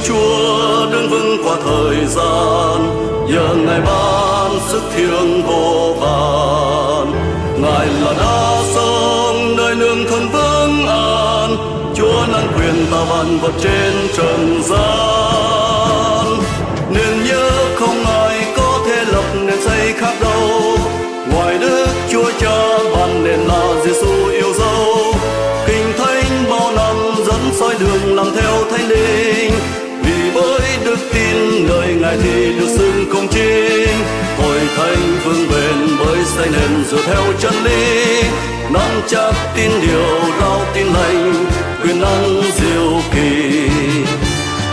Chúa đứng vững qua thời gian, nhờ Ngài ban sức thiêng vô vàn. Ngài là đá sống nơi nương thân vững an, Chúa nắm quyền ta vạn vật trên trần gian. Nên nhớ không ai có thể lập nên xây khác đâu, ngoài Đức Chúa Cha ban nền là Giêsu yêu dấu. Kinh thánh bao năm dẫn soi đường làm theo Thánh Linh, vì bởi đức tin lời Ngài thì được xưng công chính. Hội thánh vững bền bởi xây nền dựa theo chân lý, nắm chắc tin điều rao tin lành quyền năng diệu kỳ.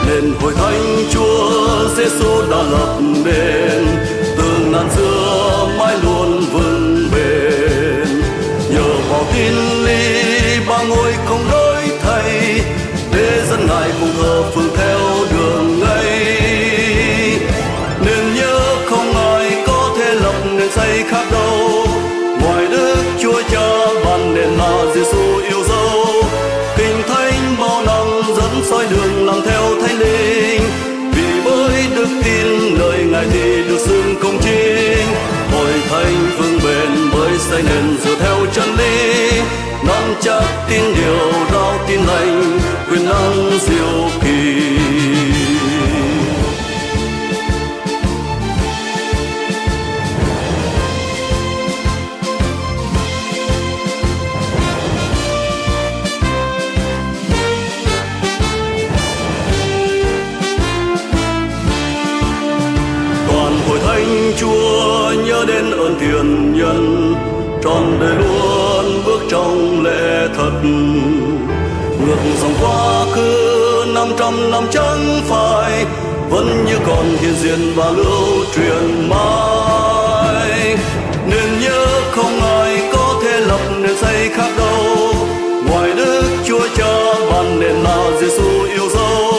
Nên hội thánh Chúa Giêsu đã lập nên, từ ngàn xưa mãi luôn vững bền. Nhờ vào tin lý ba ngôi không đổi thay, để dân Ngài cùng thờ phượng theo đường ấy. Nên nhớ không ai có thể lập nên xây khác đâu, ngoài Đức Chúa Cha ban nền là Giêsu yêu dấu. Kinh thánh bao năm dẫn soi đường làm theo Thánh Linh, vì bởi đức tin lời Ngài thì được xưng công chính. Hội thánh vững bền bởi xây nền dựa theo chân lý, nắm chắc tin điều rao tin lành quyền năng diệu kỳ. Hội thánh Chúa nhớ đến ơn tiền nhân, trọn đời luôn bước trong lễ thật. Ngược dòng quá khứ 500 năm chẳng phải, vẫn như còn hiện diện và lưu truyền mãi. Nên nhớ không ai có thể lập nên xây khác đâu, ngoài Đức Chúa Cha ban nền là Giêsu yêu dấu.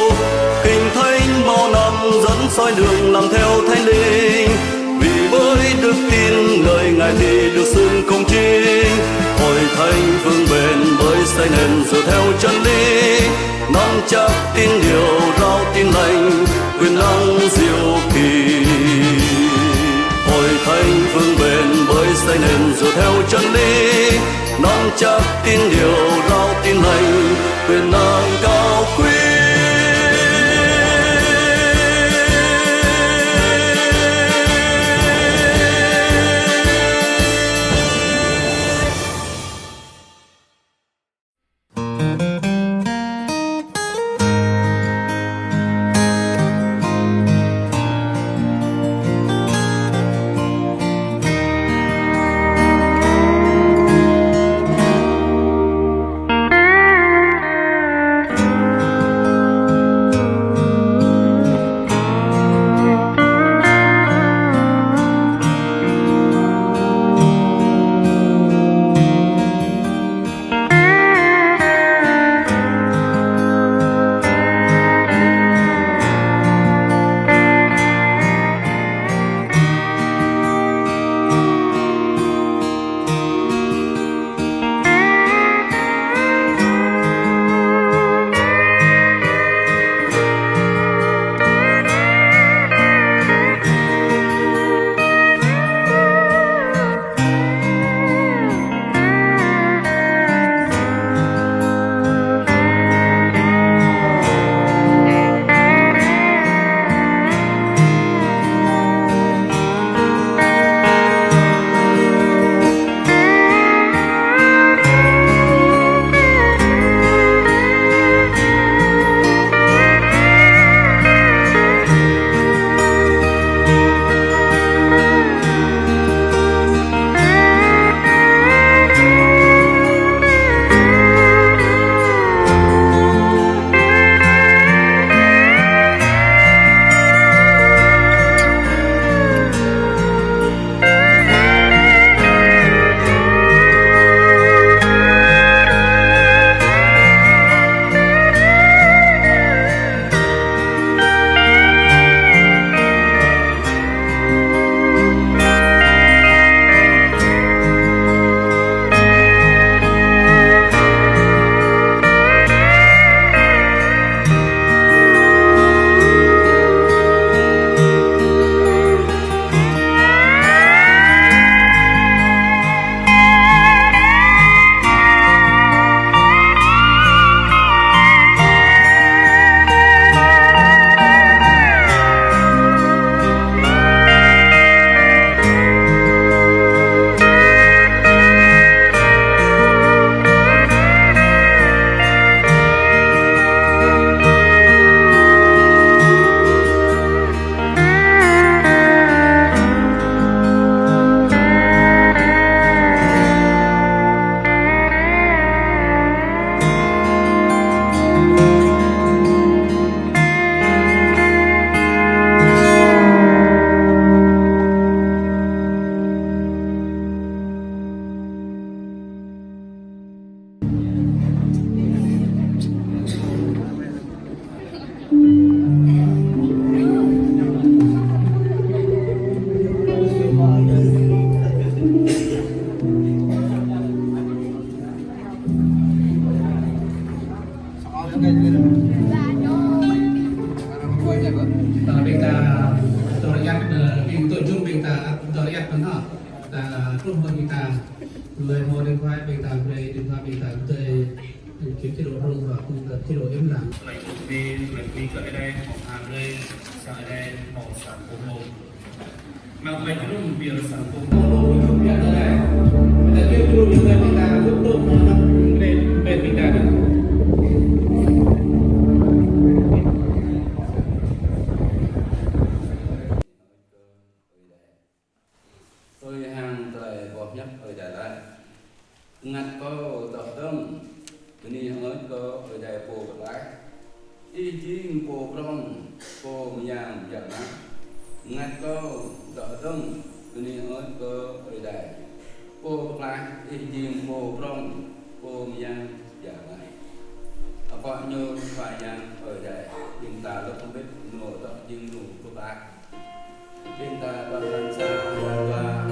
Kinh thánh bao năm dẫn soi đường làm theo Thánh Linh, vì bởi đức tin lời Ngài thì được xưng công chính. Hội thánh vững bền bởi xây nền dựa theo chân lý, nắm chắc tin điều rao tin lành quyền năng diệu kỳ. Hội thánh vững bền bởi xây nền dựa theo chân lý, nắm chắc tin điều rao tin lành quyền năng cao quý. lời hồ điện thoại bình tàng đây điện thoại bình tàng tới kiếm chế độ rung và cung cấp chế độ êm lặng lại đi cỡ đây học hàng đây sợi đây học sản phẩm hồ mà lại cái lúc việc sản phẩm không không biết đây này bây giờ kêu chế độ những người bình tàng lúc lúc nó lên bên bình tàng tôi hàng tại bọc nhất ở đại lại ngặt có tập đông cái này hơi có ở đại phố bậc lái ý chí phố trong phố nhàng chẳng hạn ngặt có tập đông cái này hơi có ở đại phố bậc lái ý chí phố trong phố nhàng chẳng hạn có nhiều phải nhàng ở đại chúng ta lúc không biết nổ tập nhưng nổ bậc lái chúng ta đang làm sao và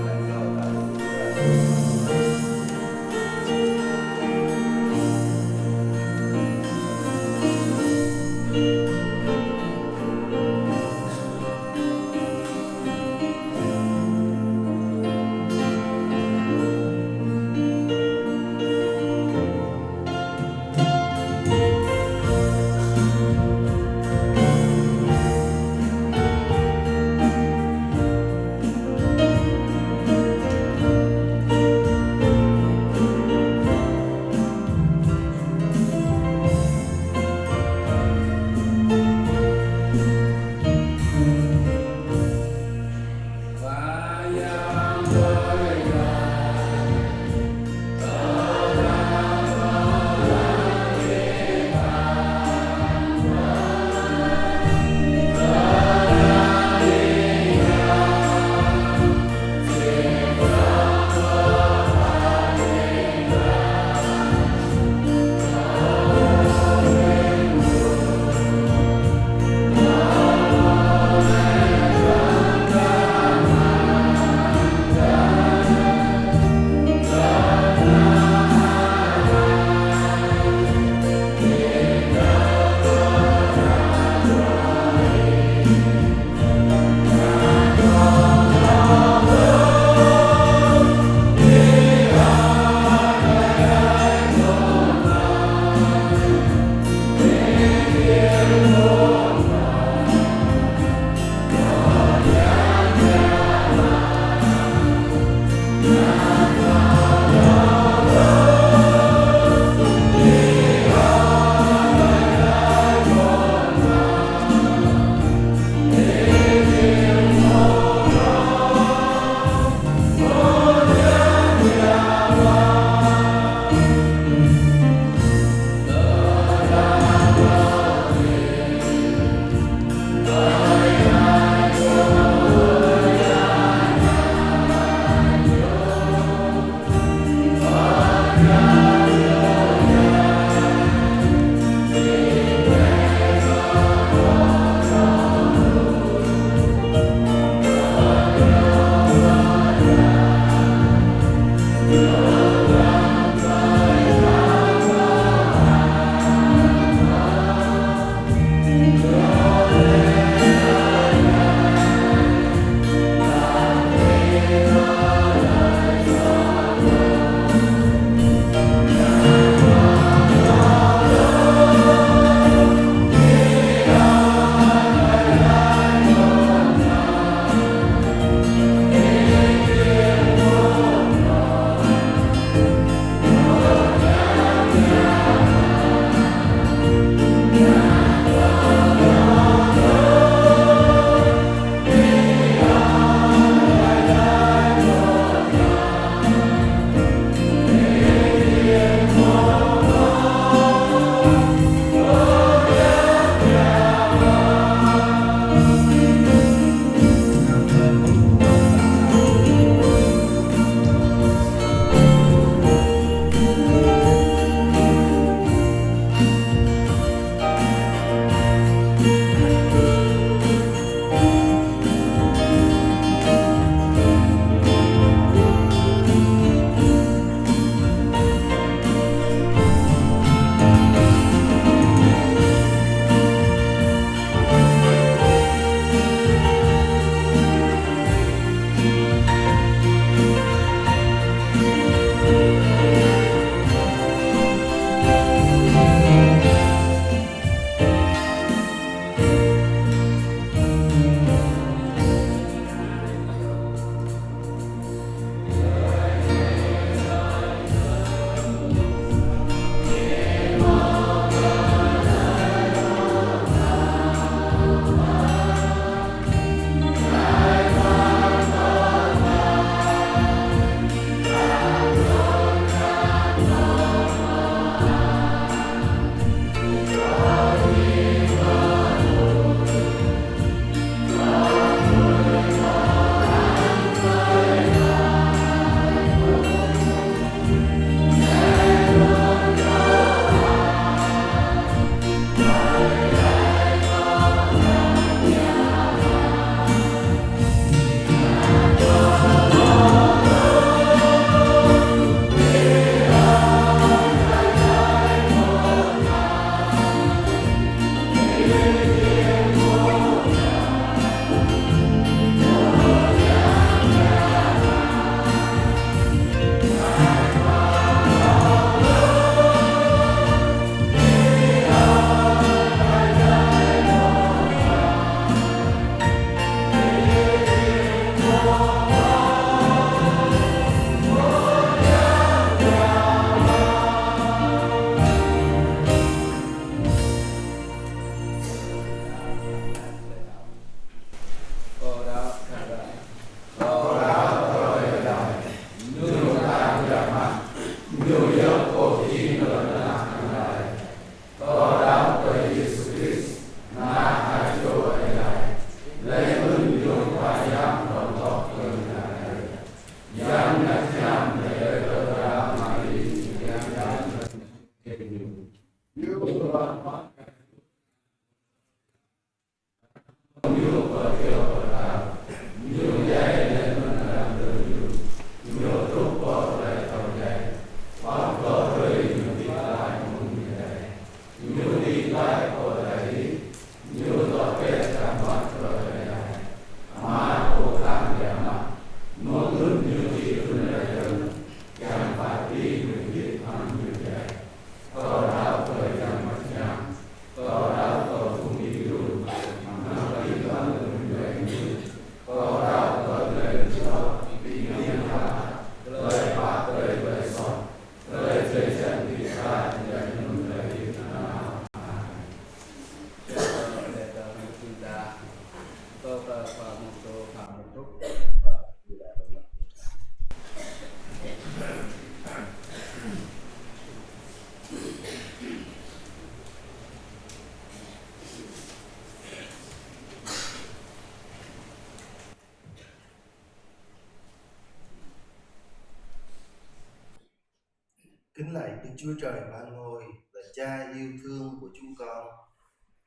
Kính lạy Đức Chúa Trời Ban Ngôi là Cha yêu thương của chúng con.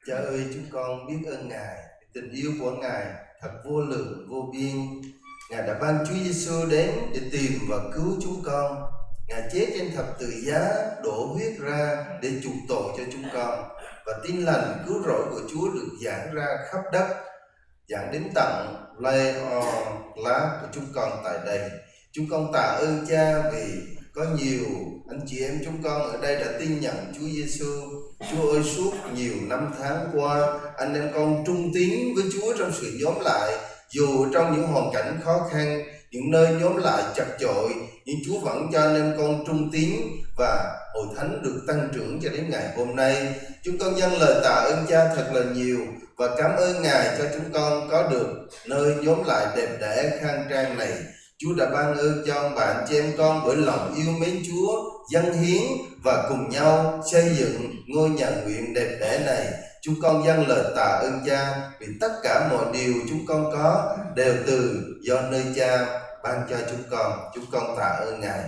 Cha ơi, chúng con biết ơn Ngài, tình yêu của Ngài thật vô lượng vô biên. Ngài đã ban Chúa Giêsu đến để tìm và cứu chúng con. Ngài chết trên thập tự giá, đổ huyết ra để chuộc tội cho chúng con, và tin lành cứu rỗi của Chúa được giảng ra khắp đất, giảng đến tận lá của chúng con tại đây. Chúng con tạ ơn Cha vì có nhiều anh chị em chúng con ở đây đã tin nhận Chúa Giêsu. Chúa ơi, suốt nhiều năm tháng qua, anh em con trung tín với Chúa trong sự nhóm lại, dù trong những hoàn cảnh khó khăn, những nơi nhóm lại chật chội, nhưng Chúa vẫn cho anh em con trung tín và hội thánh được tăng trưởng cho đến ngày hôm nay. Chúng con dâng lời tạ ơn Cha thật là nhiều và cảm ơn Ngài cho chúng con có được nơi nhóm lại đẹp đẽ khang trang này. Chúa đã ban ơn cho ông bạn chị em con bởi lòng yêu mến Chúa, dâng hiến và cùng nhau xây dựng ngôi nhà nguyện đẹp đẽ này. Chúng con dâng lời tạ ơn Cha vì tất cả mọi điều chúng con có đều từ do nơi Cha ban cho chúng con. Chúng con tạ ơn Ngài.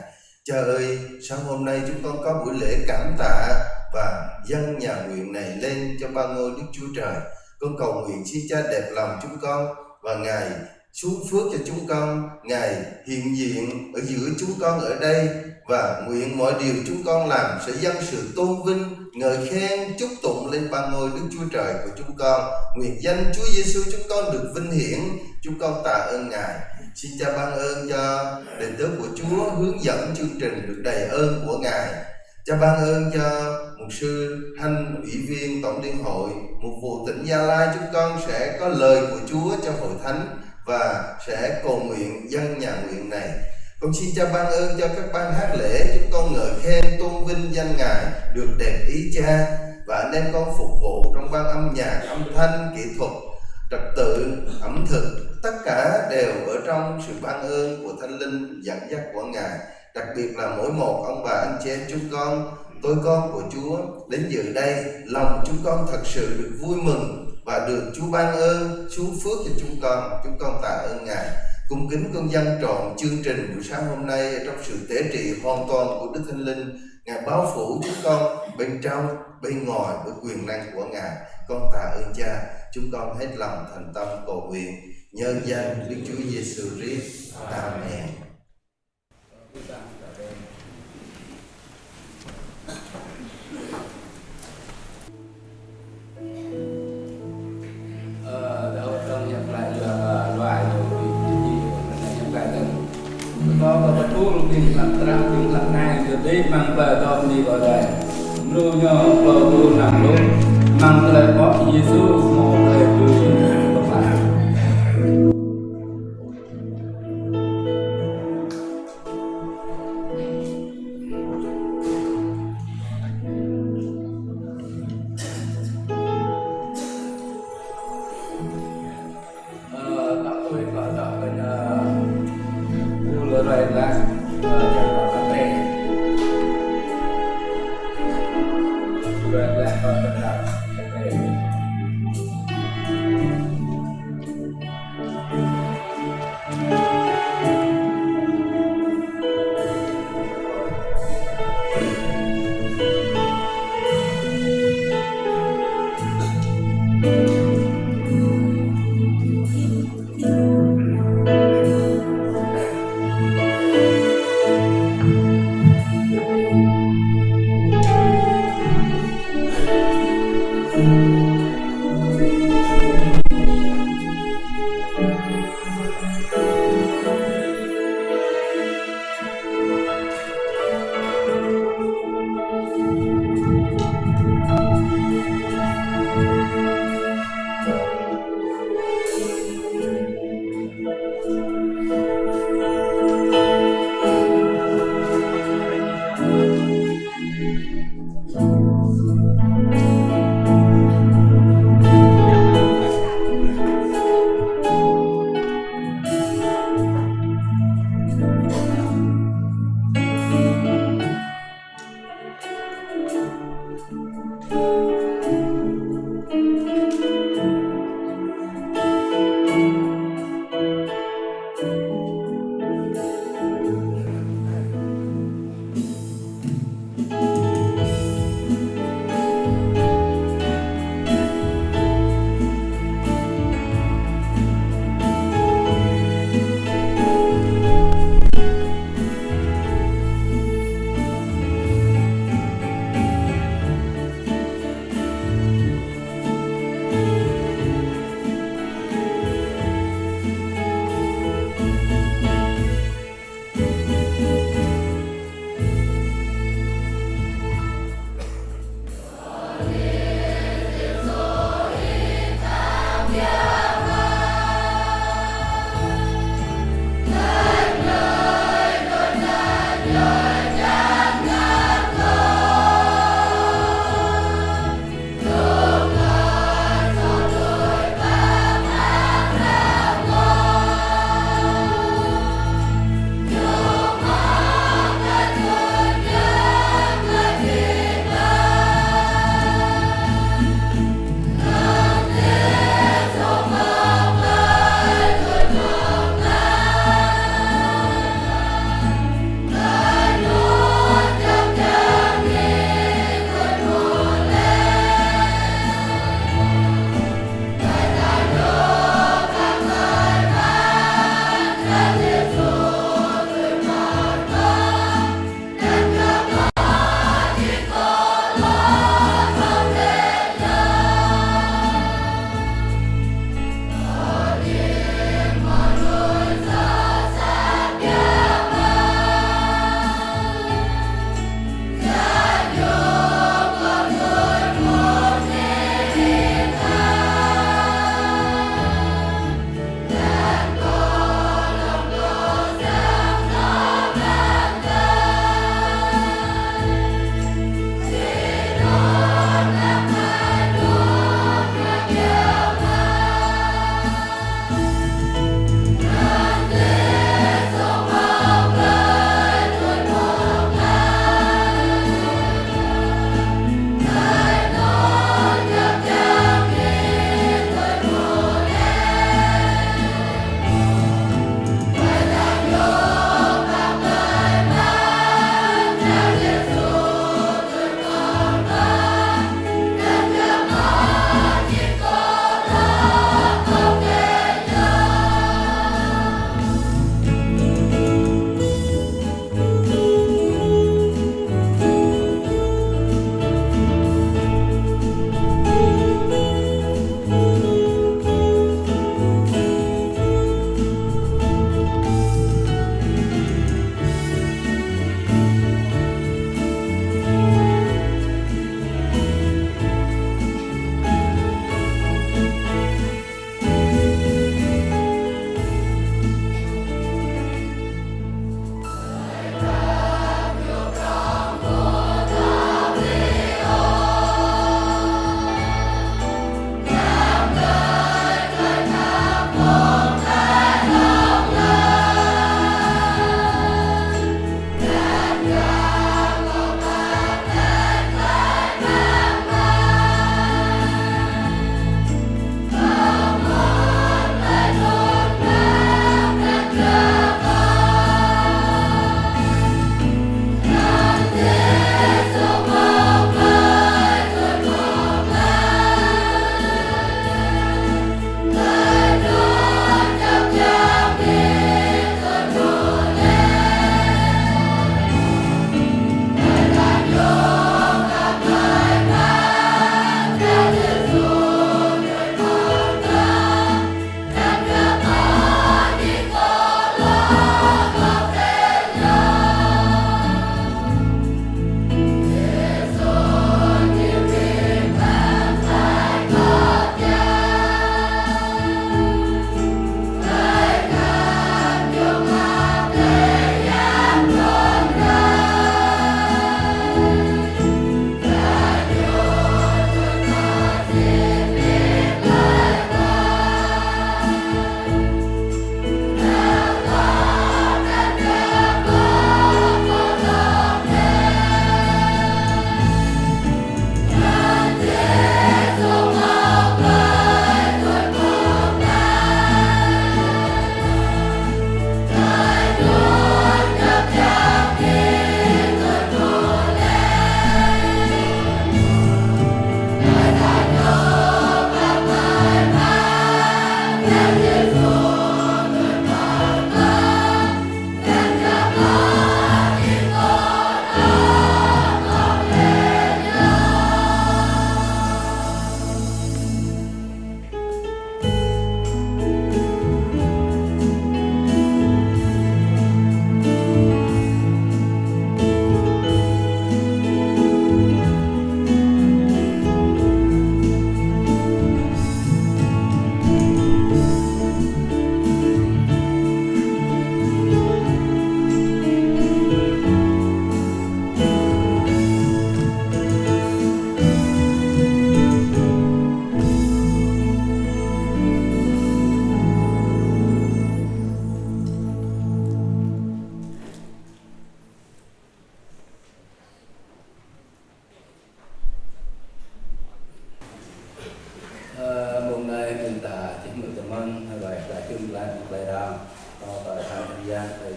Cha ơi, sáng hôm nay chúng con có buổi lễ cảm tạ và dâng nhà nguyện này lên cho Ba Ngôi Đức Chúa Trời. Con cầu nguyện xin Cha đẹp lòng chúng con và Ngài xuống phước cho chúng con, Ngài hiện diện ở giữa chúng con ở đây, và nguyện mọi điều chúng con làm sẽ dâng sự tôn vinh, ngợi khen, chúc tụng lên Ba Ngôi Đức Chúa Trời của chúng con. Nguyện danh Chúa Giêsu chúng con được vinh hiển. Chúng con tạ ơn Ngài. Xin Cha ban ơn cho đệ tớ của Chúa hướng dẫn chương trình được đầy ơn của Ngài. Cha ban ơn cho mục sư Thanh, ủy viên tổng liên hội mục vụ tỉnh Gia Lai. Chúng con sẽ có lời của Chúa cho hội thánh và sẽ cầu nguyện dâng nhà nguyện này. Con xin Cha ban ơn cho các ban hát lễ, chúng con ngợi khen tôn vinh danh Ngài được đẹp ý Cha, và anh em con phục vụ trong ban âm nhạc, âm thanh, kỹ thuật, trật tự, ẩm thực, tất cả đều ở trong sự ban ơn của Thánh Linh dẫn dắt của Ngài. Đặc biệt là mỗi một ông bà anh chị em chúng con, tôi con của Chúa đến dự đây, lòng chúng con thật sự được vui mừng và được Chúa ban ơn xuống phước cho chúng con. Chúng con tạ ơn Ngài. Cung kính con dâng trọn chương trình buổi sáng hôm nay trong sự tế trị hoàn toàn của Đức Thánh Linh. Ngài bao phủ chúng con bên trong, bên ngoài với quyền năng của Ngài. Con tạ ơn Cha. Chúng con hết lòng thành tâm cầu nguyện nhân danh Đức Chúa Giêsu Christ. Amen. Có thu tiền làm trạm tiền làm này từ đây mang về cho đi vào đây nuôi nhỏ vào tu làm lúc mang lời có Giêsu một lời cười các bạn.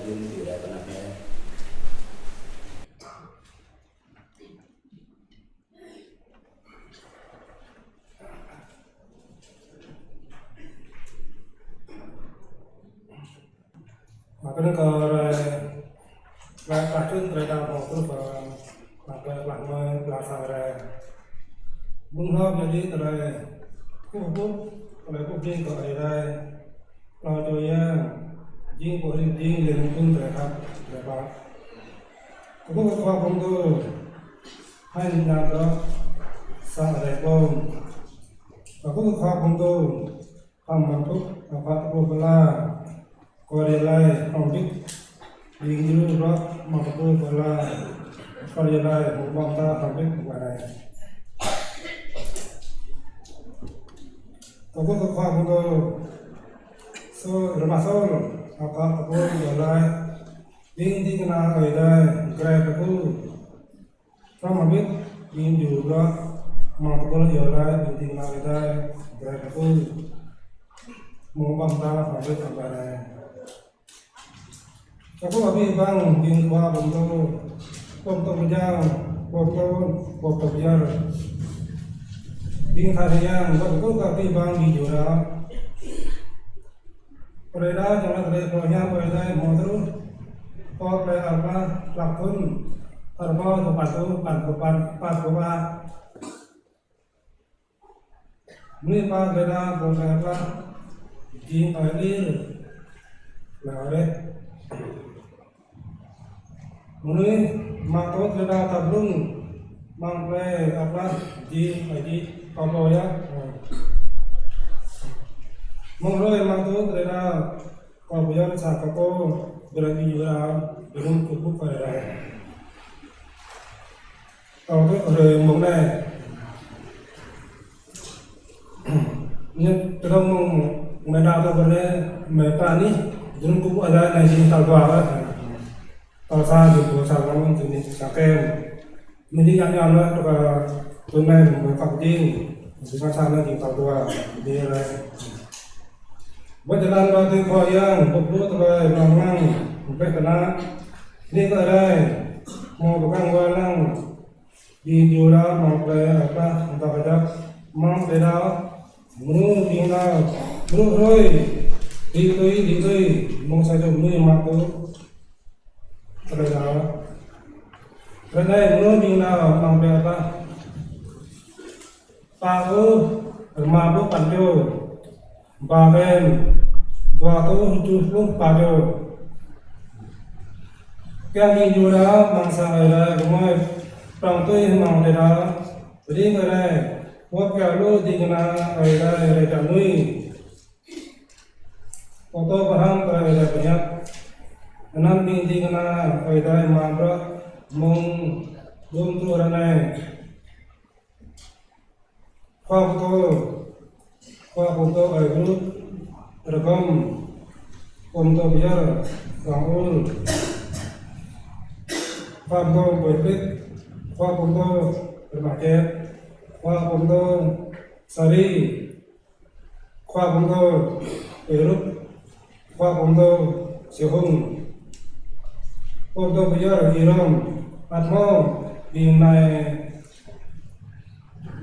viên điều đại con này maka ni kalau kacun terhadap waktu maka lama belasangre bunga jadi terhadap kubuk oleh kubing ke air kalau tu yang jing boleh jing dengan pun terhadap berapa kubuk kubuk pun tu hanya ada sangre pun kubuk kubuk pun tu hambantuk apa tu bela Korea không biết đi như đó mà tôi gọi là Korea một bọn ta không biết một bài này tôi có khoa của tôi mà số apa tôi gọi là đi cái nào ở đây cái của tôi sao mà biết đi nhiều đó mà tôi gọi là đi cái nào ở đây cái của tôi một bọn ta không biết một bài này Aku abi bang bin tua bonto bejang bonto biar bin thariang aku abi bang di jura pereda jangan terlalu banyak pereda motor kau pereda apa lakun terbawa tu patu ini pak pereda bonto apa jin oilir lare Muni makot kita tablung mangple apa di kalau ya mengloi makot kita kalau yang sakako berarti juga belum cukup kaya kalau tu ada mengenai ni terang mengenai boleh mereka ni belum cukup ada nasi talwa tao xa thì của sao nó thì sao kem mình đi ăn nhau nữa và tối nay mình mới học đi thì sao nó thì tao qua đi đây bây giờ đang vào từ khỏi yang bốc lúa rồi làm ngang bây giờ là đi tới đây mau được ăn qua lăng đi vô đó mong về apa tao phải đó mong về đó muốn đi nào muốn rồi đi tới mong sao cho mình mặc được rồi đó rồi đây muốn đi nào mong về apa pa mà bố bản vô và bên và tôi chụp lúc pa vô cái gì vô đó mang sang ở đây đúng không trong tôi mong để đó đi ở đây quốc gia lô đi cái nào ở đây để trả nuôi ô tô paham ở đây banyak enam binti kena ở đây mà bro mong belum tu orang này khoa foto ở group rekam untuk biar bangun khoa foto berpik khoa foto bermaket khoa foto sari khoa foto beruk khoa foto sihung foto biar hiram atmo di này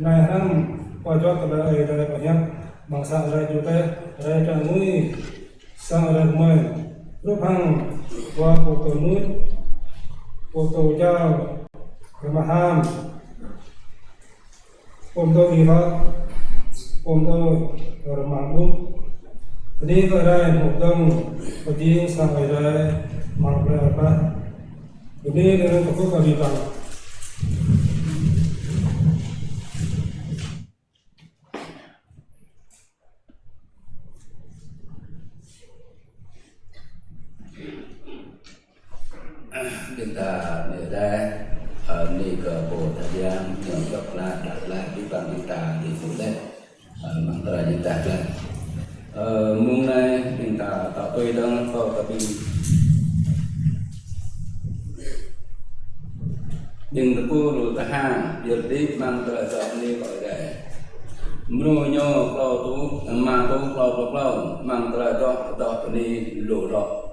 ham pojok ada banyak bangsa ada juta ada canggui sang ada rumah rupang wa foto nut foto jauh kemaham foto irak foto remabuk jadi kalau ada mukdam pergi sampai ada mampir apa ini dengan cukup kabilan chúng ta ở đây ở nơi cờ bộ thời gian nhận đọc lại đặt lại cái bằng chúng ta thì phụ đấy mang tới chúng ta là mùng này chúng ta tạo tôi đang có cái bình nhưng cái cô rồi ta ha việc đi mang tới cho nên gọi là mưa nhô clau tú mang tú clau mang tới cho đi lỗ lọ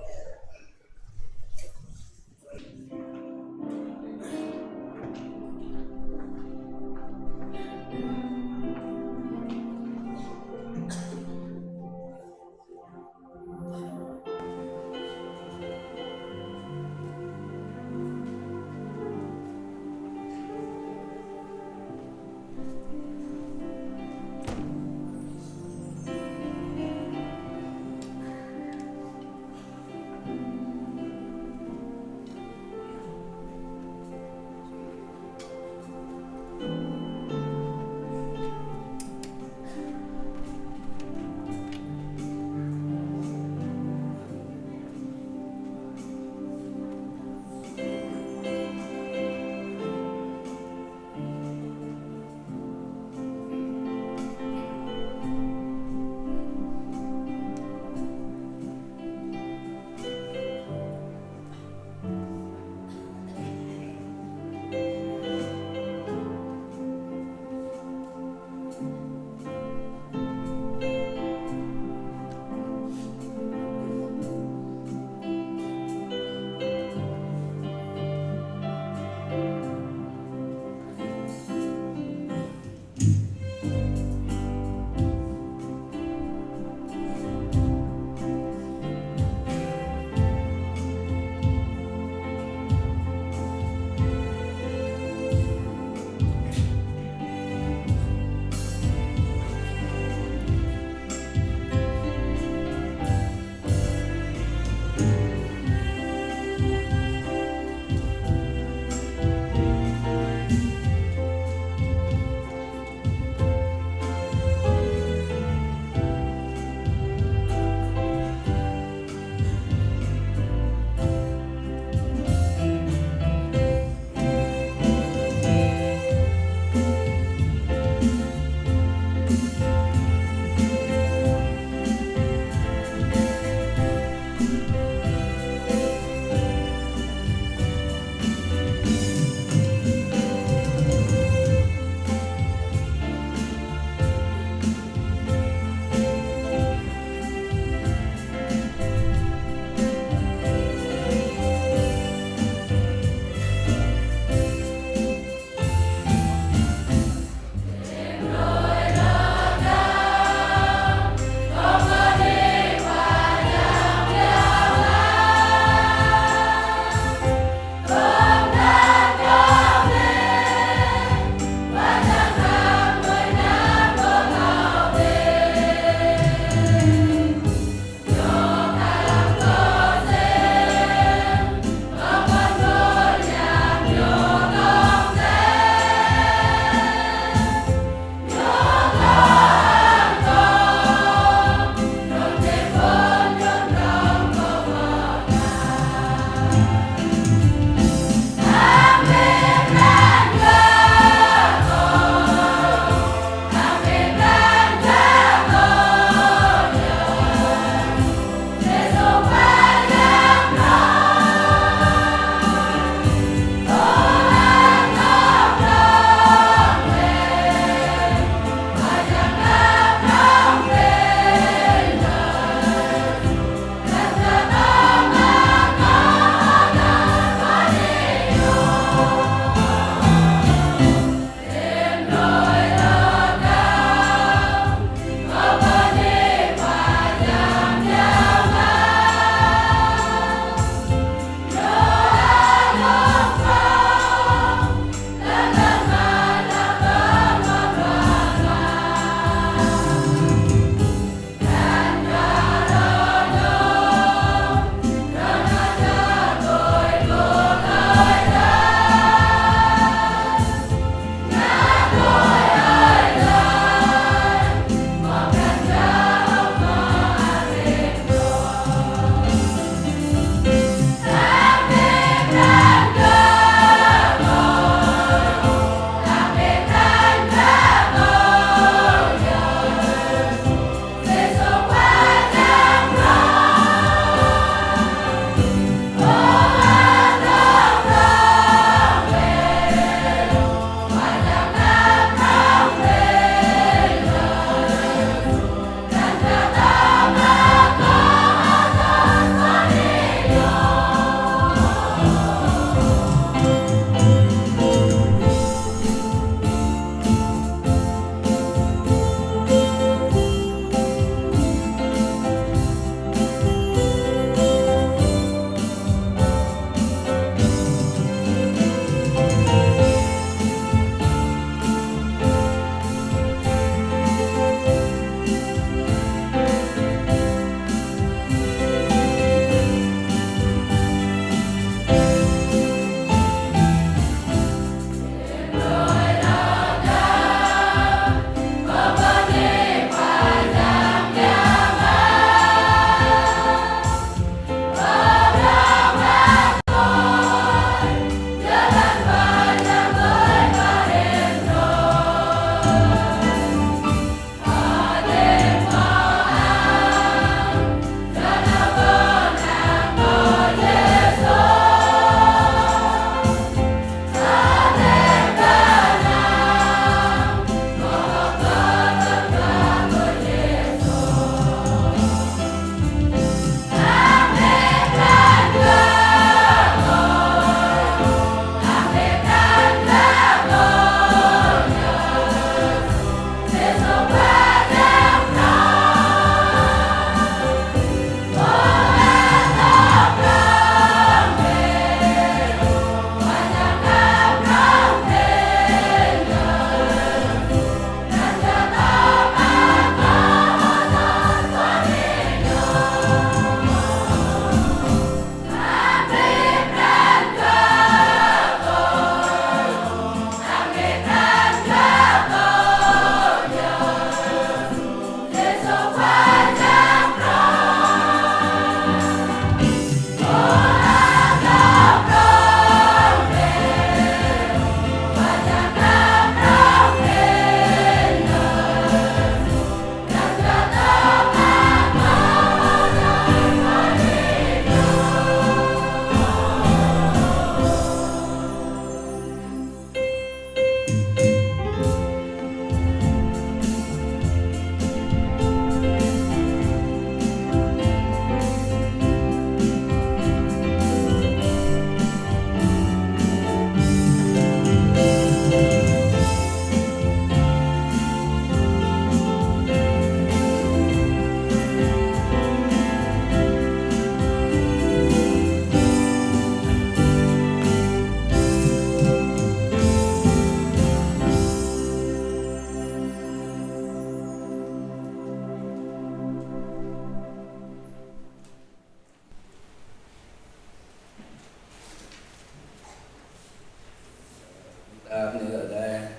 Ini ada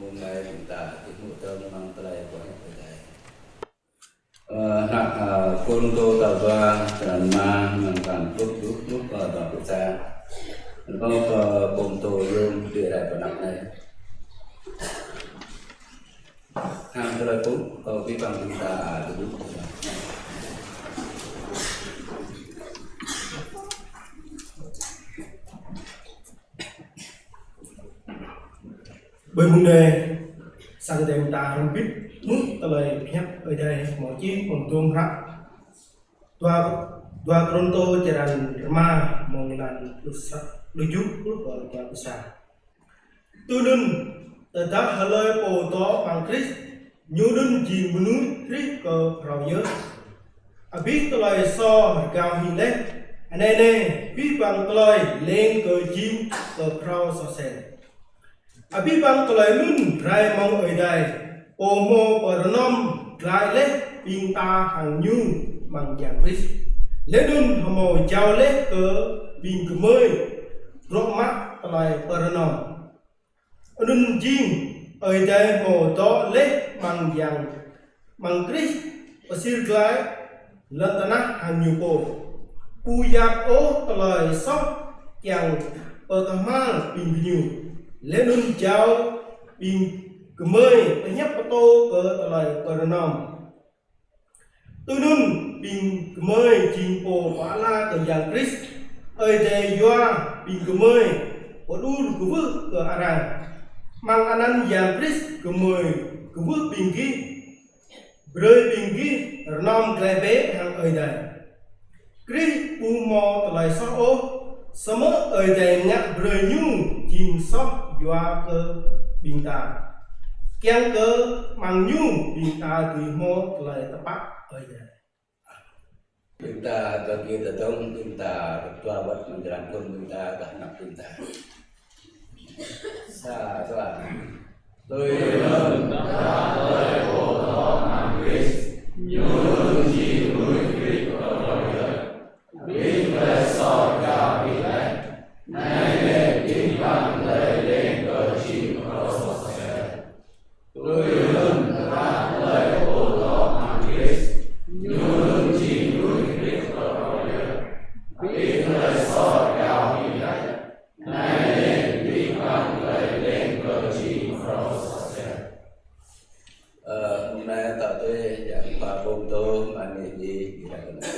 mulai kita muter memang terlalu banyak beda. Nak kunto tabang dan mengangkat duk pada kita. Kalau kunto yung tidak pernah naik. Hàng terlalu pun kalau vi phạm kita dulu. Bởi vấn đề sang đêm ta không biết mức tờ lời nhắc ở đây mọi chi bằng tuông rắc Dua Toronto jalan remah mengenal lujuk keluarga besar. Tunun tetap halai poto pangkris nyudun ji menui kris ke raya. Abis telai so cao hilet anene bi bang telai lên ke jim ke krau so sen. Abi bang telai nun rai mong ở đây omo pernom rai le pinta hàng nhu mang yang kris. Ledun hamo jauh le ke bin kemoi rok mak telai pernom. Adun jing ở đây mồ to le mang yang mang kris pasir glai lên tanah hàng nhu po. Puyat o telai sok yang pertama bin nhu. Ledun jauh bin kemoi penyap poto ke telai pernom. Tunun bin kemoi jimpo pala ke yang kris ơi đây doa bin kemoi odul kuvu ke arang mang anan yang kris kemoi kuvu binggi broi binggi renom klebe hang ơi đây kris pumo telai so o sama ơi đây ngak broi nyu jim sok doa ke binta kiang ke mang nyu binta ki mo telai tepat ơi đây. Kita bagi tetong kita tua buat menjalankan kita nak kita. Sa tua. Tôi lớn đã tới bộ thọ mang Christ, như chi núi Christ ở đời đời. Biết về so cao bị lẽ, nay lệ kinh văn lệ lên cờ chim ở sọ xe. Tôi lớn đã tới bộ thọ mang Christ, như chi núi Christ ở đời đời. Biết về so cao bị lẽ, nay lệ kinh văn lệ lên cờ chim ở sọ xe. Hôm nay tạo tôi giảng hòa bông tô mà nghề gì thì là cái này.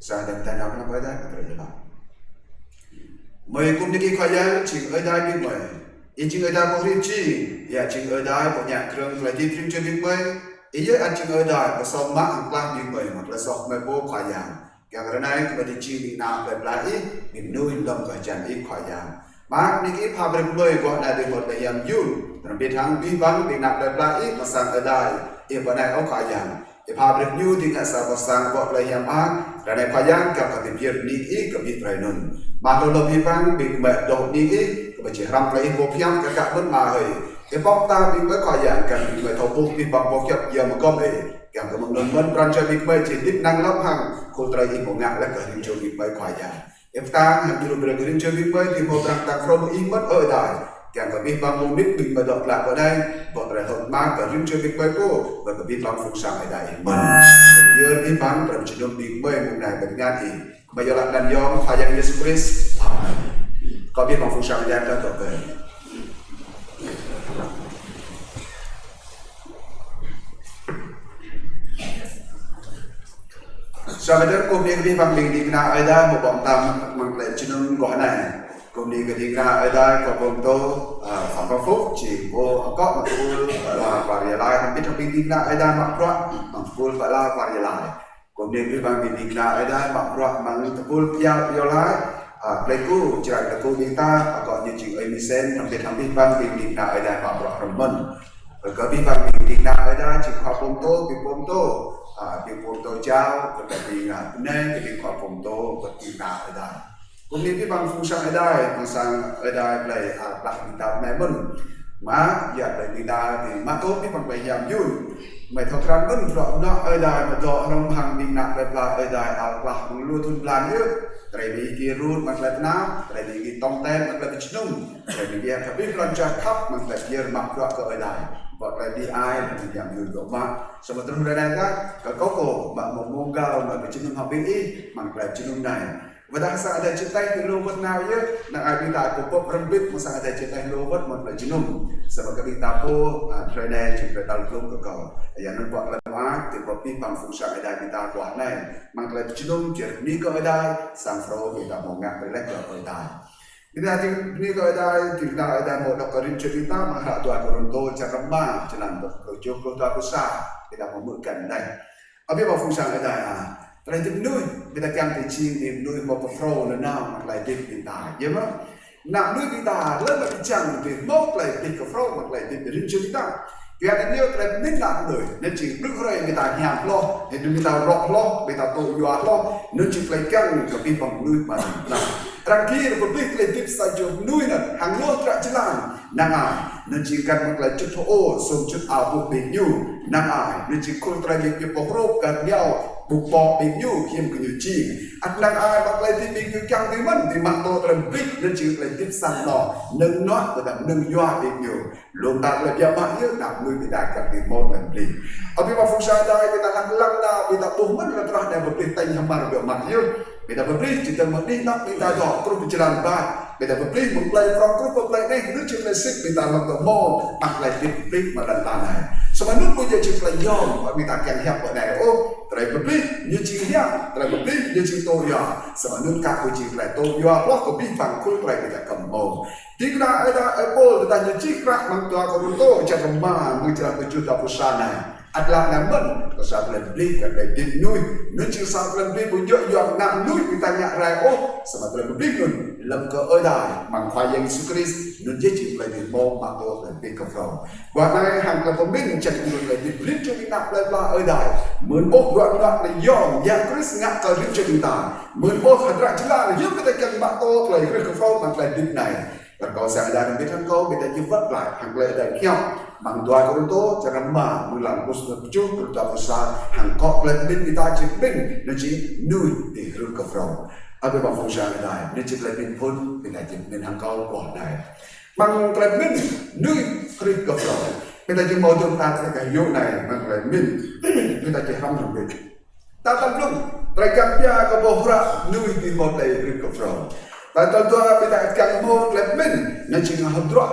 Sa dan tanam na pada keterjela. Mày cũng đi coi giá chỉnh ở đây biết mày, ý chỉnh ở đây có riêng chi, ya chỉnh ở đây có nhạc trường lại đi phim chơi biết mày, ý với anh chỉnh ở đây có song mát hàng plan biết mày, hoặc là song mày bố khoai giang, cái này có đi chi bị nào về lại ít, bị nuôi lâm cái chân ít khoai giang, mà đi cái pha bên mày có là được một cái yam yun, rồi biết hàng biết vắng bị nạp về lại ít mà sang ở đây, ý bên này có khoai giang. Pha bên nhu thì ngã sa sang bọt lại yam ăn, rồi này khoai giang gặp cái việc ní ít cái việc này nun. Mà tôi làm hiệp bị mẹ đột đi ý, cái chỉ răm lấy bộ phim cái cả vấn mà hơi, cái bóc ta bị cái coi dạng cái bị mẹ thầu buộc bị bằng bộ phim giờ mà com ấy, cái một lần vẫn ran chơi bị mẹ chỉ tiếp năng lắm hàng, cô trai ý một ngàn là cái hình chơi bị mẹ coi dạng, em ta hàng kilo bờ cái chơi bị mẹ thì một răng tăng from ý mất ở đây, cái bị bằng mục đích bị mẹ đột lại ở đây, bọn trai hồn mang cái hình chơi bị mẹ cô, và cái bị bằng phục sang ở đây, mình giờ bị bằng trai chỉ dùng bị mẹ một ngày bệnh ngàn ý. Bây giờ là đàn yom phải dành Yesus Christ. Có biết bằng phụ sang gian ra thuộc về. Sau đó cùng đi biết bằng mình đi na ở đây một bọn tam mang lại chân gọi này. Cùng đi cái đi na ở đây có bọn tô phạm văn phúc chỉ vô có một phút là và giờ lại không biết trong đi na ở đây mặc rõ bằng phút phải là và giờ lại. Kemudian kita bagi dikna ada makruh mang tepul pial piolai pleiku cerai pleiku kita atau nyuci emisen hampir bagi dikna ada makruh remen kebi bagi dikna ada cikha ponto ponto jauh kebi ngai kebi kha ponto dikna ada kemudian bang fungsi ada pasang ada play plak kita memang má giờ lại đi đa thì má tốt biết bằng bài giảm vui mày thọ khăn vẫn rõ nó ở đây mà thọ nông hàng đi nạp lại là ở đây ảo lạc luôn thun plan nữa tại vì kia luôn mà lại ná tại vì cái tông ten mà lại bị nung tại vì kia phải biết lan tràn khắp mà lại kia mặc rõ ở đây và lại đi ai là giảm vui của má sau mà trong đây đó có cổ mà một môn cao mà bị nung học biết ít mà lại nung này và đang sang ada cinta yang lu buat nawi nak abita aku pop rembit masa ada cinta yang lu buat mau belajar num sebab kita pun trainer cinta dalam belum ke kau yang nampak lama tiba tiba pang fungsi ada kita kuat naik mangkal cinum jadi ni kau ada sang pro kita mau ngak berlek kau ada kita ni kau ada kita ada mau dokerin cerita mahal tuan Toronto cakap mah jalan berkerja keluar besar kita memulakan naik abi mau fungsi ada lại tìm nuôi người ta càng thì chi tìm nuôi một cái flow là nào mà lại tìm bị tả nhớ không nặng nuôi bị tả lớn là bị chẳng bị mốt lại tìm cái flow mà lại tìm bị riêng chưa bị tả vì anh nhớ lại biết nặng người nên chỉ đứng rồi người ta nhảm lo thì người ta rọt lo người ta tội dọa lo nên chỉ lại căng cái bị bằng nuôi mà làm rằng kia là một biết lại tiếp sai chỗ nuôi nè hàng lô trả chỉ làm năng ai nên chỉ cần một lại chút thô xong chút ảo buộc bị nhu năng ai nên chỉ khôn trai nghiệp nghiệp bọc rốt gần nhau buộc bỏ bị nhu khiêm cái nhiều chi anh năng ai bắt lại thì bị căng thì mất thì mặt to trần bích nên chỉ lại tiếp sang nọ nâng nót và đặng nâng doa bị nhiều luôn ta lại giờ mà nhớ nào nuôi bị đại cả bị một lần đi ở bên phong sa đây người ta hàng lăng nào người ta bùng mất là tra này một cái tay hàng mà được mặt nhớ người ta beri kita mesti nak kita dok terus berjalan baik kita beri memulai from group memulai ni nước chừng là xích kita làm mò mặc lại tiếp mà lần này sama nước bây giờ chừng là yom và người ta càng hẹp ở này ô tại beri như chừng hẹp tại beri như chừng tôi ya sama nước cả của chừng là tôi ya hoặc có biết bằng khối tại người ta cầm mò thì ra Apple người ta như chiếc rác mang tua của tôi chẳng có mà người ta tôi chưa đọc sa này adalah namun kesal beli kat din nuôi nó chỉ sao beli punya yang nak nuôi người ta nhận ra ô sama beli nun lâm cơ ở đây bằng khoai yang sukris nó chỉ lại tiền mô mà tôi là tiền công phòng và nay hàng là tôi biết chẳng được lại tiền beli cho người ta là ở đây muốn bốc đoạn đoạn là yom yang Chris ngắt cơ beli cho người ta muốn bốc hạt rạ chỉ là giúp người ta cần bạn tôi lại cái công phòng bằng lại tiền này và có sẽ đã biết thằng cô người ta chỉ vất lại hàng lệ đại theo bằng doa Toronto jangan mah mulang pusat pucuk terutama besar hàng kok lên bên người ta chỉ bên nó chỉ nuôi thì hướng cà phê ở bên bằng phong sa này đại nó chỉ lên bên phun người ta chỉ bên hàng câu quả này bằng lên bên nuôi hướng cà phê người ta chỉ mò chúng ta cái vô này bằng lên bên người ta chỉ ham làm việc ta tâm luôn tại các nhà có bộ ra nuôi thì một này hướng cà phê tại tôi bây giờ càng mua lại mình nên chỉ là hợp rõ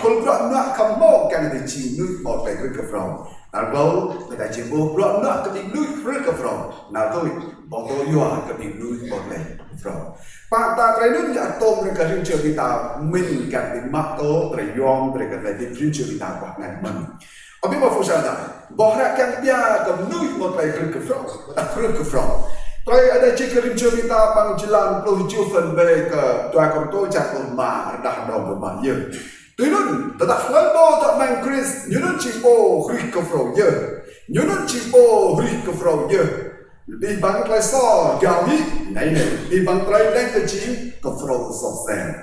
không rõ nữa không mua càng thì chỉ nuôi một cái cà phê nào đâu bây giờ chỉ mua rõ nữa cái nuôi cà phê nào thôi bỏ tôi vô cái nuôi một cái cà phê bạn ta cái nước nhà tôm cái riêng chơi người ta mình càng thì mắc tố cái yom cái riêng chơi người ta quạt này mình ở bên bờ phố sao bỏ ra càng bia cái nuôi một cái cà phê Tôi ada cikarin cerita bang jalan pelucu fanbay ke tuan konto jatuh mah dah dong bermaya. Tuyun tetap lembo tak main Chris, nyunun cipo rik ke frau je, nyunun cipo rik ke frau je. Di bang klai so gawi, này di bang klai đen ke chi ke frau so sen.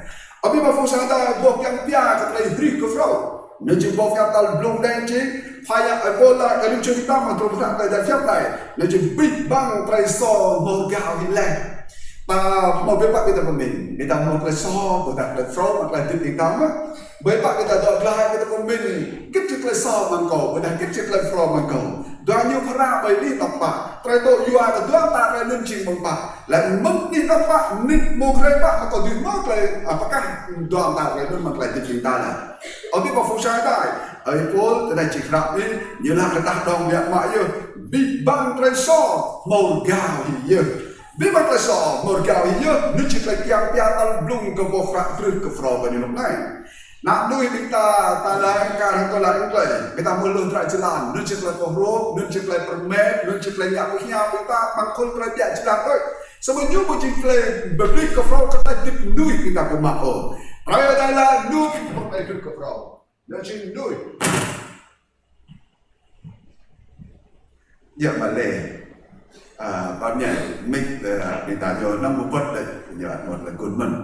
Abi ba fu sang ta bok yang pia ke klai rik ke frau. Nên chỉ bok yang tal blue đen chi Faya Ebola kali cerita matro tak ada siap lai. Lalu big bang traiso mau gawi lai. Ta mau bepak kita pemimpin. Kita mau traiso, kita traiso, kita kita mah. Bepak kita dok lai kita pemimpin. Kita traiso mangkau, kita traiso mangkau. Dua nyu pernah beli tapak. Traito yua kedua tak ada nuncing mengpak. Lalu mungkin tapak nit mau krepak atau di mau klay. Apakah dua tak ada nun mengklay di kita lah. Abi ba fungsi ada. Apple tại chỉ gặp đi như là cái tác động việc mãi như bị băng trai so màu gạo thì như bị băng trai so màu gạo thì như nó chỉ là kiang pia al blung ke bo frak truk ke fro bên lúc này nak nuôi kita ta lại cả cái lại cái người ta mua lương trai jalan nó chỉ là có rô nó chỉ là permit nó chỉ là nhà của nhà người ta bằng con trai bia jalan thôi sao mà nhung một chỉ là beli ke fro cái ta nuôi kita ke mak oh raya đây là nuôi một cái truk ke fro nó chỉ nuôi giờ mà lệ ban nhảy mình là người ta cho năm một vật đấy giờ một là cuốn mình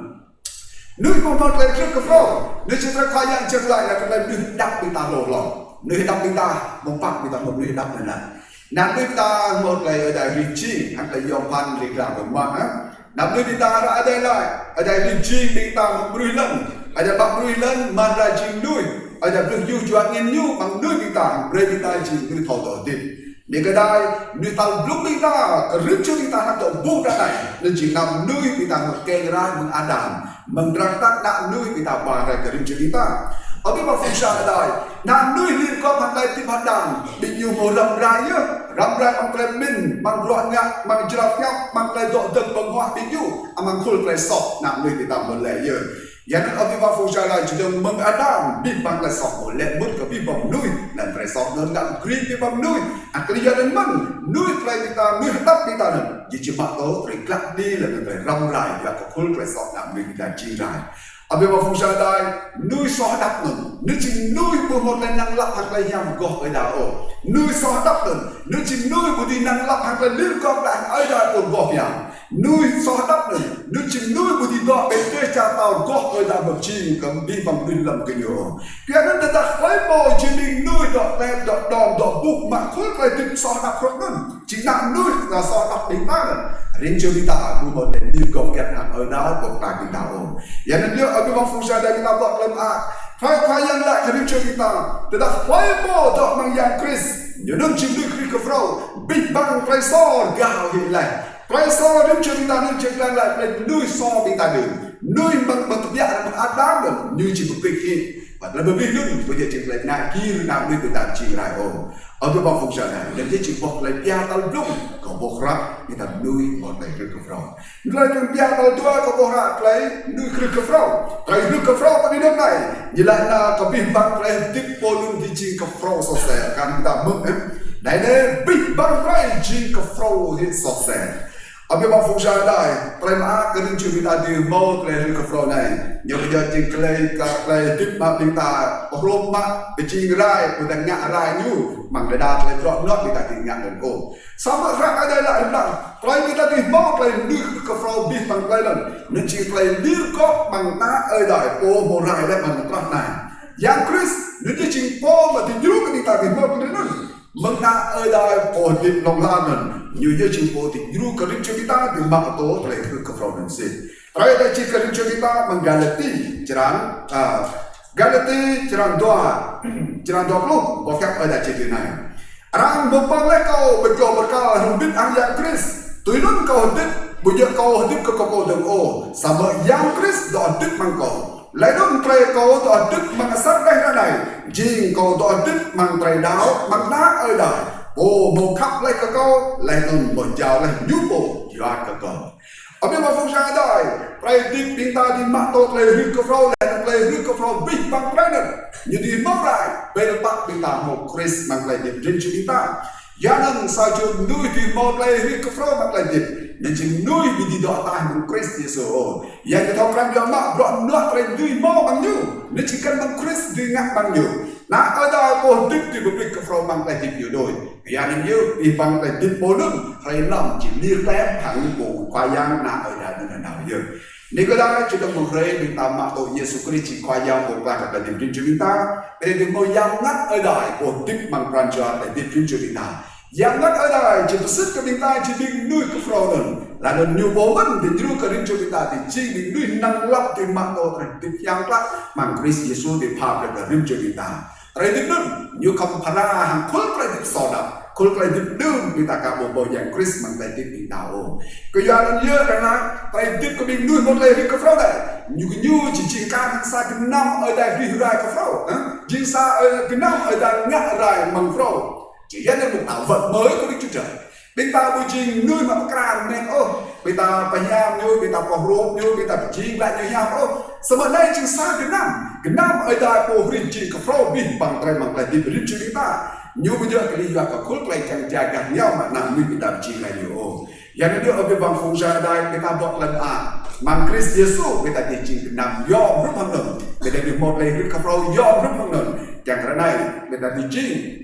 nuôi mong con lên trước cái phố nuôi chỉ phải khoai yang chân lại là cái lên nuôi đắp bị ta lồ lò nuôi đắp bị ta mong bạc bị ta một nuôi đắp này là nằm nuôi ta một lại ở đây Richie hay là Yom Pan đi làm được mà á nằm nuôi bị ta ở đây lại ở đây Richie bị ta một nuôi lần ở đây bạc nuôi lần mà ra chim nuôi ở đây được du chuan nghiên nhu bằng nuôi bị ta nuôi bị ta chỉ nuôi thầu tổ tiền để cái đây nuôi ta lúc bị ta cái rứt cho bị ta làm tổ buông ra này nên chỉ nằm nuôi bị ta một cây ra một Adam mình rằng ta đã nuôi bị ta bà ra cái rứt cho bị ta ở cái phong sa ở đây nằm nuôi liên quan bằng lại tim hạt đàn bị nhiều mồ rầm rai bằng cái min bằng loạn ngạ bằng chọc nhóc bằng cái độ từng bằng hoa bị nhiều bằng khul cái sọt nằm nuôi bị ta một lệ giờ yang ở cái phong sa này chỉ cần mừng Adam bị bằng cái sọt một lệ mất cái bị bằng nuôi là cái sọt nên đã green bị bằng nuôi cái giờ đến mừng nuôi cái bị ta nuôi tắt bị ta này chỉ mặc tố cái cắt đi là cái rầm rai là cái khul cái sọt nằm nuôi bị ta chi rai ở bên phong sa đây nuôi xóa đắp ngừng nuôi chỉ nuôi của một lần năng lập hoặc là nhằm gọt ở đảo nuôi xóa đắp ngừng nuôi chỉ nuôi của đi năng lập hoặc là liên quan lại ở đảo của gọt nhằm nuôi xóa đắp ngừng nuôi chỉ nuôi của đi gọt bên kia cha tàu gọt ở đảo bậc chim cầm đi bằng bên lầm cái nhiều cáiนั้นแต่ไว้บ่chỉ mình nuôi đọtแดดđom đọt buộc mà khối cái tim xóa đắp không nên chỉ nằm nuôi là xóa đắp đến ta riêng cho kita aku mau đi gọt cái hàng ở đảo của ta cái đảo yangนั้นdia ở bên phong sa đây kita buat dalam khai yang lại cái cho kita tidak phải bỏ dọt mang yang Chris nhớ đừng chim nuôi Chris cái frau bị băng cái so gạo hiện lại cái so đừng cho kita nên chơi lại lại nuôi so bị ta được nuôi bằng tập dạng là bằng Adam được như chỉ một cái khi và là bởi vì luôn bây giờ chỉ lại nãy kia nào nuôi người ta chỉ lại ở cái phong sa này nên cái chỉ bọc lại bia tao lúc có bọc ra người ta nuôi một cái Chris cái frau lại cái bia tao tua có bọc ra cái nuôi Chris cái frau cái Chris cái frau cái điều này như là cái bị băng cái tiếp polun di chinh cái frau sốt sẻ kan kita mừng đấy đấy bị băng cái chinh cái frau hết sốt sẻ ở bên phong sa đây cái mà cái chuyện người ta đi mau cái cái frau này nhiều bây giờ chỉ cái tiếp mà người ta rom mà bị chinh rai người ta ngã rai như bằng cái đa cái drop nó người ta thì ngã lên cổ sao mà khác ở đây lại là cái người ta đi mau cái nuôi cái frau bị bằng cái lần nên chỉ cái liên có bằng ta ở đại po một rai đấy bằng cái này yang Chris nên chỉ po mà thì nhú cái người ta thì mau cái nữa mừng ta ở đây po thì lòng lan mình như chỉ po thì nhú cái cho kita thì mặc tổ cái frau nên gì cái đây chỉ cái cho kita bằng Galati cerang 20 có phép ở đại chỉ này Rang bopang le kau betul berkal hidup yang Chris tuinun kau hidup bujak kau hidup ke kau deng sama yang Chris do hidup mang kau lainun trai kau do hidup mengasar dah này jing kau do hidup mang trai đáo mang đá ở đời một khắp lấy kau lainun một giàu lấy nhú bộ giọt kau ở bên ngoài phong sa đây trai đi pinta đi mặc tốt lấy hít kau frau lấy hít kau frau big bang trai này như đi mau lại bên bắc pinta một Chris mang lại điểm riêng cho kita yang sao cho nuôi thì một lấy hít kau frau mang lại điểm nên chỉ nuôi vì đi đọ tai một Chris Giêsu yang cái thằng làm mà đoạn nước trai nuôi mau bằng nhiêu nên chỉ cần bằng Chris đi ngắt bằng nhiêu na ở đây một đích thì một big kau frau mang lại điểm nhiều đôi yang nên nhiêu đi bằng lại điểm bốn đường hay làm chỉ liên tép thằng bộ khoai yang na ở đây nên nào giờ nếu cái đó chúng ta muốn rơi mình tạm mặc tội Giêsu Christ chỉ khoai yang một vài cái điểm riêng cho chúng ta để đừng ngồi yang ngắt ở đây một đích bằng quan trọng để điểm riêng cho chúng ta yang ngắt ở đây chỉ sức cái chúng ta chỉ định nuôi cái frau là nên nhiều bố mất thì nuôi cái riêng cho chúng ta thì chỉ định nuôi năng lọc thì mặc tội thành điểm yang lắc bằng Christ Giêsu để phá cái riêng cho chúng ta tại điểm nên nhiều cam phara hàng khối cái điểm sò đập khối cái điểm đơn người ta cả bộ yang Christ mang lại điểm chúng ta cái giờ nó nhớ rằng là tại điểm của mình nuôi một lời cái frau này như chỉ ca hàng xa cái năm ở đây đi ra cái frau chỉ xa ở cái năm ở đây ngã ra bằng frau chỉ dẫn đến một tạo vật mới của Đức Chúa Trời. Bên ta buổi chiều nuôi mà càng nên bên ta phải nham nuôi, bên ta có rốt nuôi, bên ta phải chiên lại như nham sao mà nay chỉ xa cái năm ở đây của riêng chỉ có frau bin bằng tay bằng tay đi riêng cho chúng ta như bây giờ cái lý do có khối lại chẳng chạy gặp nhau mà nằm nuôi bên ta chiên lại nhiều yang ini ở bên bang phong sa đây người ta bọc lần mang Christ Giêsu người ta đi chiên nằm yom rất hăng nồng người ta được một lời cái frau yom rất hăng nồng chẳng cái này người ta đi chiên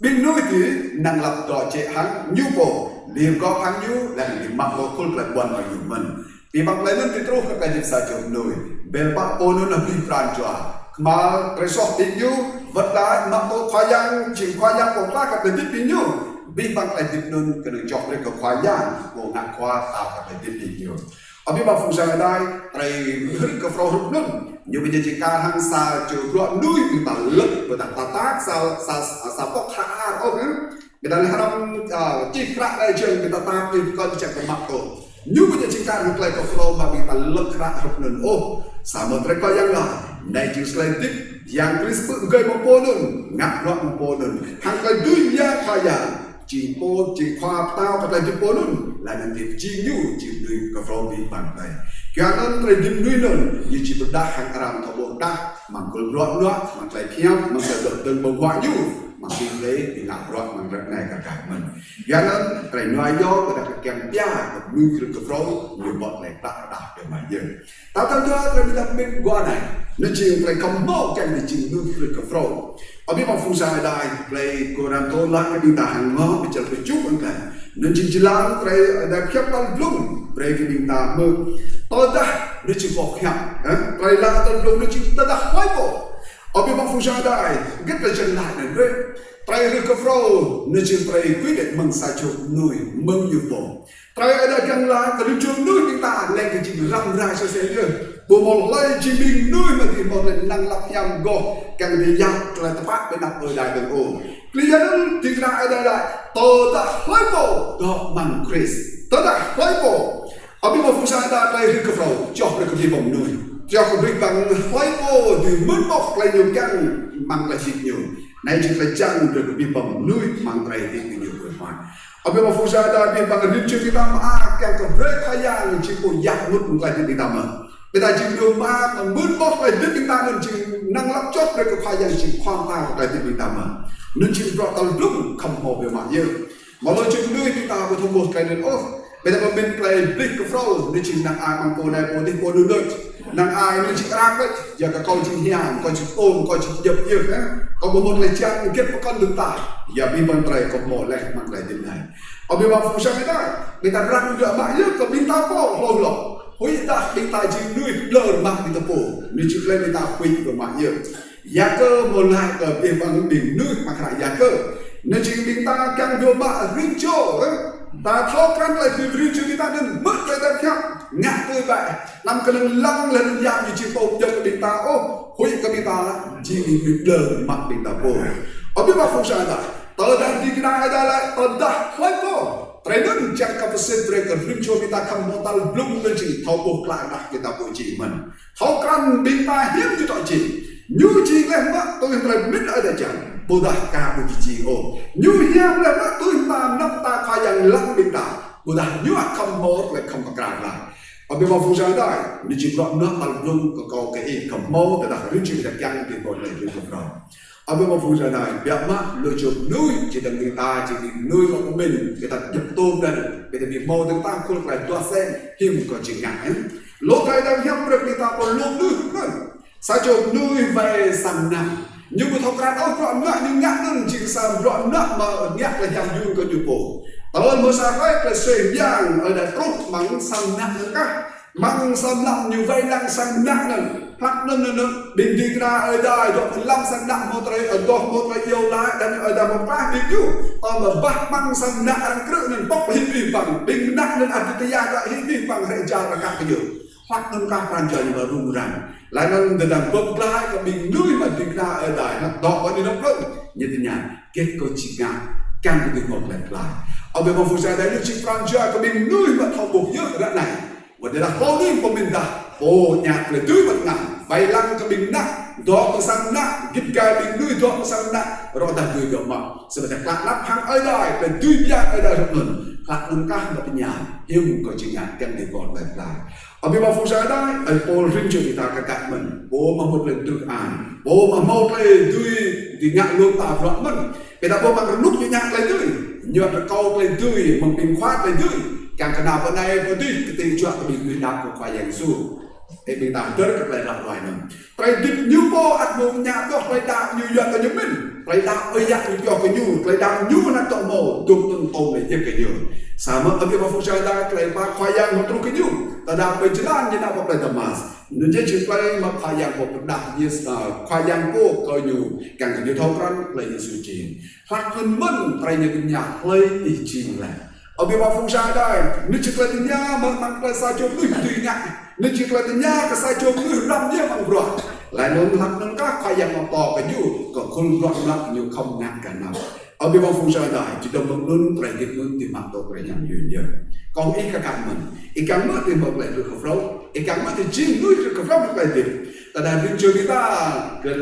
bên nuôi thì năng lập đỏ chế hắn nhu bộ liền có hắn nhu là những mặc đồ khôn lại quần vào nhiều mình ពីបាក់លេមិនទីទ្រូក៏តែសាជុំនុយបែលបាក់អូននៅពីប្រានជាមកប្រសោះទីយូវត្តឡាមកទៅខ្វាយ៉ាងជាខ្វាយ៉ាងបងខ្លះក៏ទៅទីយូពីបាក់លេទីនុនក៏នឹងចោះទៅខ្វាយ៉ាងបងណាក់ខ្វាតោក៏ទៅទីយូអបិមកហ្វូសាដែរត្រីឬក៏ប្រូរុកនឹងយុវិជាការហាំងសាជួរក់នុយពីតលឹកបើតាតាសាពកខាអូហ្នឹងគេដល់ហរំជីក្រាក់ដែរជើងពីតាពីក៏ចាក់កម៉ាក់ទៅយុវិជាការនឹងក្លែកប្រូមកពីតលឹកក្រាក់រុកនឹងអូសាមត្រក៏យ៉ាងណាในจิสเลนติយ៉ាងគ្រីស្ពឹងគេមកពោលនឹងងាក់រកមកពោលនឹងហាងគេឌុយយ៉ាខាយ៉ាជីពោជីខ្វាតោក៏តែជីពោលនឹងឡានទីជីញូជីឌុយក៏ហ្វ្រមពីបានដែរគេអត់ត្រូវឌិនឌុយនឹងយីជីបដាហាងអារ៉ាមទៅបដាមកគល់រត់នោះមកក្លែភៀវមកទៅដល់បងវ៉ាយូមកពីលេពីងាក់រត់មករត់ណែកកាមិនយ៉ាងนั้นត្រូវញ័យយកទៅដល់កែមយ៉ាទៅលុយឬក៏ហ្វ្រមមួយបត់លែកដាក់ដាក់ទៅមកយើងតើតើត្រូវមានមានគាត់ដែរนึกจริงไปคำบอกกันในจริงนึกเรื่องกับเราเอาพี่มาฟูซาได้ไปโกรันโตลักกันตาหังล้อไปจับไปจุกกันนึกจริงจีรังไปได้เพียบตันลุ่มไปกันตาเมื่อตอนนั้นนึกจริงบอกเหี้ยไปลังตันลุ่มนึกจริงตาดักไว้บ่เอาพี่มาฟูซาได้ก็ไปจังหวะนั้นด้วยไปเรื่องกับเรานึกจริงไปคุยเด็กมึงสายจุกหน่วยมึงอยู่บ่ไปได้จังหวะก็นึกจริงนึกตาแรงกันจริงรำไรเสียเยอะbộ một lây chỉ mình nuôi mà thì một lần năng lập nhằm gò càng đi dọc là tập bên đặt ở đại đường ô lý do thì ra ở đây là tôi đã lấy bộ đó bằng Chris tôi đã lấy bộ ở bên một phương xa ta đây thì cái đầu cho được cái vòng nuôi cho cái việc bằng lấy bộ từ mất bọc lại nhiều căn bằng lại thịt nhiều này chỉ là chăn được cái vòng nuôi bằng lại thịt nhiều người ngoài ở bên một phương xa ta bên bằng cái chưa kita mà càng còn rất hay yang chỉ có giặc mất lại thì kita mà người ta chỉ đường ba còn bước bóc lại đứt chúng ta nên chỉ năng lắp chốt để cái khoai yang chỉ khoan ta lại thì chúng ta mà nên chỉ rõ tao lúc không hồ về mặt nhiều mà nói chuyện nuôi chúng ta có thông một cái nên ô bây giờ mình play big flow nên chỉ năng ai bằng cô này cô đi cô đưa được năng ai nên chỉ ra đấy giờ cả con chỉ hiền con chỉ ôm con chỉ dập nhiều đấy còn một lại chăng kết một con đường tải giờ bị bằng trai còn một lại mặt lại như này ở bên bằng phụ sang cái đó người ta răng rửa mãi nhất còn bên ta có lâu lắm hối ta bên ta chỉ nuôi lợn mặt bên ta bổ nên chỉ lên bên ta quỳ của mặt nhiều giá cơ một lại ở bên bằng đỉnh nuôi mặt lại giá cơ nên chỉ bên ta càng vô mặt riêng chỗ ta tháo căn lại từ riêng chỗ bên ta nên mất cái ta khác ngã từ vậy làm cái lần lăng lên dạng như chỉ bột cho bên ta ô hối cái bên ta chỉ nuôi lợn mặt bên ta bổ ở bên bằng phụ sang đó tớ đang đi cái đây lại tớ đã lấy cô trainer chắc kapasitas trainer rim cho kita kambotal belum menjadi thau buh kelak kita puji men thau kan bintang hiếm như tội chỉ như chỉ là mất tôi phải biết ở đây chẳng bồ đà ca bồ chỉ ô như hiếm là mất tôi ta nắp ta khai yang lăng bintang bồ đà như không mốt lại không có càng lại ở bên phong sáng đây như chỉ đoạn nước tal belum có cái không mốtแต่เรื่องชีวิตยังเป็นบทเลยเรื่องเราở bên một phụ trợ này biết mắt lựa chọn nuôi chỉ cần người ta chỉ nuôi của mình người ta nhập tôm đây người ta bị mò chúng ta không phải toa sen hiểm còn chỉ ngại lúc này đang hiểm được người ta còn luôn nuôi hơn sao chọn nuôi về sẵn nặng nhưng mà thông can ốc rọn nặng nhưng ngã nâng chỉ sẵn rọn nặng mà nhạc là nhằm dương có nhiều bộ tớ mới xa khách là xuyên giang ở đây tốt mắng sẵn nặng nữa các măng sẵn nặng như vây lăng sẵn nặng nữa hát nâng đình đi ra ở đây rồi mình lâm sang nặng một trời ở đó một trời yêu lại đang ở đây một phát đi chú còn mà bắt băng sang nặng đang cứ nên bóc hình vi bằng đình nặng nên ăn cái gia lại hình vi bằng hệ trao là các cái điều hoặc nâng các bàn trời mà rung ràng lại nâng từ đằng bốc lại có mình nuôi mà đình ra ở đây nó đỏ có đi nó rung như thế nhỉ kết câu chỉ ngạc càng cái một lần lại ở bên một phụ gia đấy chỉ bàn trời có mình nuôi mà thao buộc nhớ ở đoạn này và để là khó đi của mình ta ô nhạc là tưới mặt nặng vay lăng cho mình nặng đó có sang nặng gít cài mình nuôi đó có sang nặng rồi ta tưới được mà sẽ phải lạc lắp hàng ở đây để tưới nhạc ở đây trong mình lạc nâng các mà bên nhà yêu một cái chuyện nhạc cần để còn lại ở bên phụ gia đây ở Paul riêng cho người ta cả mình bố mà một lần tự án bố mà một lần tưới thì nhạc luôn ta rõ mình người ta bố mà lúc như nhạc lên tưới nhựa là câu lên tưới mà mình khoát lên tưới càng cái nào bên này có đi cái tình trạng của mình đáp của khoa dạng su để mình làm tới các loại loại này phải đi như bố ăn một nhà có phải đạo như vậy là những mình phải đạo ơi dạng như cho cái nhu phải đạo nhu là tọa mồ tung tung tung để giết cái điều sama abi ba fungsi ada klay pa khayang mo tru kinyu tada bejalan je nak pakai temas nunje chuklay ma khayang ko dah yes khayang ko ko nyu kang ni thau kran klay su chin hak kun mun trai ni nya klay i chin la abi ba fungsi ada ni chuklay nya mang klay sa jo lui tu nya ni chuklay nya ka sa jo lui ram je mang bro lại nôn hak nôn ka khayang ma to ka yu ko kun ro nak nyu không ngak ka na ở bên phong sa đại chỉ đồng bằng luôn phải kết luôn tìm mặt tổ phải nhắm nhiều nhiều còn ít cả càng mình ít càng mất thì một lại được khẩu phấu ít càng mất thì chính nuôi được khẩu phấu được lại tìm tại đàn riêng chơi người ta cái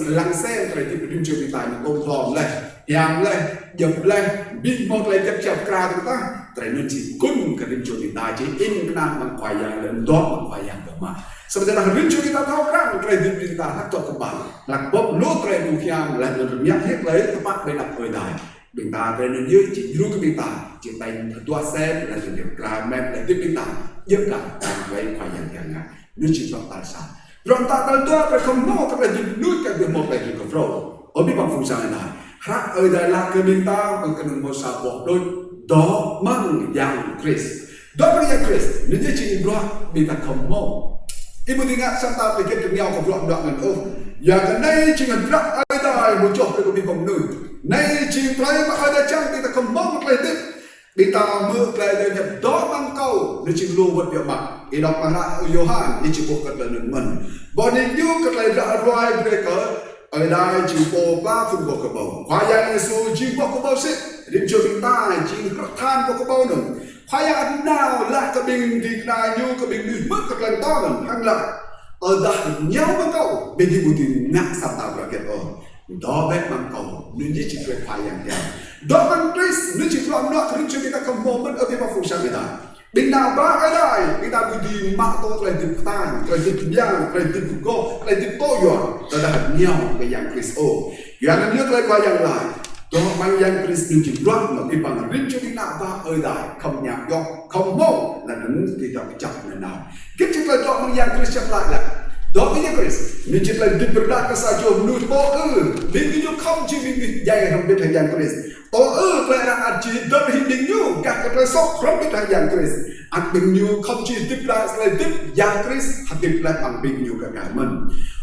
lăng xe phải tìm riêng chơi người ta một câu vòm lên yam lên dập lên bị một lại chập chập ra người ta tại nên chỉ cung cái riêng chơi người ta chỉ in nam bằng khoai yang lên đó bằng khoai yang mà sebenarnya riêng chơi người ta thao kan cái riêng người ta hát cho các bạn là bóp lốt cái đủ khiang là được nhắc hết lấy các bạn phải đặt ở đài bình ta về nên dưới chỉรู้cái bình ta chỉ tay tua xe là sự việc làm em lại tiếp bình ta giúp cả càng với khoai yang càng ngại nếu chỉ cho ta sao rồi ta tới tua phải không nô các bạn nuôi cái việc một lại được rồi ở bên bằng phương sang này hát ở đây là cái bình ta bằng cái một sao bộ đôi đó mang yang Chris đó mang yang Chris nếu như chỉ rõ bình ta không nô ibu ingat Santa pikir dunia kau buat dengan oh ya kenai cingan berak ada muncul dari kami komnu nay cing play mak ada cang kita kembang play tip kita mu play dari dot mang kau ni cing lu buat biar mak idok mana Yohan ni cing bukan dari men body you kelai dah roy breaker ada cing po pa pun buat kebau kaya Yesus cing buat kebau sit rim cing ta cing than buat kebau nu kaya nào là cái bình thì là như cái bình đi mất cái lần to mình hăng lại ở đại nhau bằng cầu bên thì bùi thì nặng sao tạo ra cái đó bé bằng cầu nên chỉ chỉ phải phảiอย่างเดียวđó bằng Chris nên chỉ làm nó cái chuyện kita kembangมันở bên phong sang kita bình nào ba cái này kita bùi thì mặc to cái tiếp tan cái tiếp giang cái tiếp go cái tiếp to rồi đó là nhau cái dạng Chrisอย่างนั้นเยอะเลยกว่าอย่างไรđó mang danh Chris nhưng chỉ đoán mà cái bằng riêng cho cái nào ta ơi đại không nhạc do không mô là đứng thì đó cái chậm này nào cái chuyện là đó mang danh Chris chậm lại là đó cái Chris nhưng chỉ là đi bật cái sao cho nuôi to đến cái không chỉ mình dạy không biết thằng danh Chris to phải là anh chỉ đâm hình định như các cái sốc không biết thằng danh Chris anh bình như không chỉ tiếp lại tiếp danh Chris hắn tiếp lại bằng bình như cả mình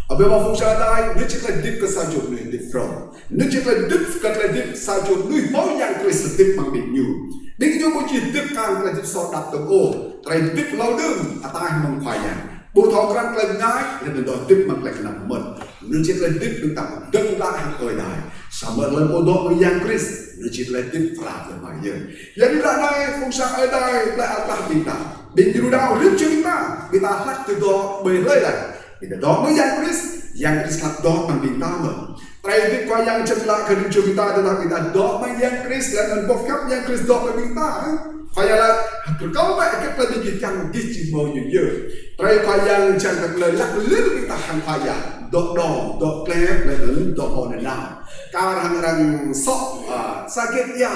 ở bên phong sa đây nếu chỉ là tiếp cái sao chụp này tiếp from nếu chỉ là tiếp cái là tiếp sao chụp nuôi máu yang Chris tiếp bằng bình nhiều đến cái chỗ chỉ tiếp càng là tiếp so đặt tầng ô tại tiếp lâu đường tai mong khoai yang bộ thọ càng là nhái là mình đòi tiếp bằng lại nằm mình nếu chỉ là tiếp được tặng đơn lại hàng tuổi này sao mà lần bộ đó với yang Chris nếu chỉ là tiếp phá được mà giờ vậy là đây phong sa ở đây là ta bình như đau rít chân ta người ta hát từ đó bề lấy lại kita doa với yang Chris hat doa bằng bình ta mà trai đi qua yang chân lại cái điều chúng ta đã kita doa với yang Chris là mình bóc cắp yang Chris doa với bình ta phải là có vậy cái là đi chăng đi chỉ mồi nhiều nhiều trai qua yang chân cái lời lắc lướt bình ta hàng phải ya doa klep là đến doa hồ này nào cao hàng sọ sakit ya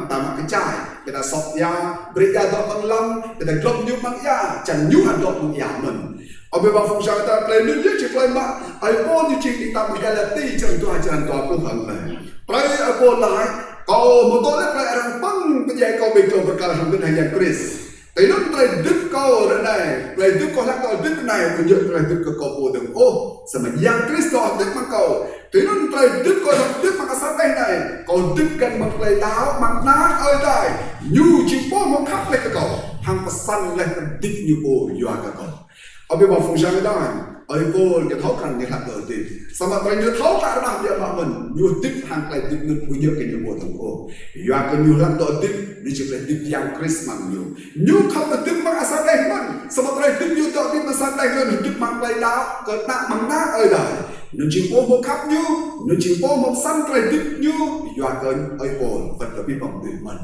tamak kecai kita sọ ya beri ya doa bằng lâm kita glom như bằng ya chẳng như ăn doa bằng ya mình ở bên bằng phong sa ta play nước nhất chỉ play mà ai con như chuyện ta mình là ti chẳng tòa cũng hận này play ai con lại cầu một tối play rằng băng cái dây cầu bình thường vật cả hàng bên hàng Chris tại lúc play đứt cầu đó này play đứt cầu lắc cầu đứt này cũng như play đứt cầu bộ đường ô sao mà yang Chris đó đứt bằng cầu tại lúc play đứt cầu đứt bằng sát đây này cầu đứt gần bằng play đáo bằng ná ơi đây như chỉ có một khắp lên cái cầu hàng cái săn lên đứt như ô doa cái cầu ở bên phong sa đó ở cô cái thấu cần cái hạt đầu tiên sao mà phải như thấu cả làm việc mà mình như tiếp hàng lại tiếp nước của nhiều cái nhiều bộ thằng cô và cái nhiều làm đầu tiên đi chụp lại tiếp yang Chris mang nhiều không là tiếp mang asal đây mình sao mà phải tiếp nhiều đầu tiên mà sang đây hơn tiếp mang lại đáo cái nặng mang nát ở đây nếu chỉ có một khắp như nếu chỉ có một săn cái tiếp như và cái ở cô vật cái bị bỏng từ mình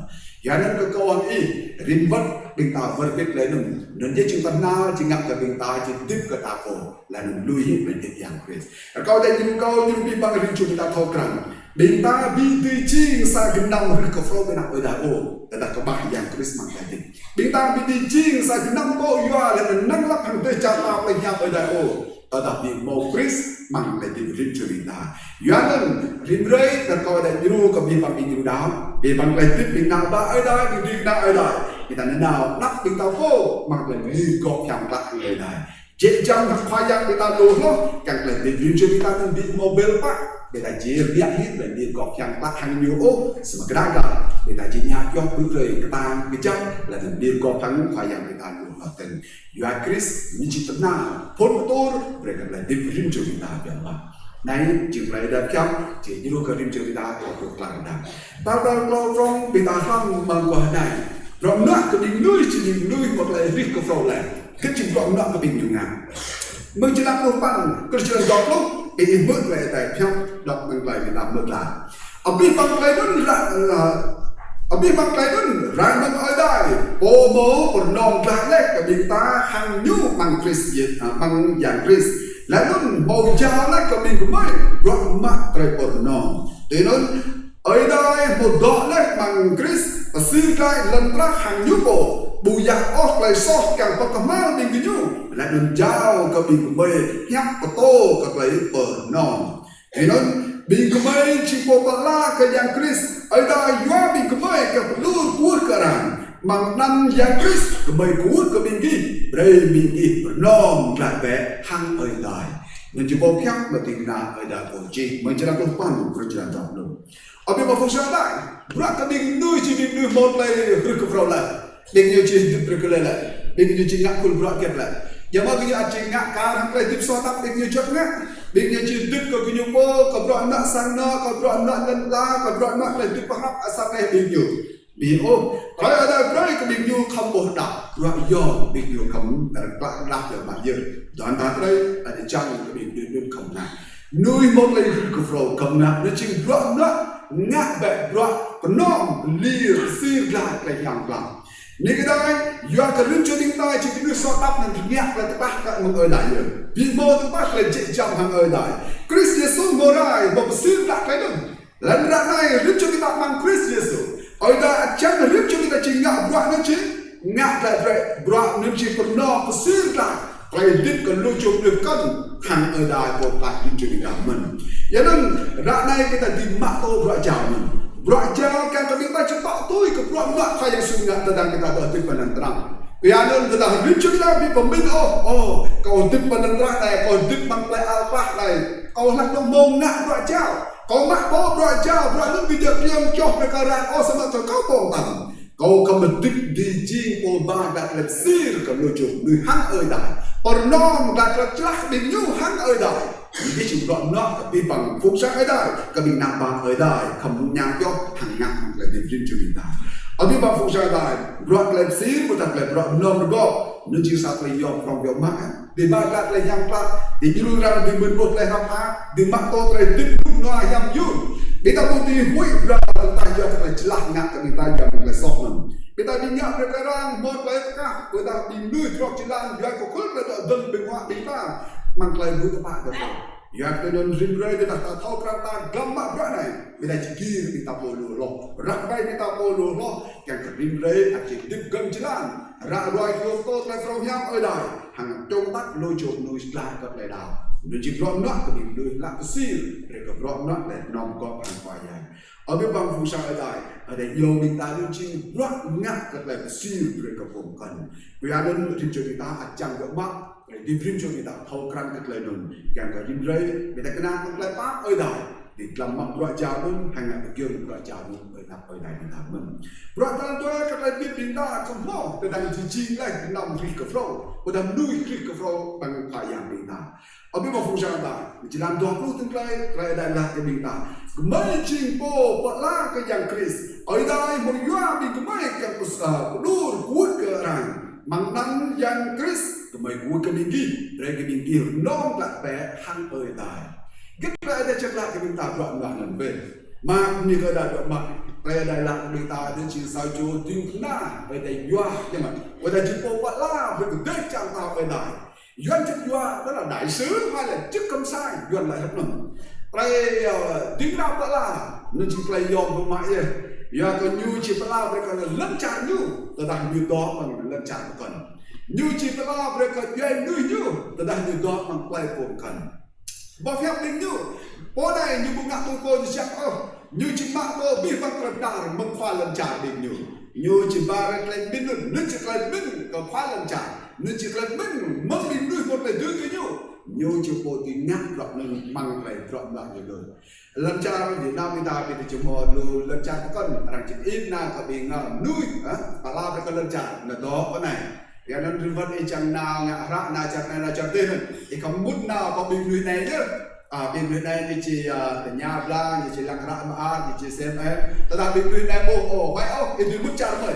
cho nên cái câu hỏi ý riêng vật bình ta vật biết lấy nung nên với chúng ta na chỉ ngập cái bình ta chỉ tiếp cái ta cổ là nung lui hết về tiếp yang Chris câu đây những câu những bị bằng riêng chúng ta thâu rằng bình ta bị từ chi sa cái năm cái câu phô bên nào ở đại ô là đặt cái bạc yang Chris mang cái gì bình ta bị từ chi sa cái năm bộ yo là mình nâng lắp hàng tây cha ta bên nhau ở đại ô tetapi mau Chris mang lagi rim cerita. Yanan rim rei dan kau ada juru kami bang juru dah. Bang lagi bing nak ba ada bing nak ada. Kita nak nak bing tahu ko mang lagi gok yang tak ada. Jadi jam khoyang kita dulu kan lagi rim cerita dan bing mobil pak. Kita jadi lihat hit dan dia gok yang tak hang nhiều ô semakin agak. Kita jadi nyakyo berlei ketang kejam dan dia gok hang khoyang kita dulu. Dan Yuan Chris menjadi tenang, pun betul mereka lagi rim cerita biarlah. Này chỉ phải đẹp chăm chỉ như lúc cái chúng ta có được làm đằng ta lo trong bị ta hăng bằng quả này rồi nó cái đỉnh núi chỉ đỉnh núi một lại rít cái phao này cái chừng rồi nó cái bình dùng ngàn mình chỉ làm luôn bằng cái chuyện đó lúc bị bước lại tại theo đọc mình lại bị làm ngược lại ở bên bằng cái đó là ở bên bằng cái đó ra bằng ở đây bố bố còn non ra lết cái bình ta hàng nhú bằng Chris bằng dạng Chris lalu mau jalan ke minggu mai buat mak terpurna. Dengan ada mudah leh mang Chris pasirkai lentrak hang yupo buyak oh lai soh kang perkemal minggu nyu lalu jauh ke minggu mai nyak peto ke lai purna. Dengan minggu mai cipo pala ke yang Chris ada yua minggu mai ke pelur kuat kerang mang năm yang Chris ke mai kuat ke minggu Bray mingi bernom klape hang oi dai. Menjadi khác mà tình na ở đại cổ chi mình chỉ là công quan củaประจำluôn. Ở bên mà phong sao đại, bác cái đinh nuôi chỉ đinh nuôi một lại rực vào lại, đinh nhiều chỉ rực lại, đinh nhiều chỉ ngã kul bác kẹp lại. Giờ mà cái nhiều chỉ ngã cá thằng lại tiếp xóa tắc đinh nhiều chớp ngã, đinh nhiều chỉ đứt cái nhiều po, cái bác nợ sang nợ, cái bác nợ lần la, cái bác nợ lại tiếp bác hấp sang này đinh nhiều. Bị ôm, tại ở đây bác cái đinh nhiều không bổ đạp, bác yom đinh nhiều không đạp đạp được mà giờ. Đoạn ta đây là để trang cái bình đường không nặng nuôi một lấy cái phổ không nặng nó chỉ rõ nó ngã bẹ rõ còn nó lìa xì lại cái hàng làm nên cái đây do cái lưng cho tiếng tai chỉ cái nước sọt đắp nên nhạc là các bác các người đại rồi bị mô các bác là chạy trong hàng người đại Chris Jesus ngồi đây một xì lại cái đường lần ra này lưng cho cái ta mang Chris Jesus ở đây chắc là lưng cho cái ta chỉ ngã rõ nó chứ ngã lại vậy rõ nó chỉ còn nó xì lại phải biết cần lưu trú được cân hàng ở đài của tại những chuyện cảm mình. Vậy nên ra này cái ta tìm mạng tôi gọi chào mình, gọi chào càng có biết ta chỉ bảo tôi cái gọi mạng phải yang suy nghĩ ta đang cái ta ở trên phần ăn trăng. Vì anh nên ta biết chúng ta bị bẩm minh cầu tiếp phần ăn trăng này, cầu tiếp bằng lại alpha này, cầu lạc đông mông ngã gọi chào, cầu mạng bó gọi chào, gọi những video riêng cho người ta ra sao mà cho các bông tầm. Kau akan di jing polba dat lepsir ke lucu lui hang erdai. Pernom dat leclah di nyu hang erdai. Ini juga nak tapi bang fungsi erdai. Kami nak bang erdai. Kamu nyajok hang nak le di jing cerita. Abi bang fungsi erdai. Berat lepsir bukan le berat nom gok. Nuji satu yom from yom mak. Di bagat le yang plat. Di biluran di benbut le hapa. Di mak to le di noa yang yun. Kita putih hui berapa tentang yang kita jelas ngak kita yang kita sohman. Kita dinyak perkara mod lain kah? Kita dinui trok jalan yang kau kul kita dan benguat kita mangklai bu tepat kita. Yang kita don rimrai kita tak tahu kerana gambar berani. Kita jigir kita polu loh, rakai kita polu loh. Yang rimrai asyik dipgam jalan. Rakai kita telah from yang ada. Hang trong tak lojok nuis lah kat ledau. Nên chỉ rõ nát cái điểm lưỡi lạc xì để cái rõ nát để nòng có hàng khoai dài ở bên bằng phù sa ở đây nhiều mình ta nên chỉ rõ ngắt cái này xì để cái vùng cần vì anh nên riêng cho người ta chẳng được mắc để đi riêng cho người ta thâu khăn cái này luôn càng cái riêng rây người ta cái nào cũng lại bác ở đây để làm mặc rõ chào luôn hàng ngày cái kêu rõ chào luôn ở đây người ta mình rõ ta tôi cái này biết mình ta không lo để đang chỉ lại nằm rì cái flow và đang nuôi rì cái flow bằng khoai dài mình ta ở bên phòng sang ta chỉ làm 20 tiếng lại đại là cái mình ta mấy chim po bật la cái dạng Chris ở đây một yoa bị cái mấy cái đuôi cuốn cái răng mang nắng dạng Chris cái mấy cuốn cái mình gì đây cái mình kia non lại bé hăng ở đây cái lại đây chắc lại cái mình ta đoạn lần về mà như cái đại đoạn mà đây đại là mình ta đến chỉ sao cho tiếng na về đây yoa nhưng mà về đây chim po bật la về cái đấy chẳng tao về đây Yuan chức Yuan đó là đại sứ hay là chức công sai Yuan lại hết nằm đây tiếng nào đó là nên chỉ play yom của mãi vậy Yuan còn như chỉ là cái là lấn chạm như tôi đang như đó mà lấn chạm còn như chỉ ta la về cái duyên nuôi như ta đang như đó bằng play cuồng cần bao phép linh như bố này như bụng ngạc tôi cô như chắc như chỉ mạng tôi biết bằng trật đà mong khoa lần trả đình như chỉ ba cái lên bên nước chỉ lên bên có khoa lần trả nước chỉ lên bên mất đi nuôi một lần thứ cái như chỉ bộ thì ngắt gọn nên mang về gọn lại rồi lần cha Việt Nam người ta bị chúng họ lưu lần cha có con rằng chỉ ít na có bị nuôi bà la với con lần cha là đó cái này thì anh rừng vân chẳng nào ngã ra na chẳng này là chẳng tên thì không muốn nào có bị nuôi này chứ bị nuôi này thì chỉ ở nhà ra thì chỉ lăng ra mà thì chỉ xem em ta bị nuôi này ô phải không thì muốn cha rồi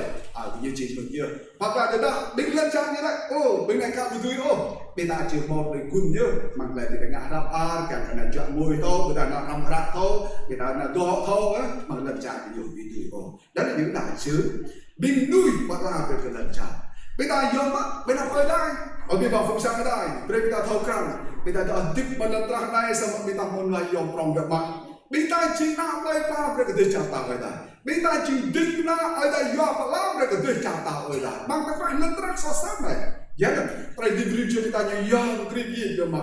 như chỉ một kia hoặc là đó định lên trang như vậy bên này cao bị tươi bên ta chỉ một người quân nhớ mặc lại thì ngã ra càng cái này chọn môi thôi người ta nằm ra thôi người ta là do thôi á mà lần trả thì nhiều bị tươi đó là những đại sứ bình nuôi hoặc là về cái lần trả bên ta yếm á bên ta phải đây ở bên vào phòng sang cái đây bên ta thâu căng bên ta cho tiếp bên lần tra này xong bên ta muốn lại yếm trong việc mà bên ta chỉ nào đây ta về cái trả tạo vậy đây bên ta chỉ định na ở đây do bà làm về cái trả tạo ở đây bằng cái phải lần tra so sánh này vậy là phải đi video cho ta như do cái gì cơ mà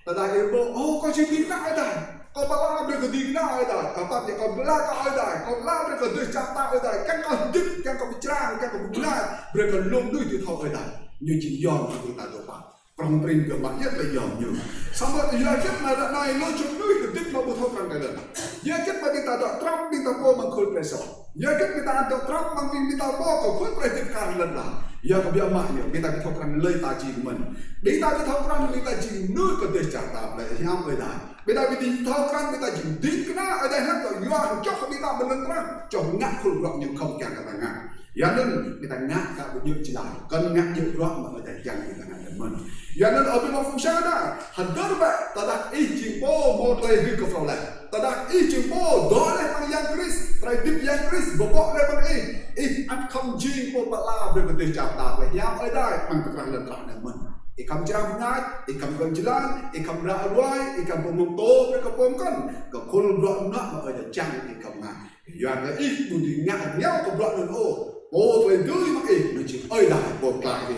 ta đã hiểu bộ có chỉ định na ở đây có bà làm về cái định na ở đây có ta chỉ còn la ở đây còn làm về cái trả tạo ở đây các con định các con trang các con na về cái lông đuôi thì thâu ở đây như chỉ do người ta đâu bằng trong trình của bạn nhất là dòm nhiều xong rồi giờ kết mà đã này lôi chúng nuôi được tích mà bù thâu càng cái lần giờ kết mà người ta đọc tróc người ta mua bằng khối phải sổ giờ kết người ta đọc tróc bằng người ta mua có khối phải tích càng lần là giờ có biết mà nhiều người ta cái thâu càng lây ta chỉ mình người ta cái thâu càng người ta chỉ nuôi có thể trả tạo lại thì không người ta người ta bị thâu càng người ta chỉ dính cái nó ở đây hết rồi do cho người ta mình lần ra cho ngắt khối gọn nhưng không càng cái ngắt giờ nên người ta ngắt cả một nhiều chỉ lại cần ngắt nhiều gọn mà ở đây chẳng người ta ngắt được mình giờ nên ở bên ngoài phương xa đó hành đó vậy ta đặt ý chim bố một lời riêng của phật lại ta đặt ý chim bố đó là bằng yang Chris trai tiếp yang Chris bộ là bằng ý ăn không chi một bà la về cái tình trạng tạo về yam ở đây bằng cái lần lần này mình ý cầm chạm ngay ý cầm cầm chlan ý cầm ra đuôi ý cầm bông bông tô với cầm bông con cầm khôn đoạn nó mà ở đây chẳng ý cầm ngay giờ cái ý bùn thì ngại nhau cầm đoạn lên ô bộ về tươi mà ý nó chỉ ơi đại bộ lại thì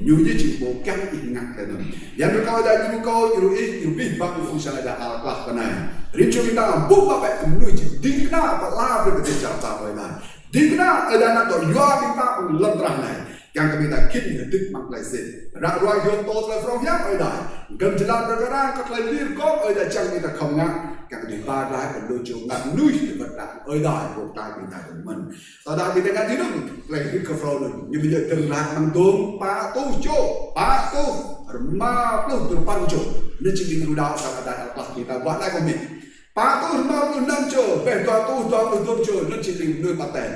như chỉ bộ căng ý ngặt thế này giờ nó coi đây như coi như ý như biết bao nhiêu phong sai đã ảo lạc cái này riêng cho chúng ta bút mà phải nuôi chỉ đi na và la về cái tình trạng tạo vậy này đi na ở đây là tội do chúng ta cũng lần rằng này càng cái taคิดnhư tích mặc lại gì ra rồi hướng tốt là phong nháp ở đây gần chỉ làm cái ra các lại liên có ở đây chẳng người ta không ngã càng cái ba gái còn đôi chung là nuôi thì vật đã ở đây bộ tai người ta của mình ở đây người ta nghe tiếng lại cái cà phê này nhưng bây giờ từng là bằng tôm ba tu cho ba tu mà tu từ pan cho nên chỉ đi đạo sang ở đây là người ta vẫn lại của mình ba tu mà tu năm cho về tu cho nên chỉ đi nuôi bắt tèn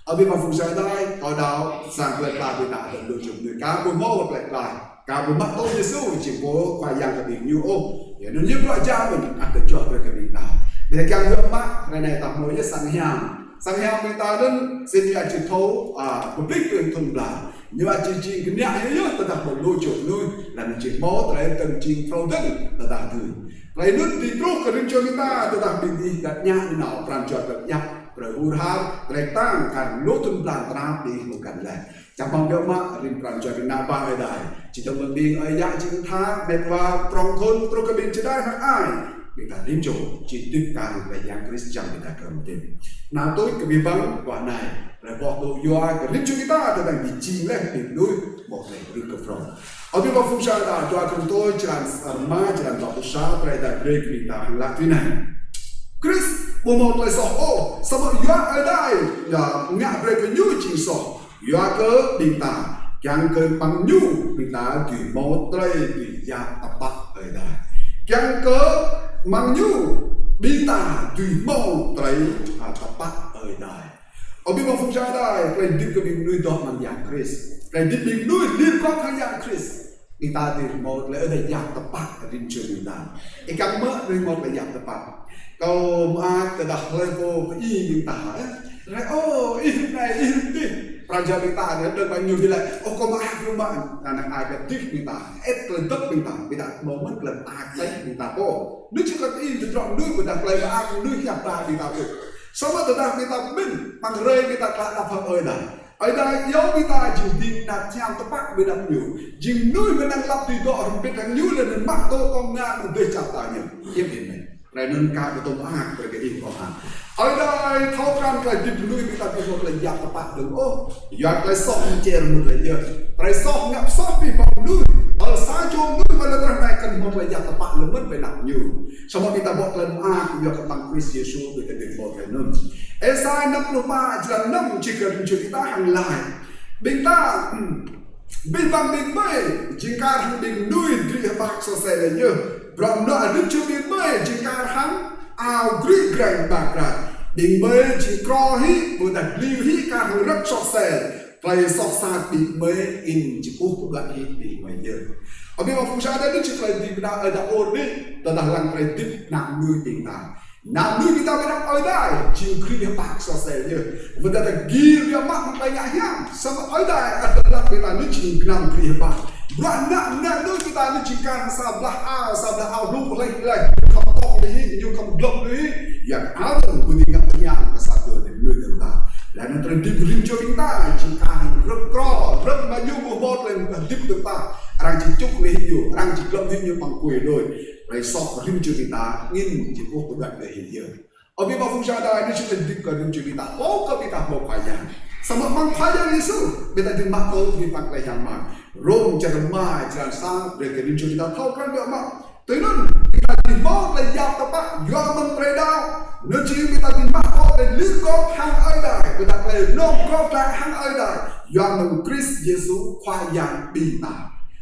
ở bên phòng sai đây ở đó sang lại là người ta được đôi chung người cá của mẫu lại cả một mắt tôi Giêsu chỉ có vài dạng cái điều như ô để nó giúp loại cha mình ăn được cho về cái điều nào để càng hướng mắt này tập mới sang hàng người ta nên xin nhà chỉ thấu mục đích tuyên thuần là nhưng mà chỉ cái nhẹ nhớ ta đặt một lôi chỗ nuôi là chỉ máu tại cần chỉ phâu tức là đặt thử lại nước thì lúc cái cho người ta đặt bình đi đặt nhẹ như nào làm cho đặt nhẹ rồi u hao lại tăng càng lỗ thuần làm ta đi một cái này chẳng mong đâu mà riêng làm cho Việt Nam ba ở đây chỉ trong mình đi ở giá chính tha đẹp và trong thôn trong cái bên chỉได้hàng ai người ta riêng chỗ chỉ tiếp càng về dạng Christian người ta cầm tiền nào tôi cái bị vắng quả này rồi bỏ đồ vô ai cái riêng cho người ta thì đang bị chi lên điểm đuôi một ngày riêng cái from ở bên phong sa là cho chúng tôi chỉ làm đọc sa tại đại break người ta là thế này Chris một lời sọ sao mà vô ở đây là ngã về cái như chỉ sọ do cơ bình ta chẳng cơ bằng nhu bình ta tùy mô tây tùy gia tập bắc ở đây chẳng cơ bằng nhu bình ta tùy mô tây tập bắc ở đây ở bên phong sa đây cái đích cái bình nuôi đó bằng dạng Chris cái đích bình nuôi liên quan tới dạng Chris bình ta tùy mô tây ở đây dạng tập bắc ở trên trường bình ta cái càng mơ tùy mô tây dạng tập bắc câu mà từ đặt lên cô cái y bình ta rồi y này y đi Raja kita ni ada banyak bila kau maaf rumah anak ayat tik kita kelentuk kita momen kelentak saya kita dia cakap ini terang dia kita kelai maaf dia siapa kita tu sama tetap kita bin panggil kita kelak apa dah ở đây yếu với ta chỉ tin là theo các bạn bên đằng nhiều dừng nuôi bên đằng lắp tùy đọ bên đằng nhiều là nên bắt tôi con nga một đời chặt tài nhiều tiếp hiện này lại nên cao của tôi hàng về cái gì có hàng ở đây thâu ran cái tìm nuôi người ta cái một lần giặc các bạn đừng ô giặc lại sọc chè một lần giờ lại sọc ngập sọc vì bằng nuôi ở xa chỗ nuôi mà lần này cần một lần giặc các bạn lớn mất về nặng nhiều sau khi ta một lần cũng giặc các bạn Christ Jesus về cái việc một lần nữa Esai 53 là năm chỉ cần chúng ta hàng lại bên ta bên bằng bên mây chỉ cả hàng bên nuôi thì bạc so sẻ là như rồi nó đứng chưa bên mây chỉ cả hàng ao gửi gành bạc ra bên mây chỉ co hí vừa đặt liu hí cả hàng rất so sẻ phải so xa bên mây in chỉ cú cũng lại hí bên mây như ở bên mà phong sa đây chỉ phải đi đã ở đã ổn đi ta đang làm cái tiếp nặng nuôi bên ta nam nuôi kita benar ở đây chịu khi bạc so sẻ như vấn đề là ghi ra mắt một bài nhạc nhàng xong ở đây adalah kita nuôi chịu nam khi bạc đoạn nặng nuôi kita nuôi chỉ cần sablah ao lúc lấy không to đi nhưng không lộng đi yang ada bunyinya nhàng cái sao để nuôi được ta là nó trở đi bring cho chúng ta chỉ cần rất mà nhiều một bột lên tiếp được ta rằng chỉ chúc lấy nhiều rằng chỉ lộng nhiều bằng quỷ rồi lại sọc rim cho kita ingin chỉ có một đoạn để hiện giờ ở bên bao phong sa đây nó chỉ cần tiếp cận rim cho kita có kita một phải rằng sama mang phải rằng Yesu kita tin mặc câu thì mặc lại hàng mà Rome cho nó mai cho sang để cái rim cho kita thâu cái việc mà tới nó kita tin bao lại giáp tập bạn do mình phải đau nó chỉ kita tin mặc câu để lý có hàng ai đây kita phải nó có lại hàng ai đây do mình Christ Yesu khoa yang bị ta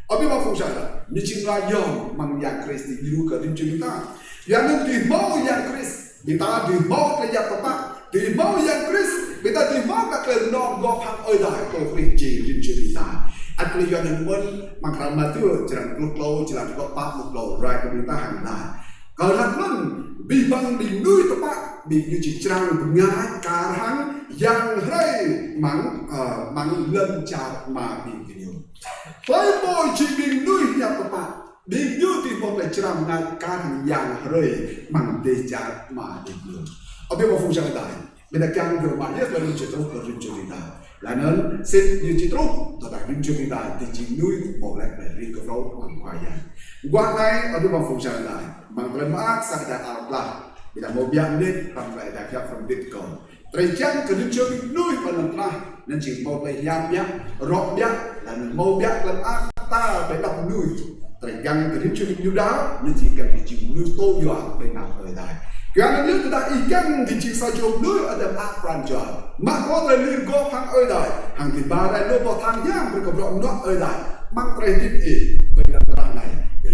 ở bên bao phong sa ni chính là dòng mang dạng Christ đi lưu cả đến chúng ta, dạng nên tìm máu dạng Christ, người ta tìm máu là dạng các bạn, tìm máu dạng Christ, người ta tìm máu các lời nói góp hàng ở đại tôi Christ chỉ đến chúng ta, anh lấy do nên muốn mang làm mà thưa chỉ làm lúc lâu chỉ làm góp bát lúc lâu rồi của người ta hàng lại, còn làm nên bị bằng bị nuôi các bạn, bị như chỉ trang ngái cả hàng dạng hay mắng lần chào mà bị nhiều. Với mỗi chỉ bị nuôi nhà các bạn bị như thì một lại chạm ngay cả hàng dạng rơi bằng đề chả mà được được ở bên một phong trào đại bên đại càng vừa mà nhất là những chuyện tốt của những chuyện đại là nên xin như chuyện tốt tại đại những chuyện đại thì chỉ nuôi một lại để riêng cái đó bằng khoai dạng qua này ở bên một phong trào đại bằng lời mát sang đại ảo là bị đại một dạng nên bằng lại đại gặp phần định cầu tại chẳng cần những chuyện nuôi và làm ra nên chỉ một lại giam nhá rộng nhá là một dạng làm ác ta phải đọc nuôi tại găng cái chuyện như đó nên chỉ cần chịu nuôi tô dọa để nào ở đây cái này nếu chúng ta ý găng thì chỉ sao chịu nuôi ở đầm ác quan trọng mà có thể liên góp hàng ở đây hàng thì ba đây nó vào thang nhang với cộng đồng nó ở đây mang cái tiếp ý với cái này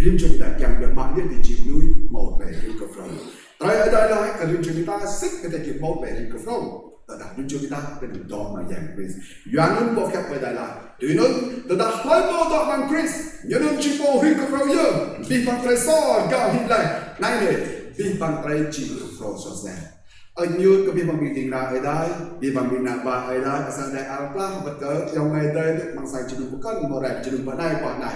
riêng chúng ta găng được mạng nhất thì chịu nuôi một để riêng cộng đồng tại ở đây là cái riêng chúng ta xích cái chịu một để riêng cộng đồng ta đặt những chúng taเป็นดอกมาอย่างคริสอย่างนั้นบอกแค่ไปได้ละทีนั้นแต่ถ้าให้โมดอกมันคริสอย่างนั้นชิโปฮิกับเราเยอะบีบังไตรซ้อนก้าวหินเลยนั่นเลยบีบังไตรจีกับเราสอดแสงยืนก็บีบังมีติงราไอ้ได้บีบังมีนาบาไอ้ได้ภาษาได้อาปลาบัดเกิดยังไงได้บางสายจีนุปกันโมเรจีนุปได้กว่าไหน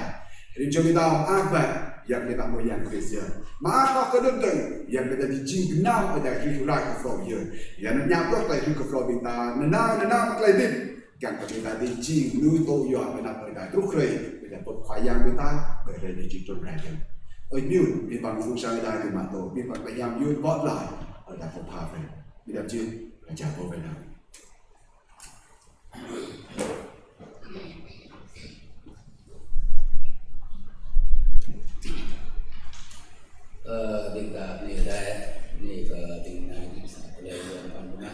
เรื่องchúng ta ápแบบอย่างในบางอย่างคริสเตียนมาข้าก็ดึงดึงอย่างเป็นแต่จริงน้ำอะไรที่อยู่ได้กับเราเยอะอย่างนั้นยังก็อะไรที่กับเราเป็นตาหน้าอะไรดิการกับchúng taที่จริงนุ้ยโตอยู่เป็นอะไรทุกเลยเป็นแต่ปดขวายางเป็นตาเป็นอะไรในจิตตนแรงกันนิ้วมีบางฟุ้งซ่านได้ถึงมาโตมีบางพยายามยืนบอดไหลอะไรผมพาไปมีแต่ชื่อพระเจ้าโตไปแล้วđịnh đạt này đây này cái định này thì sẽ lấy được phần này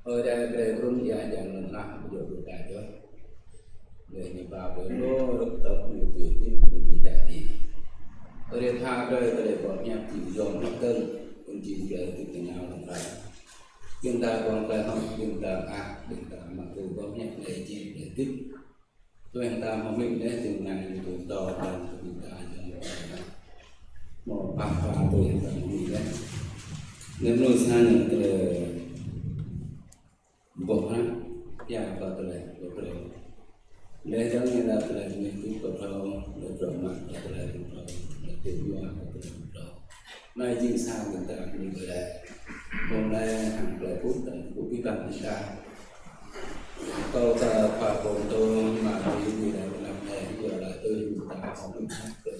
ở đây về luôn ya yang lần nào cũng được đại cho để đi vào với nó rất tập nhiều việc tiếp đại đi ở đây tha đây để bỏ nhạc chỉ dòng nó cân cũng chỉ về từ từ nào làm lại chúng ta còn phải học chúng ta định ta mà từ bỏ nhạc này chỉ để tiếp tôi anh ta mà mình đấy từng này từ to bằng chúng ta một bạc và tôi hiện tại mình đấy nếu nói xa những cái bộ ha ya vào từ này để cho người ta từ này mình cũng có thao để trộn mặt từ này cũng có để tự do từ này cũng có nay chính sao người ta mình về đây hôm nay hàng lại phút tận của cái bạn người ta câu ta phá bồn tôi mà đi như là làm này giờ lại tôi ta không biết hát được.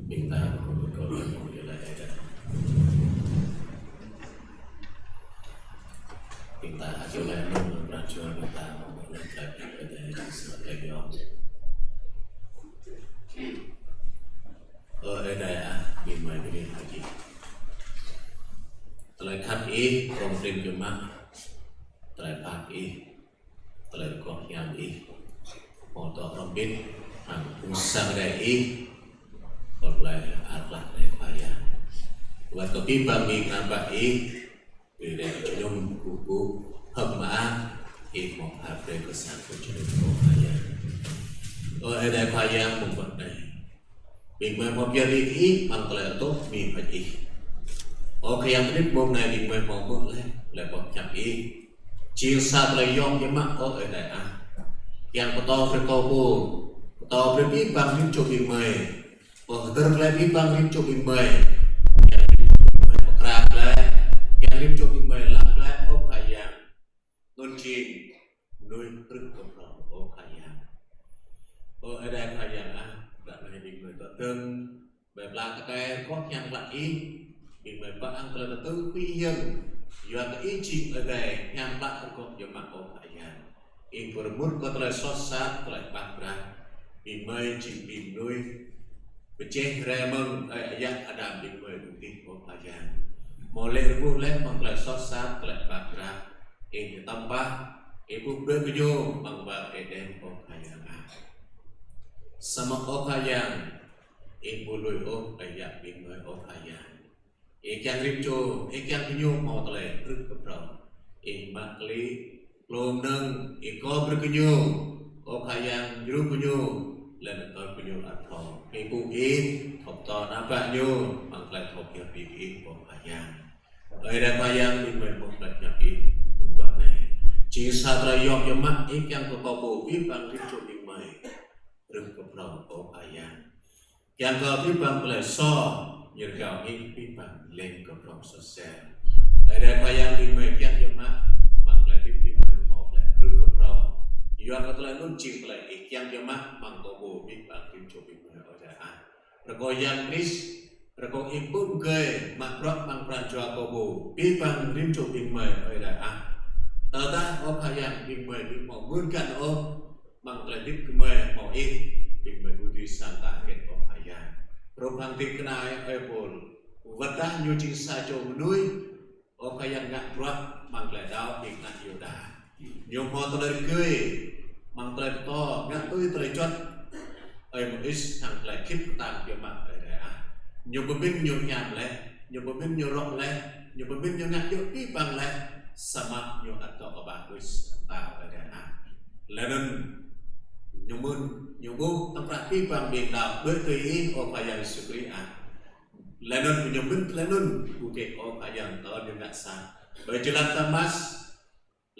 Chúng ta không có câu nói như là đây đó. Chúng ta chưa lại luôn là chưa chúng ta một lần lại bị để sửa lại nhau. Ở đây bị mày bị làm gì? Lại khát ý còn trên cái mắt, lại bạc ý, lại có nhang ý, họ tỏ lòng biết hàng cũng sang đây ý. Còn lại adalah rekaya. Buat kopi bami nabai bila minum kuku hema ikmok hafre kesan kucing kaya. Ada kaya membuat này. Mình mới một giờ đi bằng lại tốt mình phải ý. Ok yang biết môn này mình mới một bước lên lại một chậm ý. Chiều xa lại yom với mắt ở đây Yang có to phải to bù, to phải biết bằng những chỗ mình mời. Terlebih bang lim cok imbai, yang lim cok imbai pekrak lah, yang lim cok imbai lak lah, oh kaya, non cing, nuôi rừng cầm oh kaya, oh ada kaya tak boleh dimulai terteng, berbelak kaya kau yang lagi, dimulai bang kalau terteng piang, jual ke cing ada yang lak kau jamak oh kaya, bermur kau telah sosat telah bakra, dimulai cing dimulai Beceh remeng ayat ada di mendukung pelajaran. Mulai bulan mengklai sosat klai bakra. Ini tambah ibu berkeju mengbar eden okayang. Sama okayang ibu lui ayat di okayang. Ikan rimco, ikan penyu mau klai ruk keprong. Makli lom neng iko berkeju okayang jeruk penyu. Lần tôi có nhiều là thọ cái bụng ít thọ to nó bạn nhiêu bằng lại thọ nhập ít của bà giang ở đây bà giang thì mình một lần nhập ít quả này chỉ sao ra yom cho mắt ít yang có bao bộ viết bằng viết chỗ mình mày rừng cặp rồng của bà giang yang có viết bằng lại so như gạo ít viết bằng lên cặp rồng so xe ở đây bà giang thì mình yang cho mắt bằng lại viết bằng một lại rừng cặp rồng Yuan kata lain nun cing lain ikian jemaah mangkobo big bang tim cobi punya ojaan. Rego yang kris rego impun ke makrok mang pranjua kobo big bang tim cobi mai ojaan. Tata opayang big mai big mau gunkan mang lain big mai mau big mai budi santa ket opayang. Robang tim kenai epol wadah nyucing sajo menui opayang ngak ruak mang lain dau big nak yoda. Nhung hoa tơi cười mang tơi to ngắt tơi chót ấy một ít hàng lại khít tạm kiểu mặt ở đây nhiều bữa bên nhiều nhảm lẽ nhiều bữa bên nhiều rộng lẽ nhiều bữa bên nhiều ngắt nhiều tí bằng lẽ sama nhiều ăn tọa bạn với tạo ở đây lên nhiều bố tâm trạng tí bằng biển đảo đối tùy ý ở phải dành sự quý lên nhiều bên lên buke ở phải dành tờ nhiều ngắt sang bởi chỉ là tamas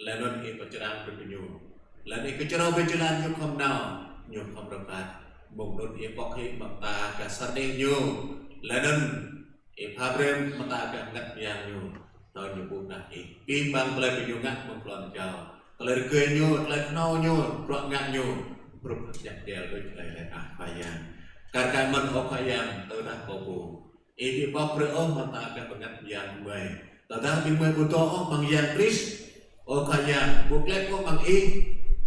Lanon ini percerang berpenyu, lalu kecerau berjalan nyuk kom nau, nyuk kom rapat, mungkin ini pokok mata kasar deh nyuk, lanon ini pabrem mata gangat yang nyuk, tahun nyuk bukan ini, pimbang pelai penyu ngat mengkelon jauh, pelai kue nyuk, pelai kenau nyuk, ruak ngat nyuk, berpijak dia berjalan payang, karena menopayang terdah kobo, ini pabrem mata gangat yang baik, terdah bimai butuh bang yang kris. Kaya buklek ko mang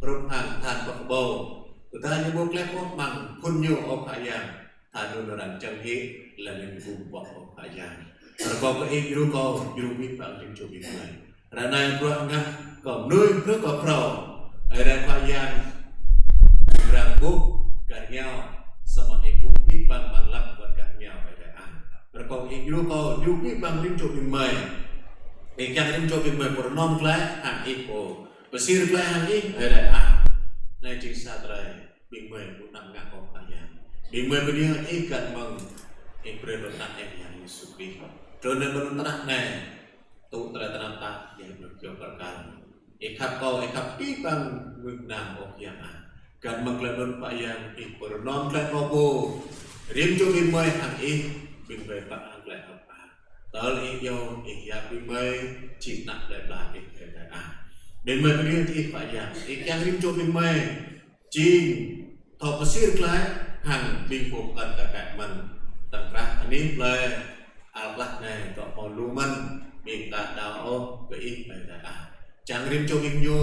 rumhang tan pakbo utanya buklek ko mang punyo kaya tanuran canghi lanin bumpa kaya terko ke ruko jurubi bang jurubi mai rana pro ngah ko nuôi nước ko pro ada kaya rangbu kanyao sama buki bang lap buat kanyao ada terko ruko jurubi bang jurubi mai Ikan ini coba bernom kelai hang ipo, besir kelai hang i, ada Nay chính sa trai bình mười cũng nằm ngã có phải nhà bình mười bên đi ikan mong ikan nặng em yang Yesus Kristus. Cho nên bên nặng này tụ trai tanam ta yang berkeluarga ikat kau ikat pipang menang okian kan mengkladon pak yang ikbernom klad obo rim jo bimai hang bimai pak hang klad apa tal yo ya bimai cik nak klad lah bimai beri ti pak yang rim jo bimai cing thọ pasir klad hang bimbo kan kakak man tangkrah ani play Allah này tọ màu luman minta dao ke chẳng rim cho bim nyo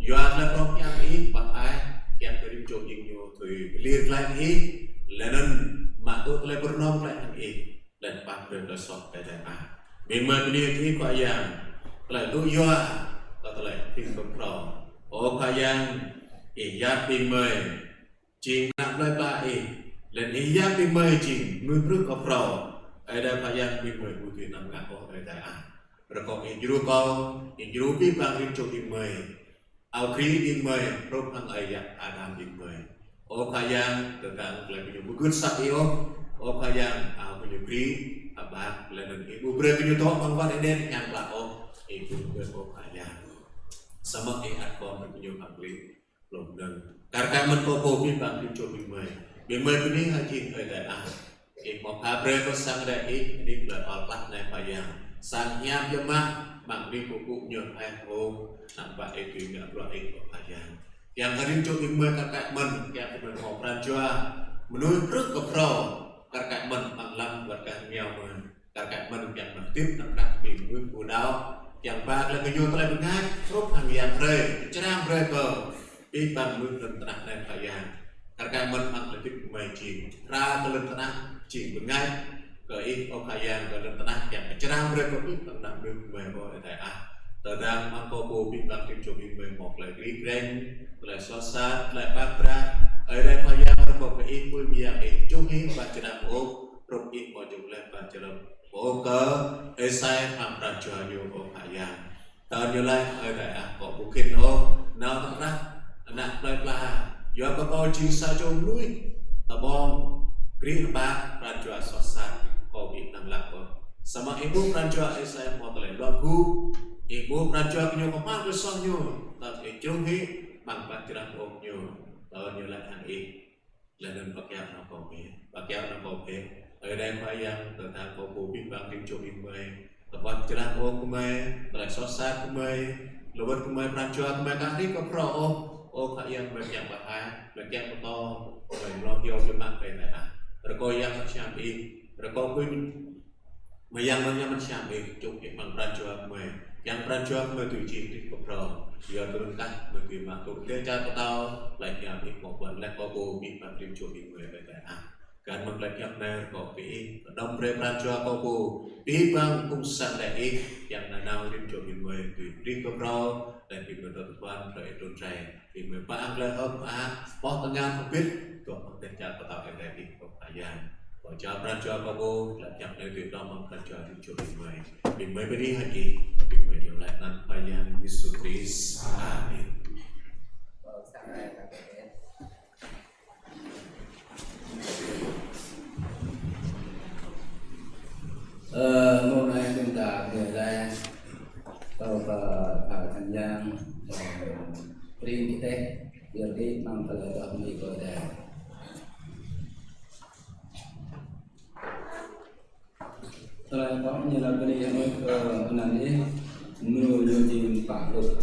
yoat la prok yang pak ai yang rim cho bim nyo thui liệt lại lenan ma tu le bernom lại hang dan pak le sot tại bim ma ni thi kwa yang lại tu yo ta lại tin bom pro o kwa yang ya bim mai ching nak lai ba lên ya bim mai ching nuôi pruk ko pro ai da kwa yang bim mai bu ti nam ngak ko ai da rồi còn in dulu pi bang rim cho bim mai ao kri bim mai rop hang ai ya adam bim mai o kayang tentang lebih bugun sak yo o kayang ao punya kri abang lenen ibu bre punya to bang wan eden yang la o ibu bre o kayang sama at ko punya abli lom dan karka men ko po pi bang rim cho bim mai puni ha chin ai da mo pa bre ko sang da ni la al pat na kayang sang nham cho má bằng đi cũng nhờ hai hôm nampak itu nggak perlu ikut aja yang karim cho bim mai kakak men yang mình học ra cho menurut trước ke pro kakak men bằng lâm và kakak nghèo men kakak men yang mình tiếp năm đặc biệt với của đau yang ba là cái vô tay mình ngay rốt hàng yang rơi chram rơi cờ đi bằng mưa lần tận này phải yang kakak men bằng là tiếp mày chìm ra cái lần tận chìm mình ngay ke okayang ke tanah yang cerah mereka itu tentang membawa tentang mangkoko bintang tim bim mok lagi keren lagi sosat lagi bakra ada okayang mereka ke pun biang cumi baca ok rok mau jumlah baca ok esai amran joyo okayang tahun julai ada kok bukin nau tanah anak pelah yo kau cinta jom lui tabong kering bak raja sosat Covid nang lakon sama ibu raja saya mau tele lagu ibu raja punya kemar besarnya tapi jonghi bang patirang oknyo tahun nyulat hang ladan pakai nak kopi ada yang tentang kopi bang tim jonghi mai tempat tirang ok mai tele sosat mai lewat mai raja mai kali ke pro oh yang banyak bahaya banyak betul mai yo jemak kai rekoi yang macam rekoi pun yang macam cuk mang pranjua mai yang pranjua mai tu chin di kopro dia turunkan bagi makhluk dia cara tahu lagi yang một lần là có bố bị bắt điểm chuột bị người về tạiการมันละเอียดในก็ปีดมเปรย์ปราชัวก็ปูปีบางกุ้งสันได้อย่างนานาริมโจมิมวยตุยริกับเราแต่ปีเมื่อตอนวันเราโดนใจปีเมื่อป้าอังเลยปอตั้งงานของพิษตัวมันเป็นจากประตูอะไรที่ของอาญาพอจะปราชัวก็ปูละเอียดในตุยดมมันปราชัวริมโจมิมวยปีเมื่อไปนี้ให้ปีเมื่อเดียวแหละนั้นพยานยิสุคริสต์อาเมนhôm nay chúng ta về đây tôi và thành giang riêng cái tết giờ cái mang tới lời của mình rồi đây tôi có như là cái này nói này mưa như gì phản lực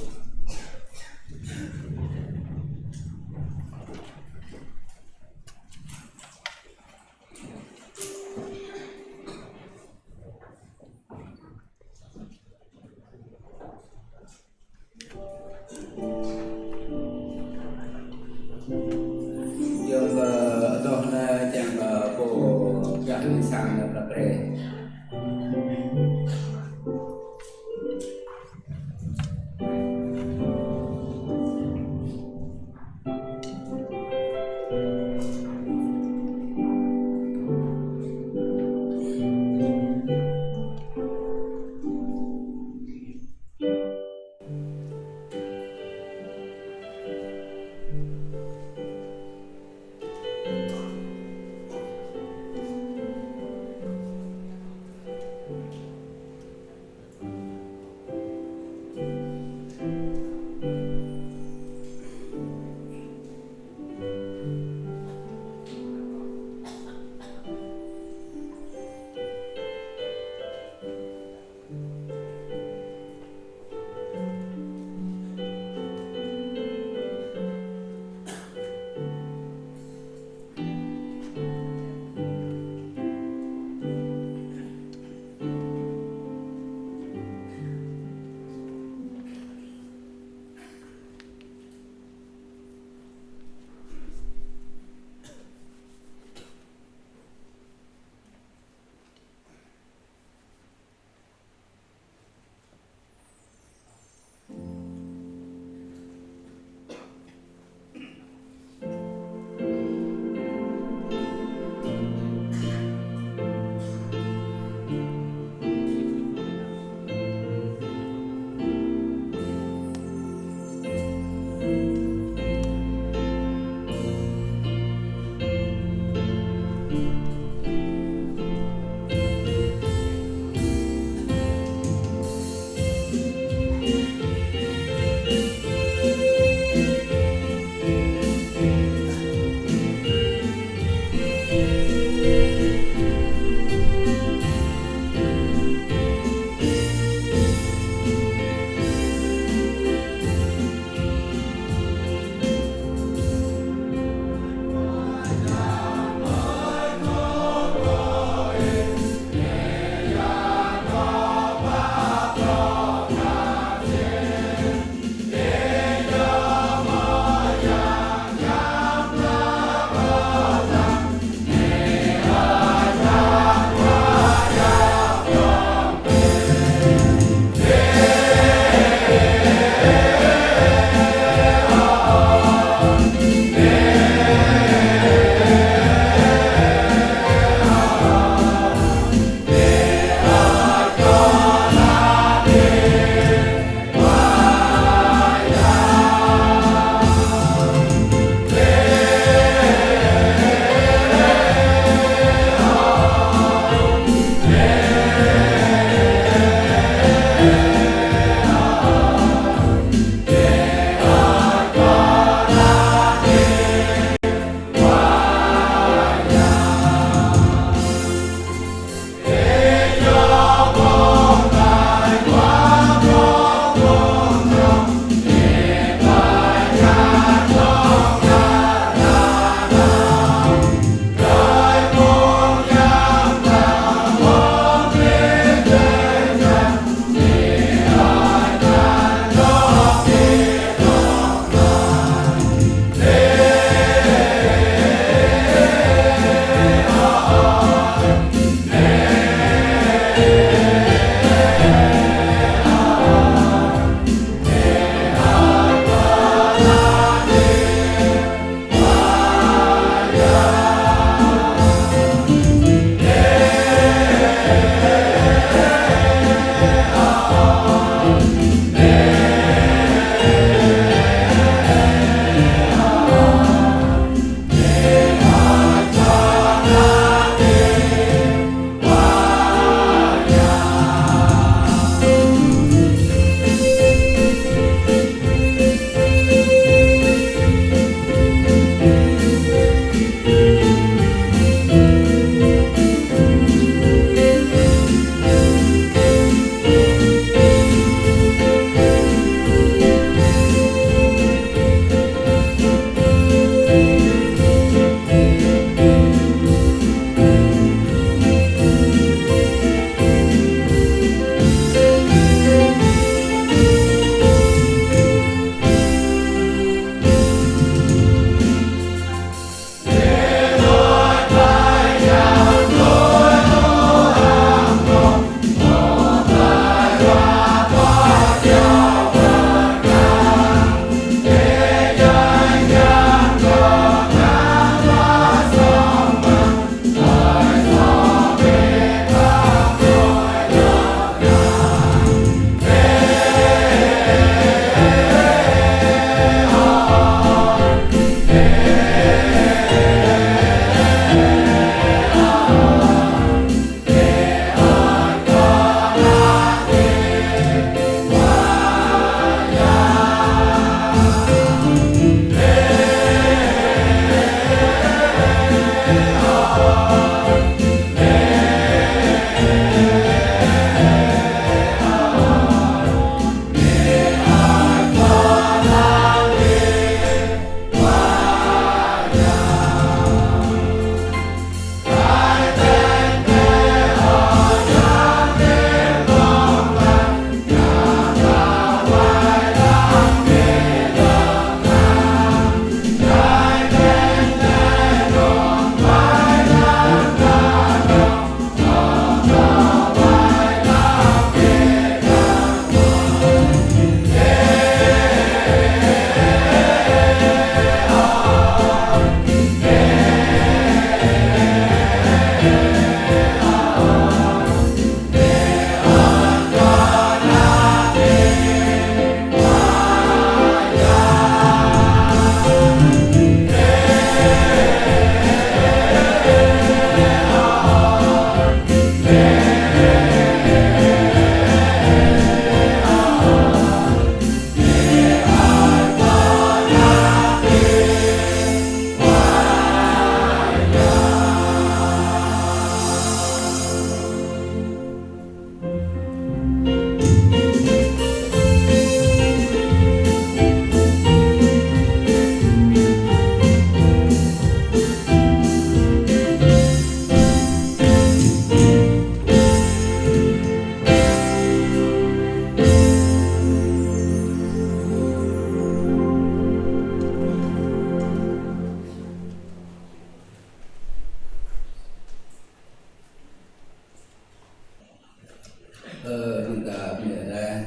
ta mẹ đây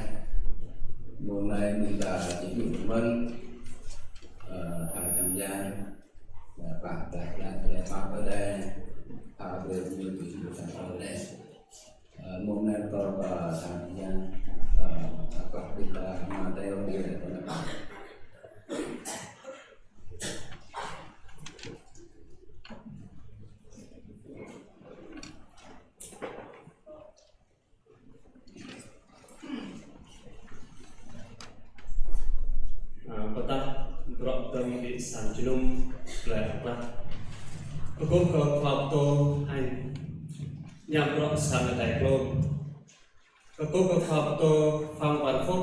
hôm nay mình ta chỉ dùng vấn thằng tham gia là bạn lại pháp ở đây về như thì chúng ta ở đây hôm nay tôi và thằng gia có kita Mateo dia ada Kota drop dari di Sanjunum Belakang. Aku ke Klauto hai nhằm drop sang đại klom. Aku ke Klauto Phang Văn Phúc.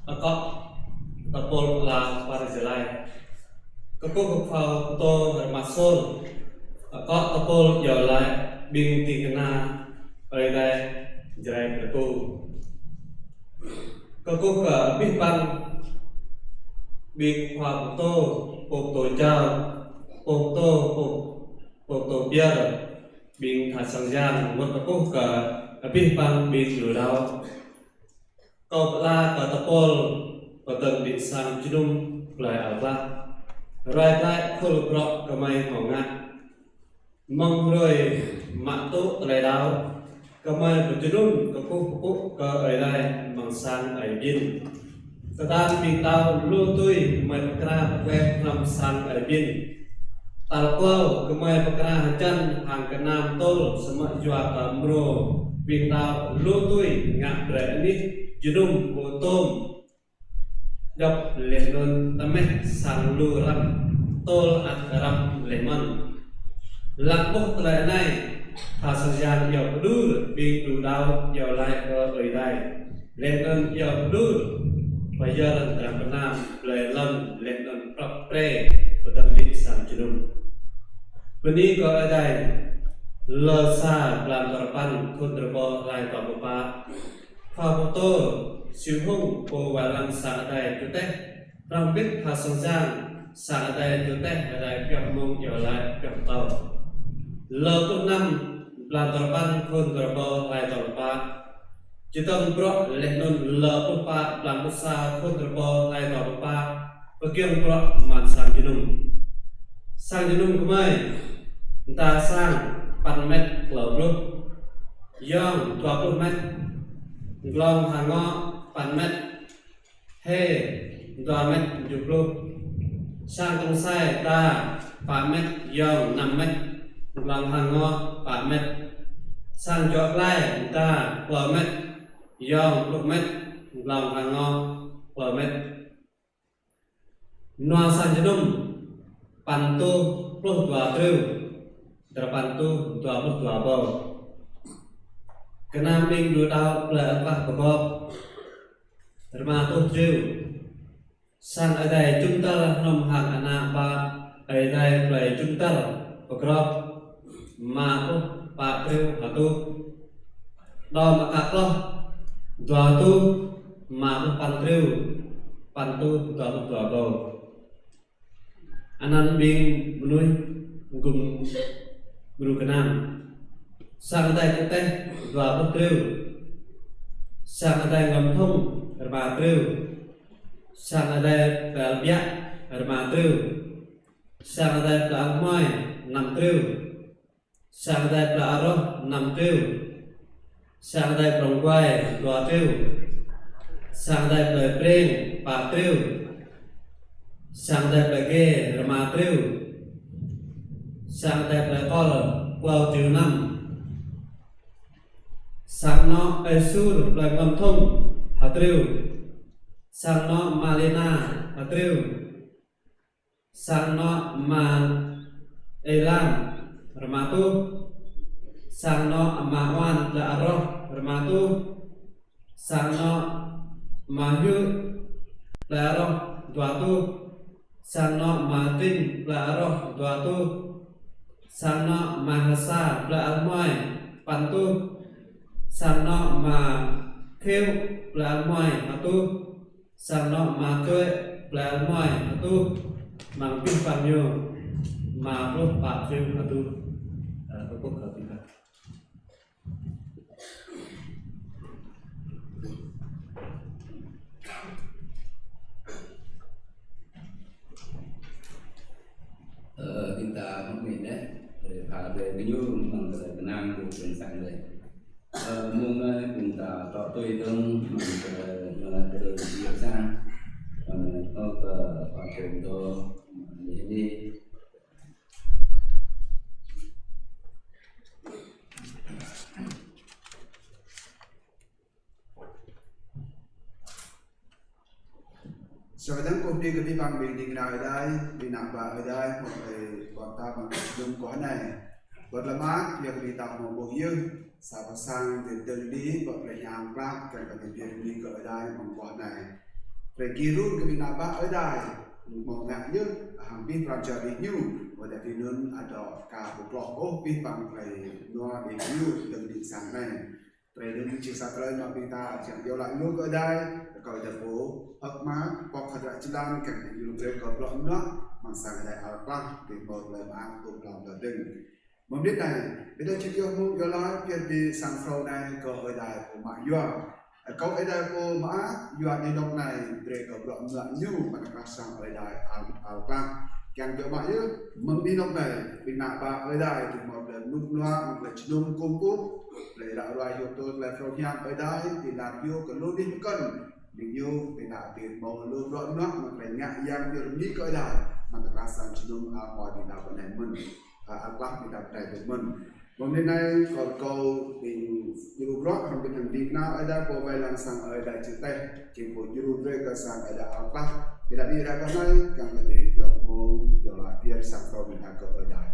Aku tapol la Parizalai. Aku ke Klauto Hermasol. Aku tapol Yolai Bing Tigna. Ở đây Jai Aku. Aku ke Bihpan Big Photo, Photo Chao, Photo Pier, Bing Thạch Sang Giang, một cái cả Big Bang Big Lửa Đào, Cậu La cả Tapol, và tầng bị sang Chunum lại ở ba, Rai lại khôi lục cả mày hỏng ngặt, mong rồi mạng tốt lại đào, cả mày của Chunum cả Cúc cả ở đây bằng sang ở biên. Tetapi bintang lutui mereka web nam sang albin talkau kemai pekera hajan hang kenam tol semak jua kamro bintang lutui ngak berani junum botom dap lenon tameh sang luram tol akaram lemon lakboh telai nai hasajan yau dur bing dudau yau lai ở đây lenon yau dur bây giờ là làm Việt Nam lời lần lên lần prop pre của tâm lý sang Junum. Bênนี้có ở đây lơ xa làm tờ pan thôn tờ bò lại tờ bò pa pha photo siêu hung cô và làm xa ở đây chủ tết làm biết hà song giang xa ở đây chủ tết ở đây kẹp mông trở lại kẹp tàu lơ tốt năm làm tờ pan thôn tờ bò lại tờ bò pa Kita bro lenon la pupa plan pusa kontrabo lai ta pupa bagian bro man sang junum kumai ta sang 8 mét lở lúc yang 20 mét long hàng ngõ 8 mét he 2 mét chục lúc sang tông sai ta 8 mét yang 5 mét long hàng ngõ 8 mét sang chọn lai ta 10 mét Yang 10 mét lòng hàng ngõ 10 mét Noa Sanjunum Pantu plus 2 triu terpantu 22 bau Kenambing 2 tahun berapa bekop termatu triu sang ở đây chúng ta nằm hàng anak ba ở đây về chúng ta bekop ma plus 4 triu satu đo mà cắt lo dua tu ma pantriu pantu dua bau anan bing menui gum guru kenam sang tay teh dua triu sang tay ngam thông ba triu sang tay belbiak ba triu sang tay pelang moi 5 triu sang tay pelaroh 5 triu sang đây prong quay 2 triu sang đây bờ preng 4 triu sang đây bờ ghê 5 triu sang đây bờ col quao triu 5 sang nó esur bờ ngầm thông 2 triu sang nó malena 2 triu sang nó ma elam 5 tu sang nó amawan la arroh bermatu sang nó mahyu la arroh 2 tu sang nó matin la arroh 2 tu sang nó mahasa la almoy 4 tu sang nó ma khêu la almoy 1 tu sang nó ma chơi la almoy 1 tu mang pin panyo ma plus 4 triu 1 tu trường sang đây mong là chúng ta tạo tôi tâm là cái đời việc sang còn ở trường đó để đi Sau đó cũng đi cái đi bằng mình đi nào ở đây, đi nào vào ở đây, một người bọn ta bằng dùng quá này, bọn là mát, việc đi tạo một bộ dương, sau đó sang thì từng đi, bọn là nhàng lắm, cái việc đi ở đây bằng quá này, về kia luôn cái đi nào vào ở đây, một ngã dương, hàng pin làm chờ bị nhu, và để pin luôn ở đó cả một lọ ô pin bằng phải noa bị nhu từng đi sang này, về đến chiếc xe tới mà pin ta chẳng yêu lại luôn ở đây, coi thành phố ấp má hoặc hạt lại lan cảnh dùng để có lõm nó bằng sang đại ảo quang thì một lời mang cùng lòng là đừng một biết này bây giờ chỉ yêu mua yêu nói chuyện đi sang sau này có ở đại của mã doa câu ở đây của mã doa đi đông này để có lõm loạn nhu mà các sang ở đại ảo quang càng cho mã yếu mừng đi đông này bị nạ ba ở đây thì một lần nút loa một lần chung cung cút để đạo loài hiệu tôi là phong nhang ở đây thì làm yêu cần luôn đi cần mình yêu thì đạo tiền màu luôn rõ nó mà phải ngại giang điều ní cỡ đại mà ta ra sang chung mọi thì đạo của này mình ăn lắm thì đạo này của mình hôm nay còn câu thì yêu rõ không biết thằng đi nào ở đây cô vay làm sang ở đây chữ tây chỉ có yêu về cái sang ở đây ăn lắm thì đã đi ra cái này càng có thể chọn màu kiểu là tiền sang sau mình ăn cỡ ở đây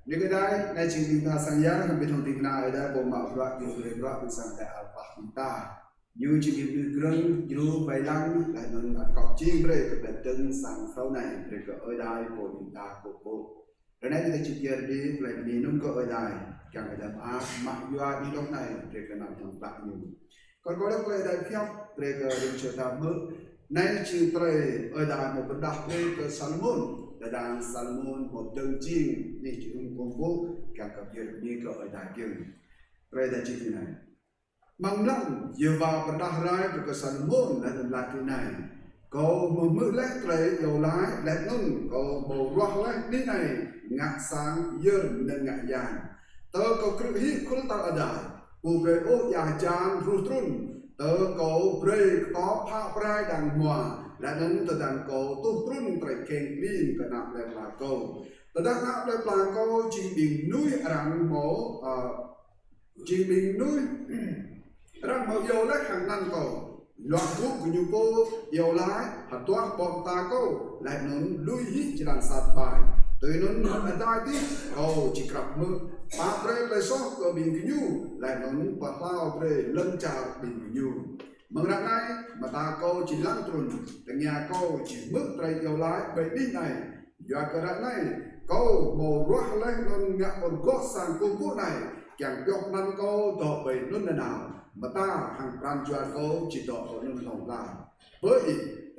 Nếu cái đây, này chỉ chúng ta sang giá không biết thông tin nào ở đây bộ mạo đoạn điều về đoạn sang đại học chúng ta như chỉ biết được grân như vài lăng lại nên đặt cọc chi về cái bệnh tân sang sau này về cái ở đây của chúng ta của bộ rồi này chúng ta chỉ kia đi lại đi nung có ở đây càng ở đây mặc doa đi lúc này về cái nào thằng bạn nhiều còn có lúc ở đây phép về cái đường trở thành mức này chỉ ở đây một vấn đề về cái Salmon đang Salmon một đơn chiên đi chịu công vụ các việc như có ở đại dương về đây chỉ thế này mong lắm giờ vào vấn đề này về cái Salmon là thế này có một mưa lẽ trời dầu lái lẽ nung có một loạt lẽ đi này ngã sáng dơn nên ngã giàn tớ có cứ hít khốn ta ở đây u về ô già chan rutrun tớ có bre có pha prai đằng mùa là nên tớ đang có tu trun trời keng pin cái nạp lại là câu tớ đang nạp lại là câu chỉ bình núi rằng mổ chỉ bình núi rằng mổ dầu lách hàng năm câu loạt thuốc của nhiều cô dầu lái hạt toát bọn ta câu lại nón lui hít chỉ đàn sạt bài tới nón ở tai tí câu chỉ gặp mưa ba pre lại sót ở bình cái nhu lại nón và phao pre lân trào bình cái nhu mừng rằng này mà ta câu chỉ lăng trùn tại nhà câu chỉ mức trai dầu lái bởi đi này do cái rằng này câu màu rót lên nón ngã còn gót sang cung quốc này chẳng chọc năm câu tỏ bởi nón nào mà ta hàng trăm cho câu chỉ tỏ ở nông lòng là bởi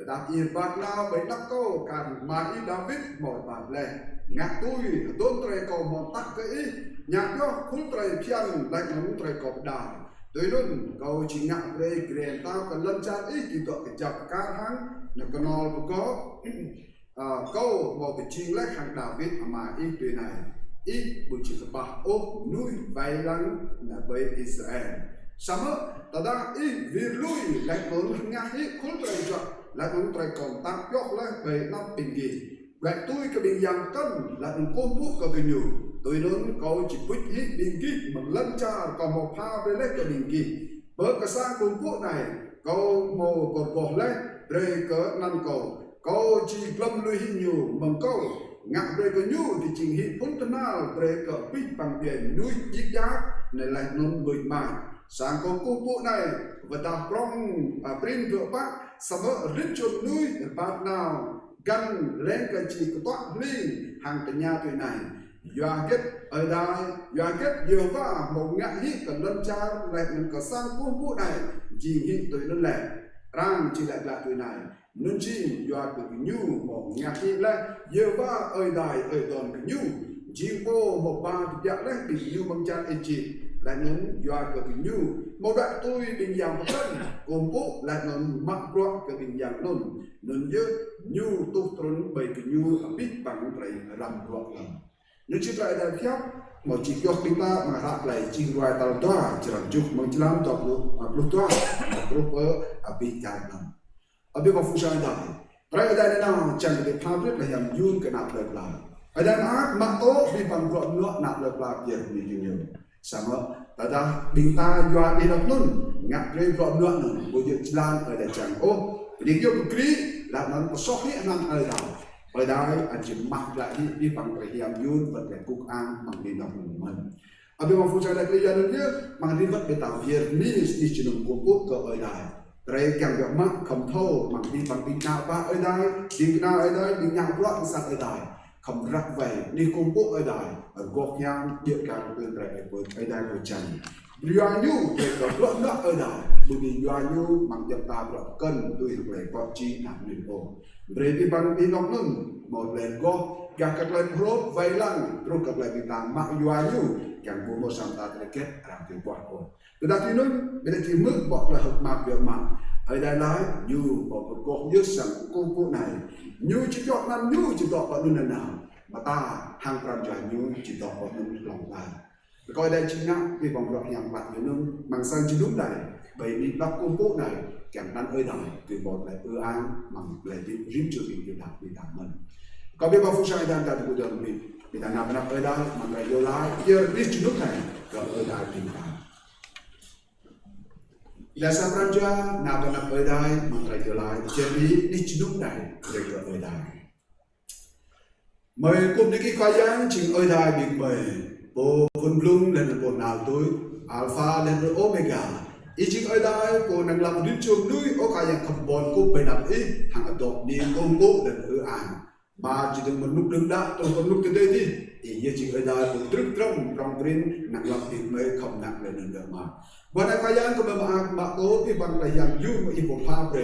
đã yên bạc nào bởi nắp câu càng mà ý David một bản lệ ngạc tôi tôn trời cầu một tắc cái ý nhạc đó khúc trời phiền lại nóng trời cầu đàn tới luôn câu chỉ ngạc về kìa tao cần lân chát ý thì tọa cái chập cá hăng nó còn nó có câu một cái chiên lách hàng David mà ý tùy này ý bùi chỉ có bạc ốp núi vay lăng là với Israel sama tada i virlui lại còn ngạc ý khốn trời chọn lại còn trời còn tăng chọc lại về năm bình kỳ vậy tôi cái bình giang cân lại còn công bố cái bình nhiều tôi nói câu chỉ quyết hít bình kỳ mà lân cha còn một pha về lấy cái bình kỳ bởi cái sang công bố này câu mồ còn bỏ lấy rồi cỡ năm câu chỉ lâm lui hít nhiều bằng câu ngạc về cái nhu thì chỉ hít phun thân nào rồi cỡ bít bằng tiền núi dít giá này lại non bơi mà sang công cụ này và ta prong prin vợ bác sắm ở rít chuột núi bác nào gần lên cái chỉ có toát ly hàng cái nhà tuổi này doa kết ở đây doa kết nhiều và một ngã hít cần lân cha lại mình có sang công cụ này chỉ hít tuổi nó lẻ rang chỉ lại tuổi này nên chi doa cái nhu một nhạc chi lại giờ ba ơi đại ơi toàn cái nhu chỉ cô một ba thì giác lấy bị nhu bằng chân ấy chỉ lại nên doa cái nhu một đoạn tôi bình dạng một cân cùng bố lại nên mặc rõ cái bình dạng luôn nên nhớ nhu tu trốn bởi cái nhu biết bằng cái làm rõ làm nếu chỉ lại đại khác một chỉ có chúng ta mà hạ lại chỉ ngoài tàu toa chỉ làm chụp mang chỉ làm tàu lúc toa lúc ở bị chán nằm ở bên phong sai đại rồi ở đây nào chẳng để tham rất là nhầm yun cái nạp lợi là ở đây ác mặc tốt vì bằng gọn nữa nạp lợi là việc mình nhiều sao mà ta bình ta doa đi đọc luôn ngặt lên gọn nữa nữa bây giờ chỉ làm ở đây chẳng ô đi vô một cái là nó có sót hết năm ở đâu ở đây anh chỉ mặc lại đi bằng cái hiểm yun vật cái cục ăn bằng đi đọc mình ở bên phong sai đại cái gia đình nhé bằng đi vật để tạo việc đi chỉ dùng của quốc ở đây rồi càng gặp mắt không thô bằng đi bằng bình nào ba ở đây bình nào ở đây bình nào loạn sạch ở đây không rắc về đi công quốc ở đây ở góc nhang địa càng từ đây ở đây của chàng doa nhu về có loạn đó ở đây bởi vì doa nhu bằng nhập ta loạn cân tôi về có chi nặng nề ổ rồi đi bằng đi nông nông một lần góc các lần rốt vay lăng rồi các lần bị tàng mạng doa nhu càng vô một sản ta để kết làm từ quả ổ từ đó thì nói bây giờ thì mức bọn là hợp mạc việc mà ở đây nói như một cuộc nhớ rằng công cụ này như chỉ chọn năm như chỉ chọn vào nơi nào mà ta hàng trăm trải như chỉ chọn vào nơi lòng ta coi đây chính năng vì vòng loại hàng bạn như nông bằng sang chỉ đúng này bởi vì đọc công cụ này càng đang ơi đời từ một lại ưa an bằng lại đi riêng chưa bị điều đạt bị đảm mình có biết bao phút sai đang đạt được đường mình vì ta nào ở đây mà lại vô lại giờ biết chỉ lúc này rồi ở đây tình cảm là sao Pranja nào có nằm ở đây mà lại trở lại jadi đi chung này để ở đây mời cùng đi cái khoa giang chừng ở đây bị mời bộ phân lung lên bộ nào tối alpha lên rồi omega ý chừng ở đây bộ năng làm đến trường núi ở cái yang carbon cũng bị nằm ý hàng ở độ đi công cụ lên ở an mà chỉ được một lúc đứng đã tôi còn lúc tới đây đi ý giờ chừng ở đây bộ trức trong prin năng làm bị mời không nặng lên nữa màวันนั้นพยานก็มามาโตที่บังระยังยุ่งอีโปพาเปร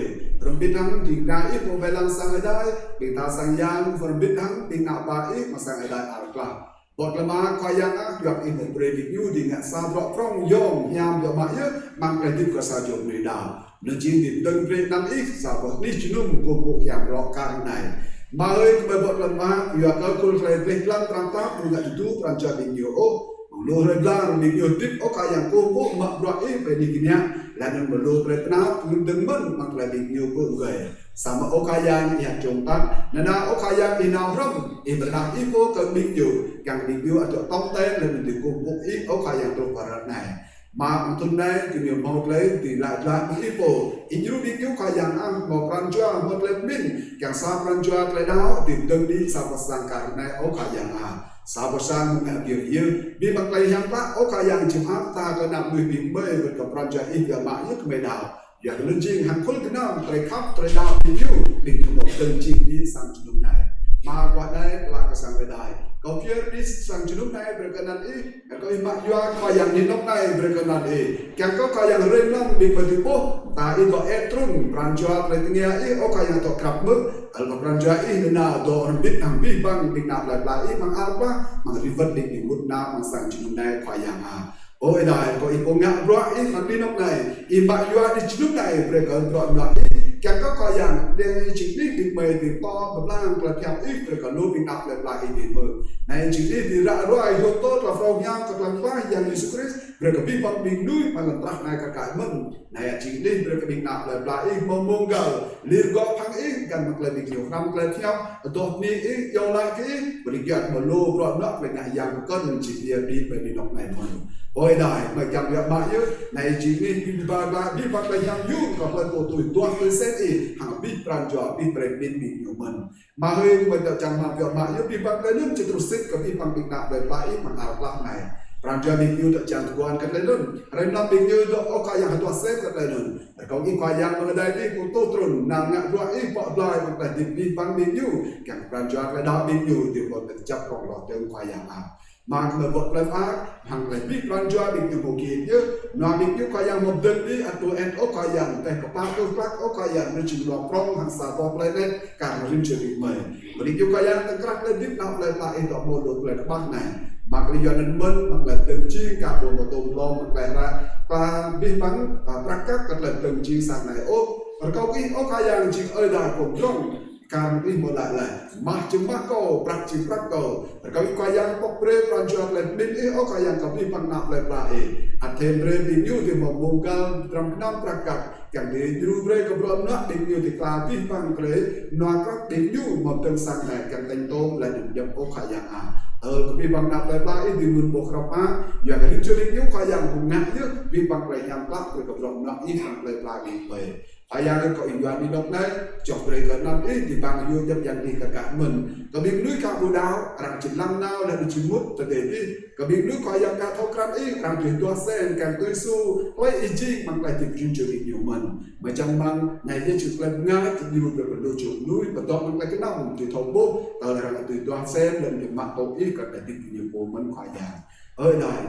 รำบิดทั้งที่ได้อีโปเวลังสังได้ปีตาสังยางฝนบิดทั้งปีนาบาอีมาสังได้อาร์กลาบทละมาพยานอยากอีโปเปรดิยุ่งดิ่งสาบพร่องย่อมยามยามาเยอะมังกรดิบก็สาจมในดาวนั่นจริงดิบเดินเปรนั่งอีกสาบนิชนุ่มกุบยามรอการในมาเอ้ยก็บทละมาอยากเอาคนใครเปล่งลังตรังตาปุญญาจุปรัญจาบินโยlu reglang di YouTube oka yang kumpul mak doai penikinya lalu melu pretna pundeng men mak lagi nyupu gue sama oka yang jongtak nana oka yang inawram ibrahim ipo ke minggu yang minggu atau tongten lalu dikumpul oka yang terparat naik mà tuần này thì nhiều một lấy thì lại ipo injuru minggu oka yang ang mau pranjua một lấy min yang sa pranjua lấy đó thì từng đi sa pasangkar naik oka yang Sahabat mengambil ia di maklai yang tak oka yang jemaat tak kena bimbing bay berkeperanjat agama ia kemedal yang lenjing hangkul kenal terekap teredal video di tempat lenjing di sang cenung nai ma kuat nai telah kesang bedai kau pier di sang cenung nai berkenan kau imak jua kau yang di nok nai berkenan kau yang renang di petipuh tak itu etrun peranjat letingnya oka yang tok kerap Al-Qur'an na do orbit ang bibang bigna lai mang alpa mang river di mutna mang sang junai khayang a oi dai ko ipo nga bro mang dinok nai imba yua di chunuk nai breka bro na kya ko khayang de chikli di mai di to blang kla thiam breka no bigna lai di mo nai chikli di ra roi ho to la from yang ka lang pa yang Yesus Kristus breka bibang bing nui mang trak nai ka kai mun nai chikli breka bigna lai mo monggal lir go phang kan mak lai nhiều năm lên theo đột nhiên yêu lại cái balik mà lô rồi nó về ngày giang cân chỉ đi về đi đọc này mà ôi đại mà chẳng được mà yếu này chỉ đi ba đi bắt lại giang du còn lại cổ tuổi tuan tôi sẽ đi hàng biết plan cho biết về bên mình nhiều mình mà hơi mình đã chẳng mà việc mà yếu đi bắt lại nước chỉ tôi xích cái bằng việc nạp về lại bằng ảo lạc này Pranjat minggu tak jangan tuan kata lelun, renam minggu tu oka yang tuan sep kata lelun. Kau ini kau yang mengenai di foto turun, nangak dua pak belai kata di bang minggu, kan pranjat pada minggu dia buat tercap orang loh tu kau yang mà người vợ lên ác hàng lại biết lan cho bị nhiều kỳ chứ nó bị nhiều cái yang một đơn đi ở tụi em ốc cái yang tại các bạn tôi phát ốc cái yang nó chỉ lọt trong hàng xã bọc lên đấy cả một riêng chuyện bị mày và đi nhiều cái yang tăng cắt lên tiếp nào lên lại đó một lượt lên các này mà cái do nên mình mà là từng chi cả bộ một tôm lon mà lại ra và đi bắn prakak các lần từng chi sang này ốc rồi câu cái ốc cái yang chỉ ở đây cũng trongการที่มาหลายๆมาจึงมาก็ปรักจึงปรักก็แต่ก็อีกอย่างพกเรือปรันจวนเลยบินเอาก็ยังกับพี่ปังนับเลยปลาอันเทมเรือบินอยู่ที่มองมงกันตรำน้ำประกาศอย่างนี้ยูเรือกับรวมนักบินอยู่ที่กลางพี่ปังเลยนอนก็บินอยู่มองตึงสังไหนกันเต็มโตและหนึ่งยังโอขยังกับพี่ปังนับเลยปลาที่มือบกรับมาอย่างนี้ช่วยนิ้วก็ยังหุ่นหนักเยอะพี่ปังเลยยังปลาเลยกับรวมนักอีทางเลยปลาบินไปayah kau ingat di dok nai, jauh dari kanan di bang yu jam yang di kakak men, kabin lui kau budau, orang cilang nau dan cimut terjadi, kabin lui kau yang kau kran orang tuan sen, kan tuan su, lay ijing mangkai tipin curi human, macam mang nyai cukup ngai, tidur berdoa lui, betul mangkai kenal, tu thobok, tahu orang tuan sen dan mak kau kan tipin human kau yang. Ở đây,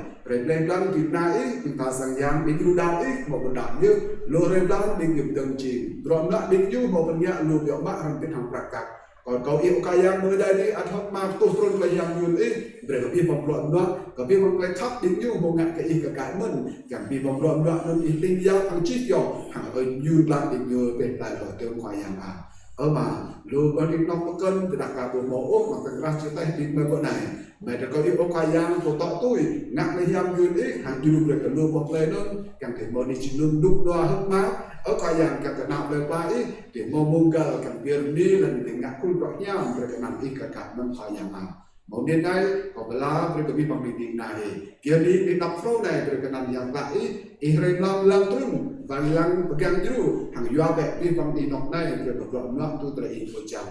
rèm lăng Việt Nam chúng ta sang giang bị lưu đau một phần đạo như lô rèm lăng bị nghiệp từng chìm, rồi lại bị như một phần nhẹ lùi biểu mát hàng tiền hàng bạc cạc, còn câu yêu ca giang mới đây đi ăn hấp mang tô trôn là giang yun để có bị vòng loạn đó, có bị vòng lại thấp bị như một ngạn cái cả cái mình, chẳng bị vòng loạn đó nên ý tinh giang hàng chít dọc hàng ở yun lăng bị như về lại rồi tiêu khoai giang ở mà lưu có những nông có cân thì đặt cả bộ mẫu mà cần ra chia tay tìm mấy bọn này mẹ đã có yêu khoai giang của tọ tôi ngạc lấy giang yun hàng yun được cả lưu bọc lên đó càng thể mơ đi chỉ lưng đúc đoa hấp máu ở khoai giang càng thể nào lên ba để mơ mông gà càng biên đi là để ngạc khuôn rõ nhau để cái nằm cả cả năm khoai giang nào một đến đây có phải là với cái bằng bình định này kia đi đọc số này để cái nằm giang lại Israel lang terus Bang pegang jeru hang yua bek di bang di nok nai ke berdoa nak tu terakhir macam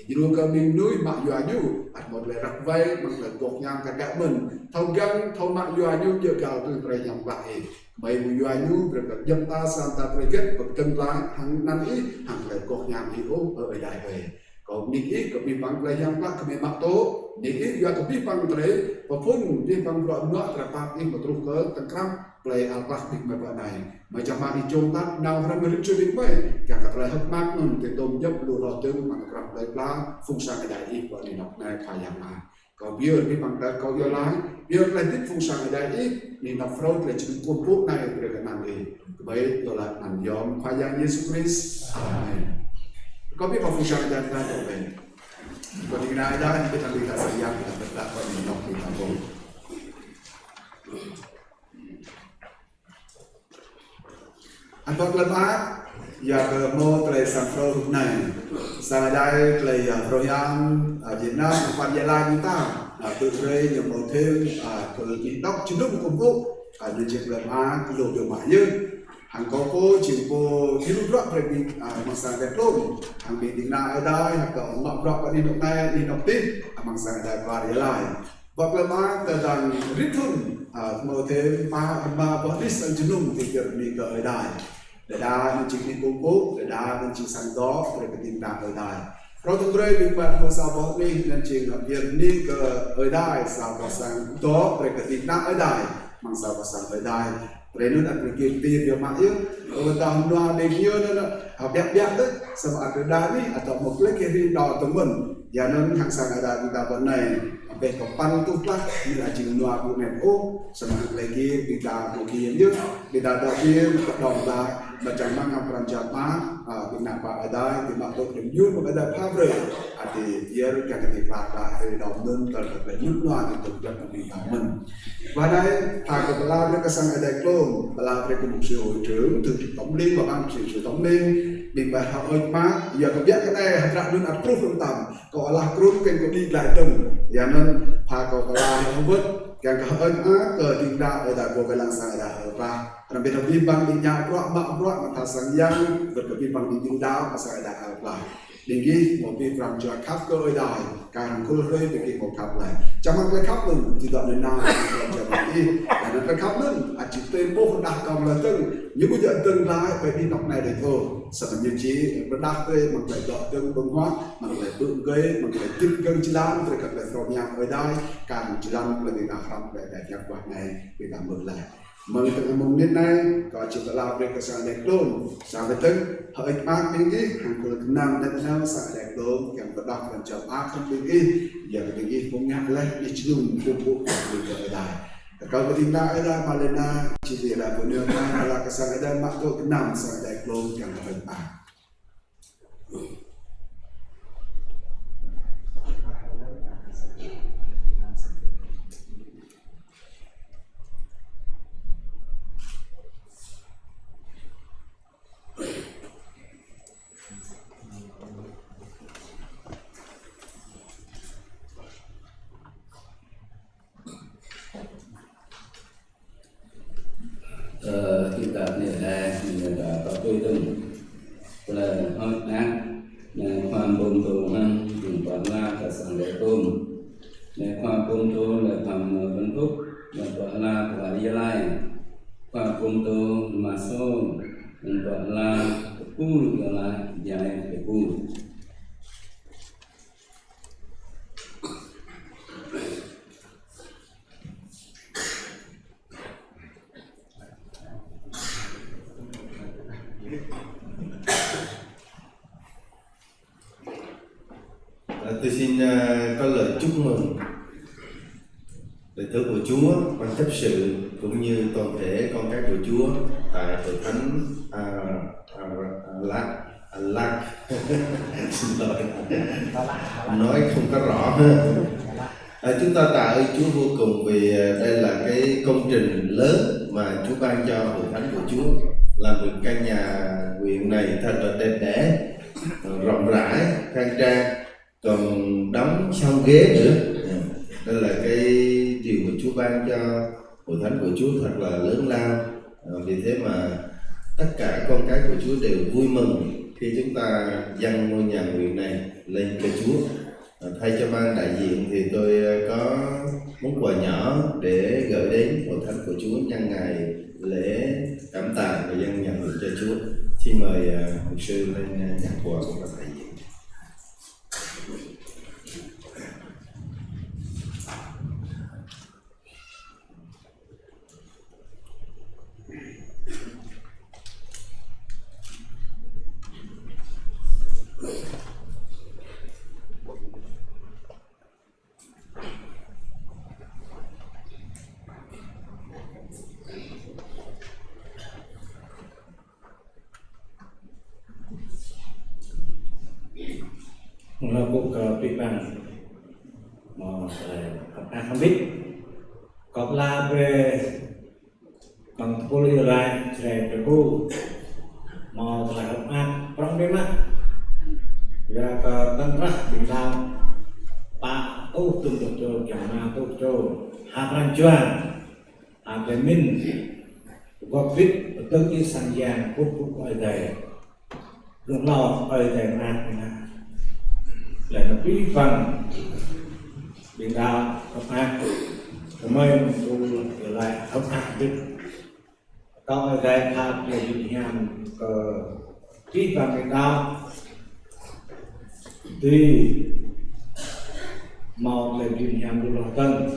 jeru kami nui mak yua yu at mod le rak vai mang le bok yang kakak men thau gang thau mak yua yu je kau tu terakhir yang baik mai bu yua yu berkat jam ta san ta terakhir berteng lang hang nan i hang le bok yang hi ở đây về còn ní ít có bị băng lại yang bạc kami mak to ní ít yua tu bị băng terakhir walaupun di bang berdoa nak terdapat ini betul ke tengkram play alpah di mana này macam mana chúng ta nào ra mới chơi đến vậy cả các loại hấp mát mình thì tôm nhấp lùa lò tương mà các loại plá phun sang cái đại ít gọi là đọc này phải làm mà còn bia cái bằng cái câu yêu lái bia lại tiếp phun sang cái đại ít thì đọc phơi là chữ cuốn thuốc này để cái làm gì vậy gọi là làm gióm phải làm Jesus Christ có biết vào phun sang cái đại ra rồi vậy còn thì này đây thì thằng người ta sẽ làm là tất cả mọi người đọc thì thằng tôi anh tốt lắm á, giờ cái mô tây sản phẩm lúc này, sang đây tây program ở Việt Nam, quan Gia Lai chúng ta, từ đây nhiều mô thêm, từ chỉ đốc chính lúc công vụ, như chuyện làm á, cái lô đường mãi như, hàng có cô chỉ cô thiếu rõ về bị mang sang đẹp luôn, hàng bị đình na ở đây, hàng có ngọc rõ và đi động này đi động tiếp, mang sang đây và Gia Lai, và làm á, từ đằng rít thun, mô thêm mà vẫn đi sang chính lúc thì việc đi ở đây. Để đa nên chỉ đi công bố, để đa nên chỉ sang đó để cái tình trạng ở đây. Rồi tôi đây mình bạn hồ sao bỏ đi nên chỉ là việc đi ở đây sao vào sang đó để cái tình trạng ở đây, mang sao vào sang ở đây. Để nên ăn cái tiền việc mà yếu, ở tầm loa để nhiều nên học đẹp đấy, sao mà ở đây đi, ở tầm một cái kia đi đò tầm mình, giờ nên hàng sang ở đây chúng ta vẫn này. Về có pan tu lah, ni là chỉ loa bu này ô, sama lagi kita mungkin như kita ada dia đồng là macam mana perancangan kenapa ada di makhluk yang yun ada pabrik, thì dia kan ketika ada đồng nên terdapat yun loa itu jangan dibangun. Và đây thầy có bala với cái sang ở đây luôn, bala với cái một sự hội trưởng từ tổng liên và ban sự tổng liên. Mình phải học ơi má, giờ có biết cái này hạt rạng luôn approve luôn tầm, có là group kênh có đi lại từng, giờ nên phải có là không vứt, càng có ơi má cờ tình đạo ở đại bộ cái làng sang đại ở và, làm việc đầu tiên bằng đi nhà rõ mà thà sang giang, vật đầu tiên bằng đi du đáo mà sang đại ở và, đình ghi một việc làm cho khắp cơ ơi đài càng cô rơi về cái một khắp này trong mắt cái khắp mình thì đoạn đến nào làm cho bạn đi là nó cái khắp mình chỉ tên bố phân đạt còn là từng những cái chuyện tương lai phải đi đọc này để thôi sợ như chí nó đạt tới mà phải đợi tương bông hóa mà phải bưng gây mà phải tiếp cân chỉ làm rồi cần phải phòng nhà ở đây càng chỉ làm là người nào làm để nhập quạt này người ta mừng lại mừng từ mùng đến nay có chỉ là làm việc sang đẹp luôn sang về tức hơi mát bên cái hàng của nam đất nào sang đẹp luôn càng có đọc làm cho mát không bên cái giờ bên cái cũng nhắc lên đi chung phục vụ người ở đây kalau ketika ada Malena chỉ là của nước này là cái sang ada mát tôi cái nam sang đẹp luôn càng có phần mát chúng ta này là mình đã có tôi từng là hơi nát làความbồn tồn năng dùng toàn la cả sang lễ tôn là ความบนโตlà ความบรรทุกlà toàn la của Ari Lai ความบนโตมาโซlà toàn la của là dài của Tôi xin có lời chúc mừng đệ tử của Chúa, ban chấp sự cũng như toàn thể con cái của Chúa tại hội thánh Lạc xin lỗi nói không có rõ. Chúng ta tạ ơn Chúa vô cùng vì đây là cái công trình lớn mà Chúa ban cho hội thánh của Chúa, làm được căn nhà nguyện này thật là đẹp đẽ, rộng rãi, khang trang, còn đóng xong ghế nữa. Đây là cái điều mà Chúa ban cho hội thánh của Chúa thật là lớn lao. Vì thế mà tất cả con cái của Chúa đều vui mừng khi chúng ta dâng ngôi nhà nguyện này lên cho Chúa. Thay cho ban đại diện thì tôi có món quà nhỏ để gửi đến hội thánh của Chúa nhân ngày lễ cảm tạ và dâng nhà nguyện cho Chúa. Xin mời mục sư lên nhận quà của ban đại diện. Melakukan kepipan mau không biết có là về bằng poli lại trẻ về cô mau là học ăn trong đêm á ra cả tăng rắc bình thường ba tu từng được cho chẳng nào tu cho hàm răng chuan hàm về minh góp viết tương như sang giang phút ở đây lúc lo ở đây mà là nó quý phần biển đảo học ăn cảm ơn tôi trở lại học ăn biết có ở đây tham về việt nam quý phần biển đảo thì mau lên việt nam dulu tân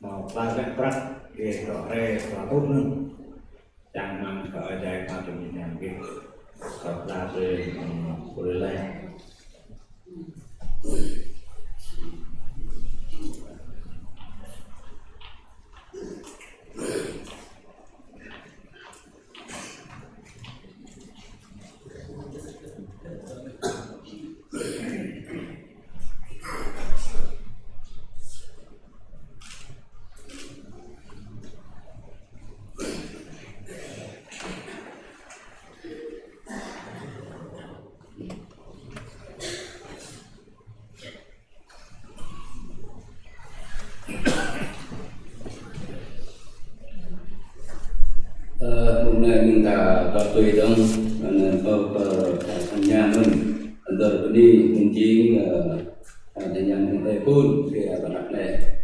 mau belajar prak để rõ ràng và tốt hơn chẳng mang ở đây vào trong việt nam biết học là về của đây hôm nay mình ta có tùy đông có nhà mình ini mungkin dengan kita pun kita akan lihat.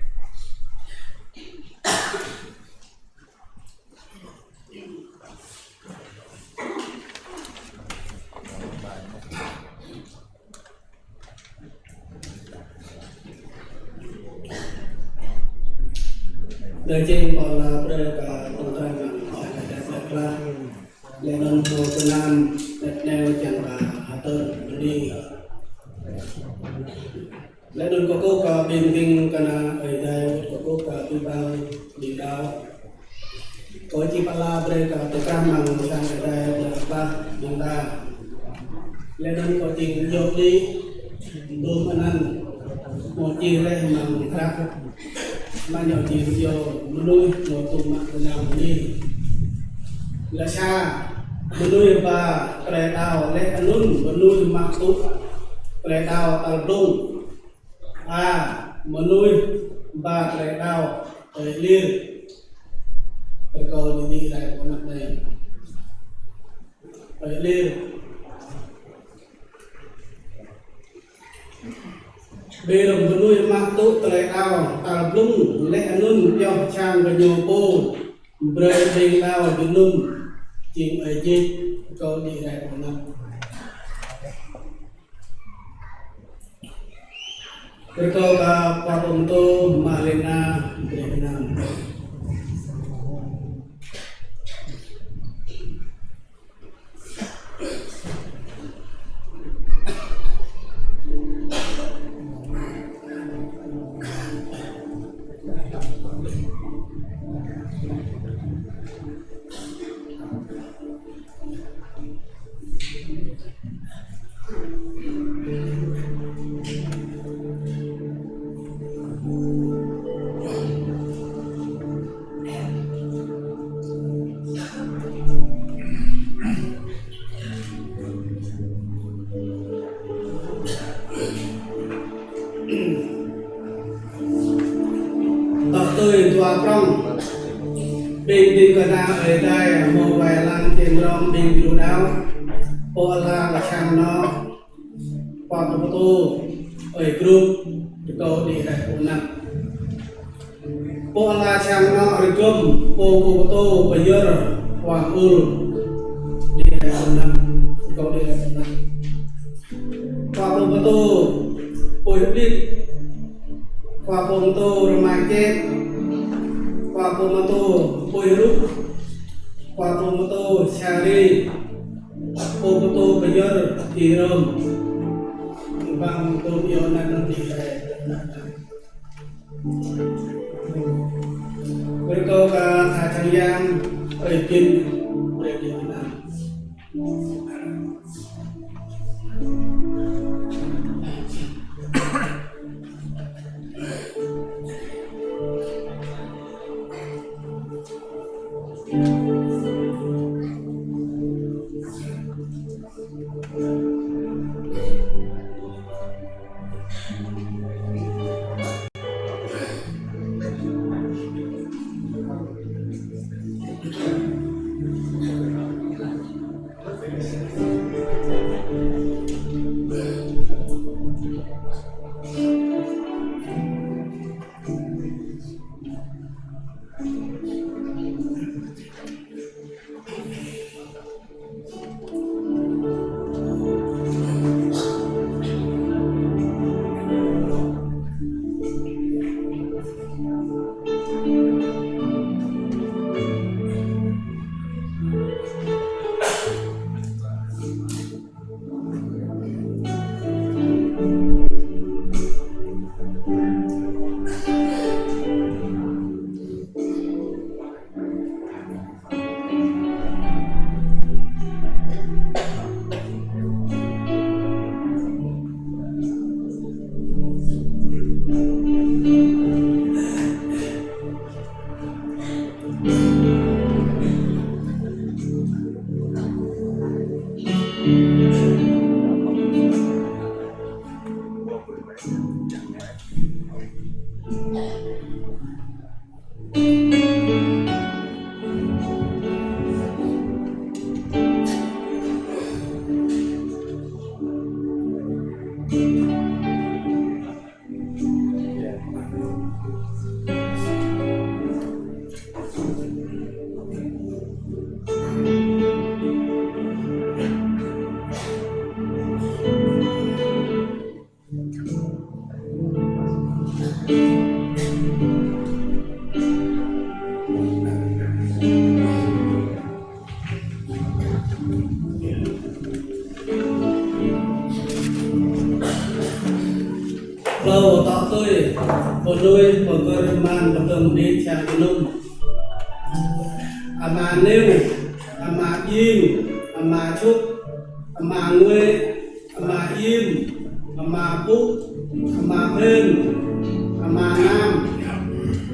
Đời trên còn là bây cả tổng tài mà hỏi là đại sạc là lệ đồng hồ Việt Nam đẹp neo chẳng là hạ tơn đi lệ đồng có cô cả bình kinh cả na ở đây có cô cả bình bao đi đào có chỉ pala bây cả tất cả mang sang ở đây là ba chúng ta lệ đồng có trình dọc đi đôi mà ăn một chi lên mang khác mà nhỏ chỉ vô nuôi một tụi mặt làm đi là xa nuôi và cái đào lấy ăn luôn nuôi mặc tụi cái đào tàu đông mà nuôi và cái đào ở liên cái câu đi lại của năm này ở liên bê đồng của nuôi mặc tốt tại ao tàu lung lẽ luôn cho trang và nhiều cô bơi bên ao ở bên lung chuyện ở gì câu đi lại của năm cái câu cả Papunto Malena Việt Nam tôi tua prong bình cái nào ở đây một vài lần trên rong bình đủ đau pola là chăm nó qua một tô ở group câu đi lại của năm pola chăm nó ở group po tô bây giờ hoàng ul đi lại của năm câu đi lại của năm qua một tô ôi đi qua một tô rồi mai kết qua Pomato Poiruk qua Pomato Shari Pomato Bayer Tirom Bang Tokyo nanti saya berkau ke kacang yang rejim Lâu tỏ tôi một nuôi một cơ man một tầm đi chàng nung ama nêu ama im ama chúc ama ngươi ama im ama phúc ama bên ama nam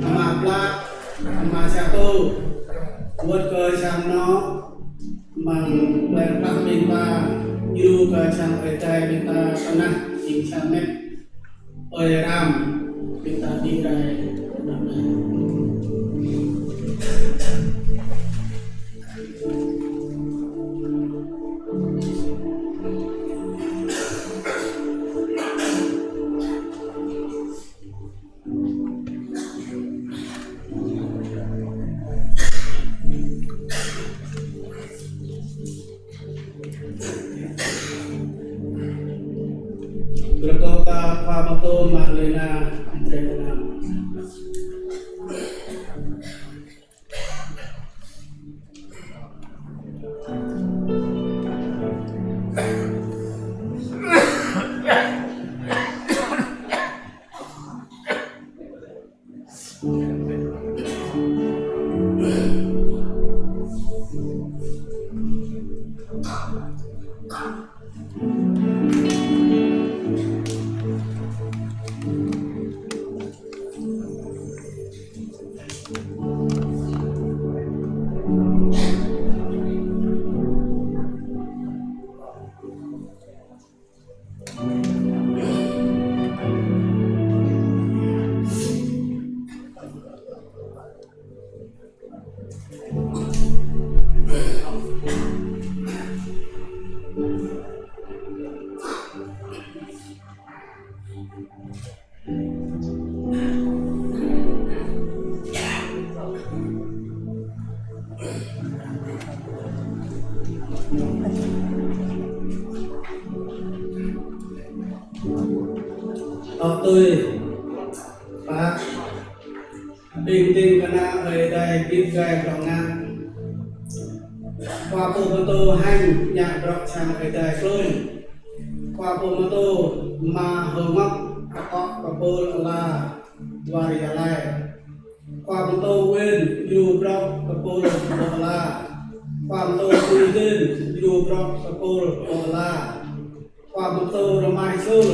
ama plat ama satu buat ke chàng nó mang lên các bên ta như ke chàng ở đây bên ta sana chính chàng mẹ ơi ram bên ta đi đây năm nay Berkata Pak Betul Marlena Andrena. Tôi Pak Bình Tinh Kana ở đây tiếp gai vào ngang qua phố mô tô hành nhà đọc chàng ở đây tôi qua phố mô tô mà hờ ngọc có và bố là và rìa lại qua mô tô quên dù đọc và bố là qua mô tô quy tên dù đọc và bố là qua mô tô rồi mai chôn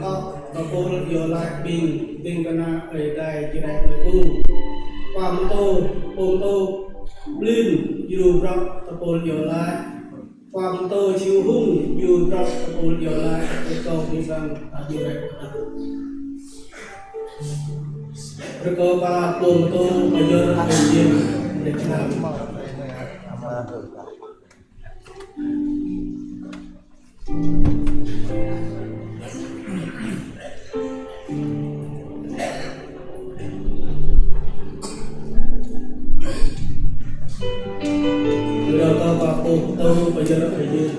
có Kapol yo lại bình tinh kana ở đây chỉ đại với cô qua mô tô blin dù rộng Kapol yo lại qua mô tô chiếu hung dù rộng Kapol yo lại với câu đi sang chỉ đại với câu ba mô tô bây giờ là bình yên để làm bây giờ nó phải như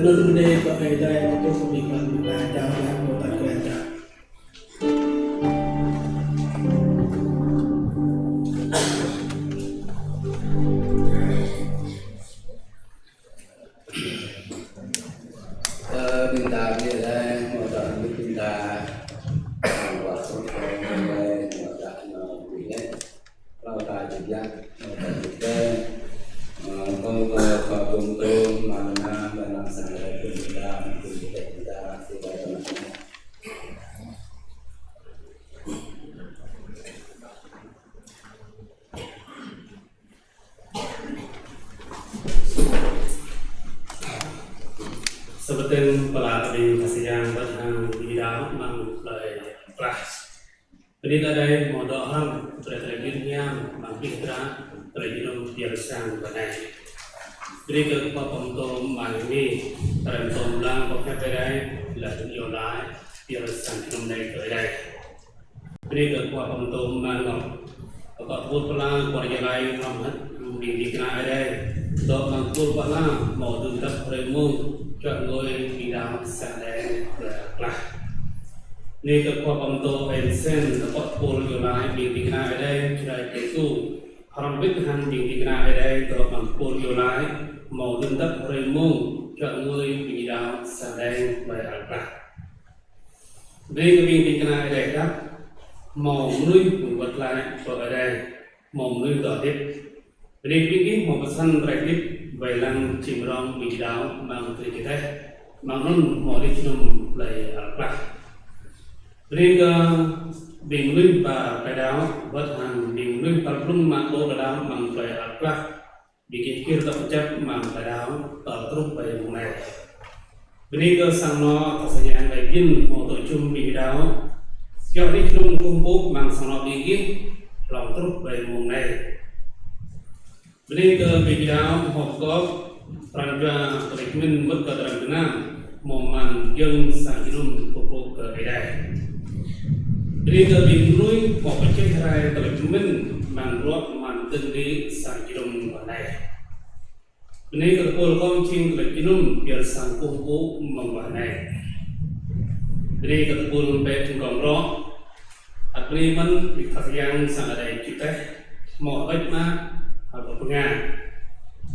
Tenun bende ko ay dai ko so bi kan da ja ya mo ta ko ja. Pinta dia đây một đoạn với pinta và số đây một đoạn quỷ đấy lao tài trực giác một đoạn trực tế con có cùng tôi mà na và làm sáng đây cùng pinta thì đây là Seperti pelatih kasih yang berhang di dalam mengenai kelas. Jadi ada modal orang terjadinya mampira terjadi biasa benar. Jadi kalau untuk mani teruntuk lang pakai berai lalu yolai biasa mengenai berai. Jadi kalau untuk mani kalau buat pelang keluarga lain ramad di kena ada untuk mangkul pelang mau tuntas remu chọn người đi đào sáng đèn là nên các khoa bằng tổ em sen các bậc phụ nữ lại mình đi ra ở đây chỉ là cái số hàng biết hàng mình đi ra ở đây các bằng phụ nữ lại màu dân đất rồi mông chọn người đi đào sáng đèn là đây cái mình đi ra ở đây đó màu nuôi cũng vật lại ở đây màu nuôi đỏ tiếp đây cái màu xanh rải tiếp vậy là chìm rong bị đào bằng từ cái thế bằng nó mỏ đi chung lại là riêng bình luân và cái đào vật hàng bình luân tập trung mạng bộ cái đào bằng lại là bị cái kia tập chấp bằng cái đào ở trung về vùng này riêng sang nó có thời gian để biên một tổ chung bị đào cho đi chung cung bố bằng sang nó bị cái lòng trung về vùng này Beli ke bidang hokok raja treatment berketerangan momen yang sanjung pokok ke edai. Beli ke bingului pokok cerai treatment mangrove manten di sanjung balai. Beli ke pol kongcing treatment biar sang pokok membalai. Beli ke pol bet gongrok atli man dikasihang sang adai kita mau baik mah ở Nga,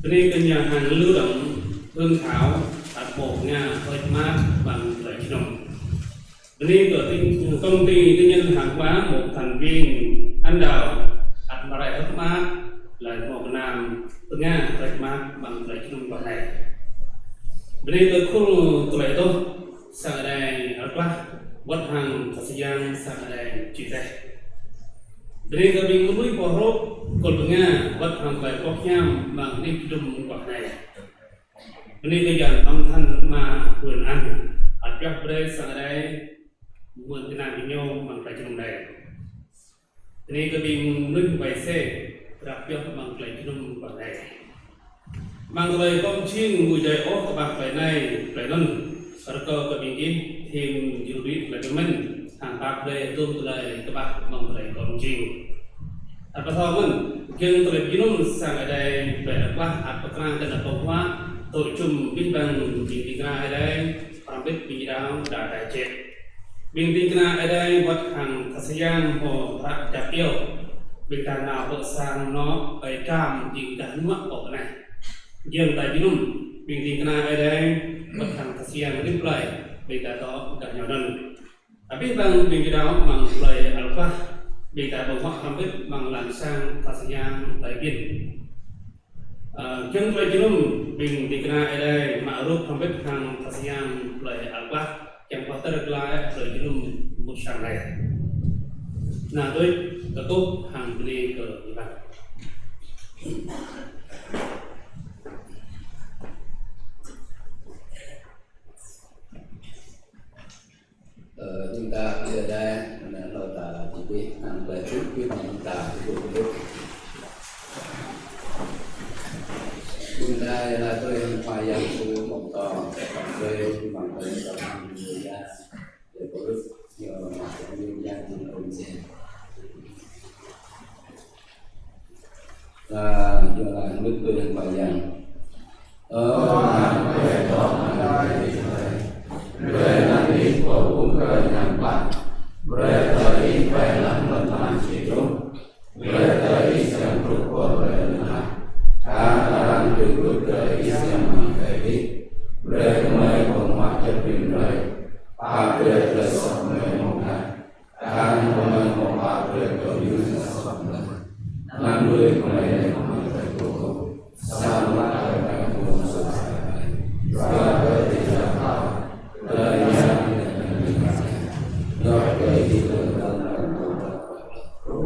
bên cái nhà hàng lưu động hương thảo tại bộ Nga hơi mát bằng lợi nông. Bên công ty tư nhân hàng hóa một thành viên anh đào đặt mà lại hơi mát là một nam Nga hơi mát bằng lợi nông vào này. Bên cái khu tụi tôi sang đây ở qua bất hàng thời gian sang đây chỉ đây. Dari kami menului porok kolbenga buat sampai poknya bang di gedung waknai. Ini kejan amtan ma bulan adjak bre sangai buat kena binyo bang kaji mendai. Ini kami menului baise rakyat bang kaji gedung waknai. Bang lay công chinh mùi đầy ốc bang phải này phải lần serta kami tim jurid legamen hàng bạc đây tôi lại các bạn mong lại công trình. Apa thawon yang terjun sang ada berapa apa kerana dan apa kuat tôi chung bin bang bin tinggal ada rambut bidang dah cek bin tinggal ada buat hàng kasihan ho rak dapil bin tanah buat sang no ai cam tinggal nuak op này yang terjun bin tinggal ada buat hàng kasihan reply bin tato kat nyodan tapi bang bin bidang mang play alfa bị tại bộ hoặc biết bằng làn sang thà sang tại biên chân lấy chân bình đi ra ở đây mà rút không biết hàng thà sang lấy ở qua chẳng có tất cả lại rồi chân một sang này là tôi có tốt hàng đi cờ như vậy chúng ta ở đây là ta chỉ biết ăn về trước biết chúng ta chúng ta là tôi phải dành sự một tòa về bằng cái tầm người ra để có được nhiều mà cũng như gia đình ổn định và giờ là nước tôi phải dành ở ngàn về đó mà đại về năng lý của uống rơi nhằm bắt về tới về lắm lần làm chỉ đúng về tới xem rút của về là ta đang từ bước đời xem mà về đi về mai còn hoặc cho bình đời ba về là sọt người một ngày ta không ai một ba về có như là sọt người năm mươi của này này không phải của sao mà ở đây cũng sụt và về thì là họ đời nhà rồi về thì là rồi về thì là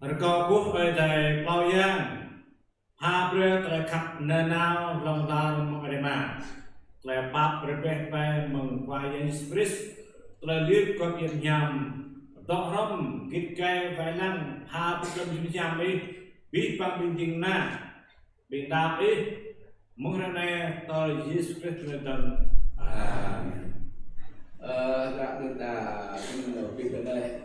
rồi có quốc ở đây bao nhiêu ha bữa tại khắp nơi nào lòng đào mọi người mà tại bắp rồi về mừng qua Christ tại liệt con yên nhầm đọ râm kít cây vài năng ha bữa cầm chim nhầm đi bị băng bình chỉnh na bị đạp đi mong ra này tại Jesus Christ là đấng đã được ta ở bên đây